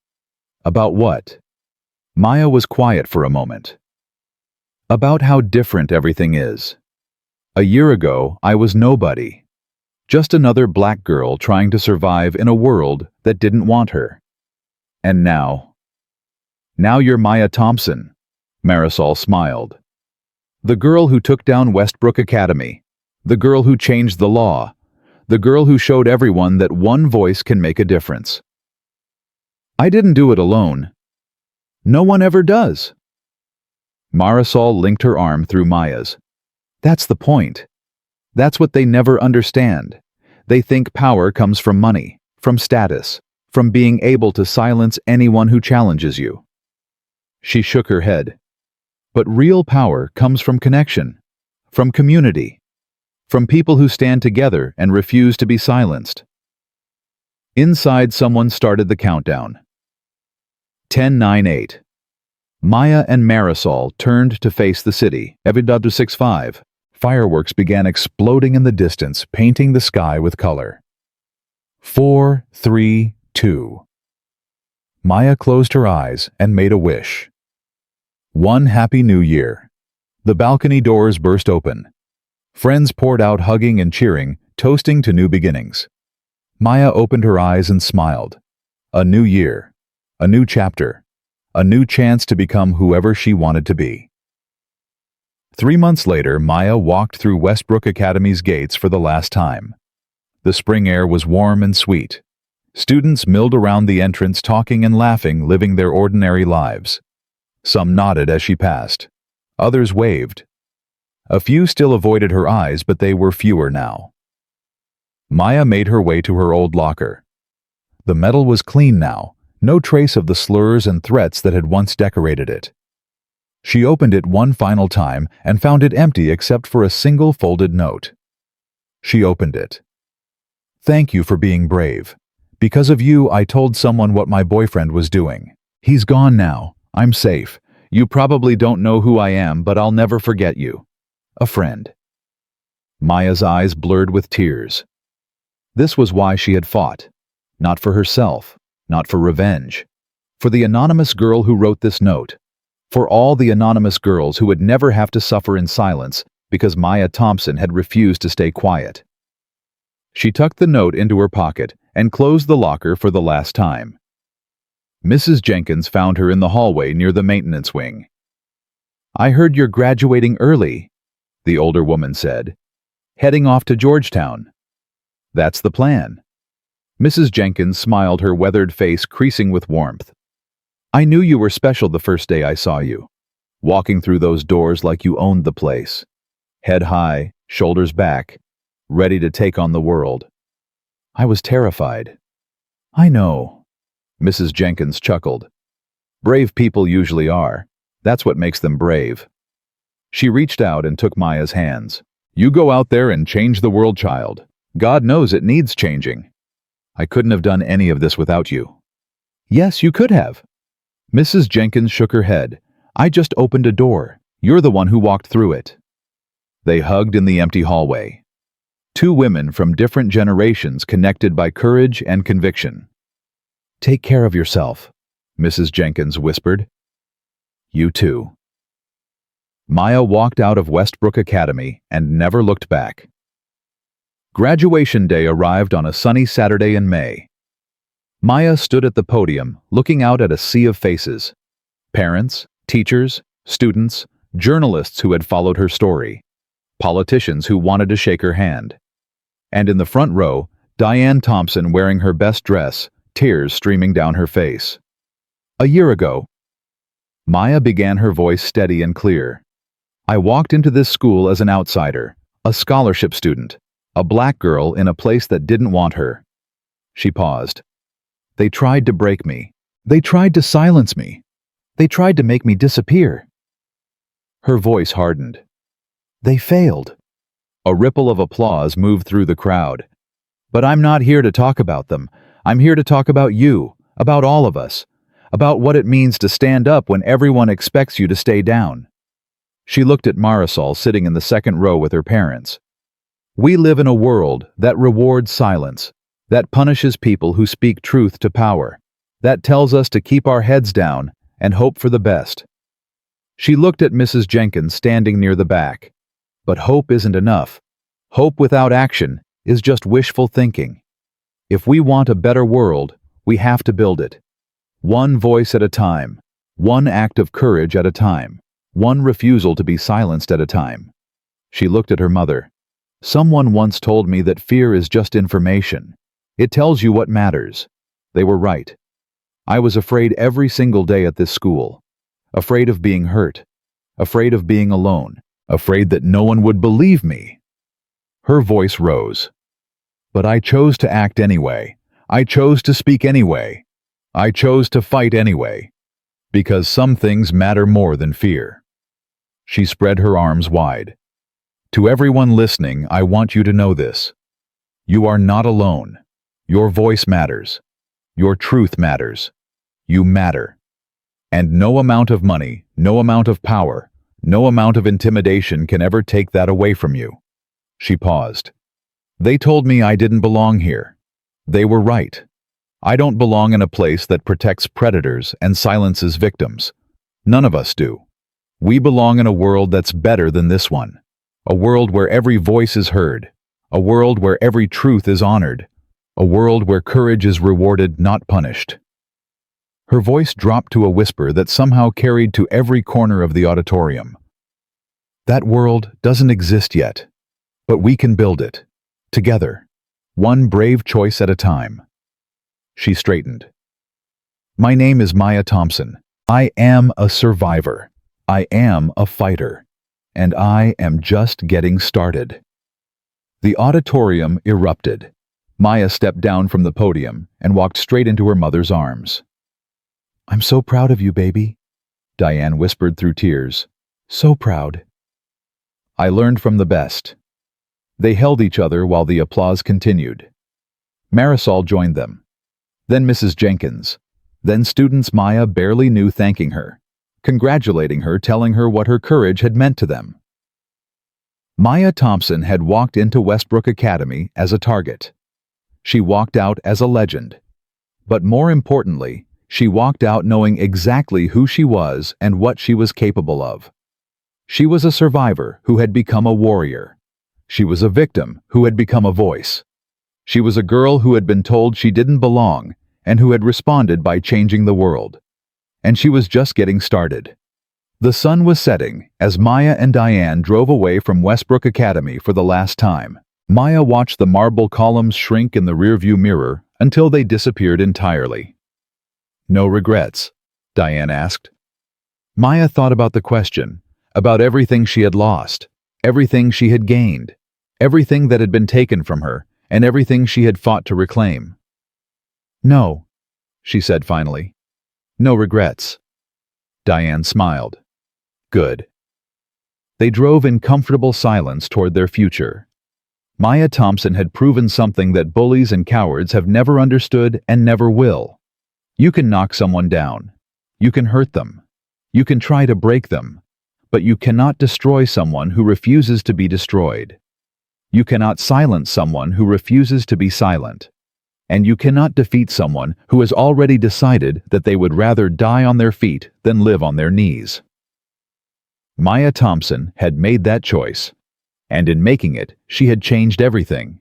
"About what?" Maya was quiet for a moment. "About how different everything is. A year ago, I was nobody. Just another black girl trying to survive in a world that didn't want her. And now you're Maya Thompson." Marisol smiled. "The girl who took down Westbrook Academy. The girl who changed the law. The girl who showed everyone that one voice can make a difference." "I didn't do it alone. No one ever does." Marisol linked her arm through Maya's. "That's the point. That's what they never understand. They think power comes from money, from status, from being able to silence anyone who challenges you." She shook her head. "But real power comes from connection, from community, from people who stand together and refuse to be silenced." Inside, someone started the countdown. 10:08. Maya and Marisol turned to face the city. 6:5. Fireworks began exploding in the distance, painting the sky with color. 4, 3, 2. Maya closed her eyes and made a wish. One happy new year. The balcony doors burst open. Friends poured out, hugging and cheering, toasting to new beginnings. Maya opened her eyes and smiled. A new year. A new chapter. A new chance to become whoever she wanted to be. 3 months later, Maya walked through Westbrook Academy's gates for the last time. The spring air was warm and sweet. Students milled around the entrance talking and laughing, living their ordinary lives. Some nodded as she passed. Others waved. A few still avoided her eyes, but they were fewer now. Maya made her way to her old locker. The metal was clean now, no trace of the slurs and threats that had once decorated it. She opened it one final time and found it empty except for a single folded note. She opened it. "Thank you for being brave. Because of you, I told someone what my boyfriend was doing. He's gone now. I'm safe. You probably don't know who I am, but I'll never forget you. A friend." Maya's eyes blurred with tears. This was why she had fought. Not for herself, not for revenge. For the anonymous girl who wrote this note. For all the anonymous girls who would never have to suffer in silence because Maya Thompson had refused to stay quiet. She tucked the note into her pocket and closed the locker for the last time. Mrs. Jenkins found her in the hallway near the maintenance wing. "I heard you're graduating early," the older woman said. "Heading off to Georgetown." "That's the plan." Mrs. Jenkins smiled, her weathered face creasing with warmth. "I knew you were special the first day I saw you. Walking through those doors like you owned the place. Head high, shoulders back, ready to take on the world. I was terrified." "I know," Mrs. Jenkins chuckled. "Brave people usually are. That's what makes them brave." She reached out and took Maya's hands. "You go out there and change the world, child. God knows it needs changing. I couldn't have done any of this without you." "Yes, you could have." Mrs. Jenkins shook her head. "I just opened a door. You're the one who walked through it." They hugged in the empty hallway. Two women from different generations connected by courage and conviction. "Take care of yourself," Mrs. Jenkins whispered. "You too." Maya walked out of Westbrook Academy and never looked back. Graduation day arrived on a sunny Saturday in May. Maya stood at the podium, looking out at a sea of faces. Parents, teachers, students, journalists who had followed her story, politicians who wanted to shake her hand. And in the front row, Diane Thompson wearing her best dress, tears streaming down her face. A year ago, Maya began, her voice steady and clear. "I walked into this school as an outsider, a scholarship student, a black girl in a place that didn't want her." She paused. "They tried to break me. They tried to silence me. They tried to make me disappear." Her voice hardened. "They failed." A ripple of applause moved through the crowd. "But I'm not here to talk about them. I'm here to talk about you, about all of us, about what it means to stand up when everyone expects you to stay down." She looked at Marisol sitting in the second row with her parents. "We live in a world that rewards silence, that punishes people who speak truth to power, that tells us to keep our heads down and hope for the best." She looked at Mrs. Jenkins standing near the back. "But hope isn't enough. Hope without action is just wishful thinking. If we want a better world, we have to build it. One voice at a time, one act of courage at a time, one refusal to be silenced at a time." She looked at her mother. "Someone once told me that fear is just information. It tells you what matters." They were right. I was afraid every single day at this school. Afraid of being hurt. Afraid of being alone. Afraid that no one would believe me. Her voice rose. "But I chose to act anyway. I chose to speak anyway. I chose to fight anyway. Because some things matter more than fear." She spread her arms wide. "To everyone listening, I want you to know this. You are not alone. Your voice matters. Your truth matters. You matter. And no amount of money, no amount of power, no amount of intimidation can ever take that away from you." She paused. "They told me I didn't belong here. They were right. I don't belong in a place that protects predators and silences victims. None of us do. We belong in a world that's better than this one. A world where every voice is heard. A world where every truth is honored. A world where courage is rewarded, not punished." Her voice dropped to a whisper that somehow carried to every corner of the auditorium. That world doesn't exist yet, but we can build it. Together. One brave choice at a time. She straightened. My name is Maya Thompson. I am a survivor. I am a fighter. And I am just getting started. The auditorium erupted. Maya stepped down from the podium and walked straight into her mother's arms. I'm so proud of you, baby, Diane whispered through tears. So proud. I learned from the best. They held each other while the applause continued. Marisol joined them. Then Mrs. Jenkins. Then students Maya barely knew thanking her, congratulating her, telling her what her courage had meant to them. Maya Thompson had walked into Westbrook Academy as a target. She walked out as a legend. But more importantly, she walked out knowing exactly who she was and what she was capable of. She was a survivor who had become a warrior. She was a victim who had become a voice. She was a girl who had been told she didn't belong and who had responded by changing the world. And she was just getting started. The sun was setting as Maya and Diane drove away from Westbrook Academy for the last time. Maya watched the marble columns shrink in the rearview mirror until they disappeared entirely. No regrets? Diane asked. Maya thought about the question, about everything she had lost, everything she had gained, everything that had been taken from her, and everything she had fought to reclaim. No, she said finally. No regrets. Diane smiled. Good. They drove in comfortable silence toward their future. Maya Thompson had proven something that bullies and cowards have never understood and never will. You can knock someone down. You can hurt them. You can try to break them. But you cannot destroy someone who refuses to be destroyed. You cannot silence someone who refuses to be silent. And you cannot defeat someone who has already decided that they would rather die on their feet than live on their knees. Maya Thompson had made that choice, and in making it, she had changed everything.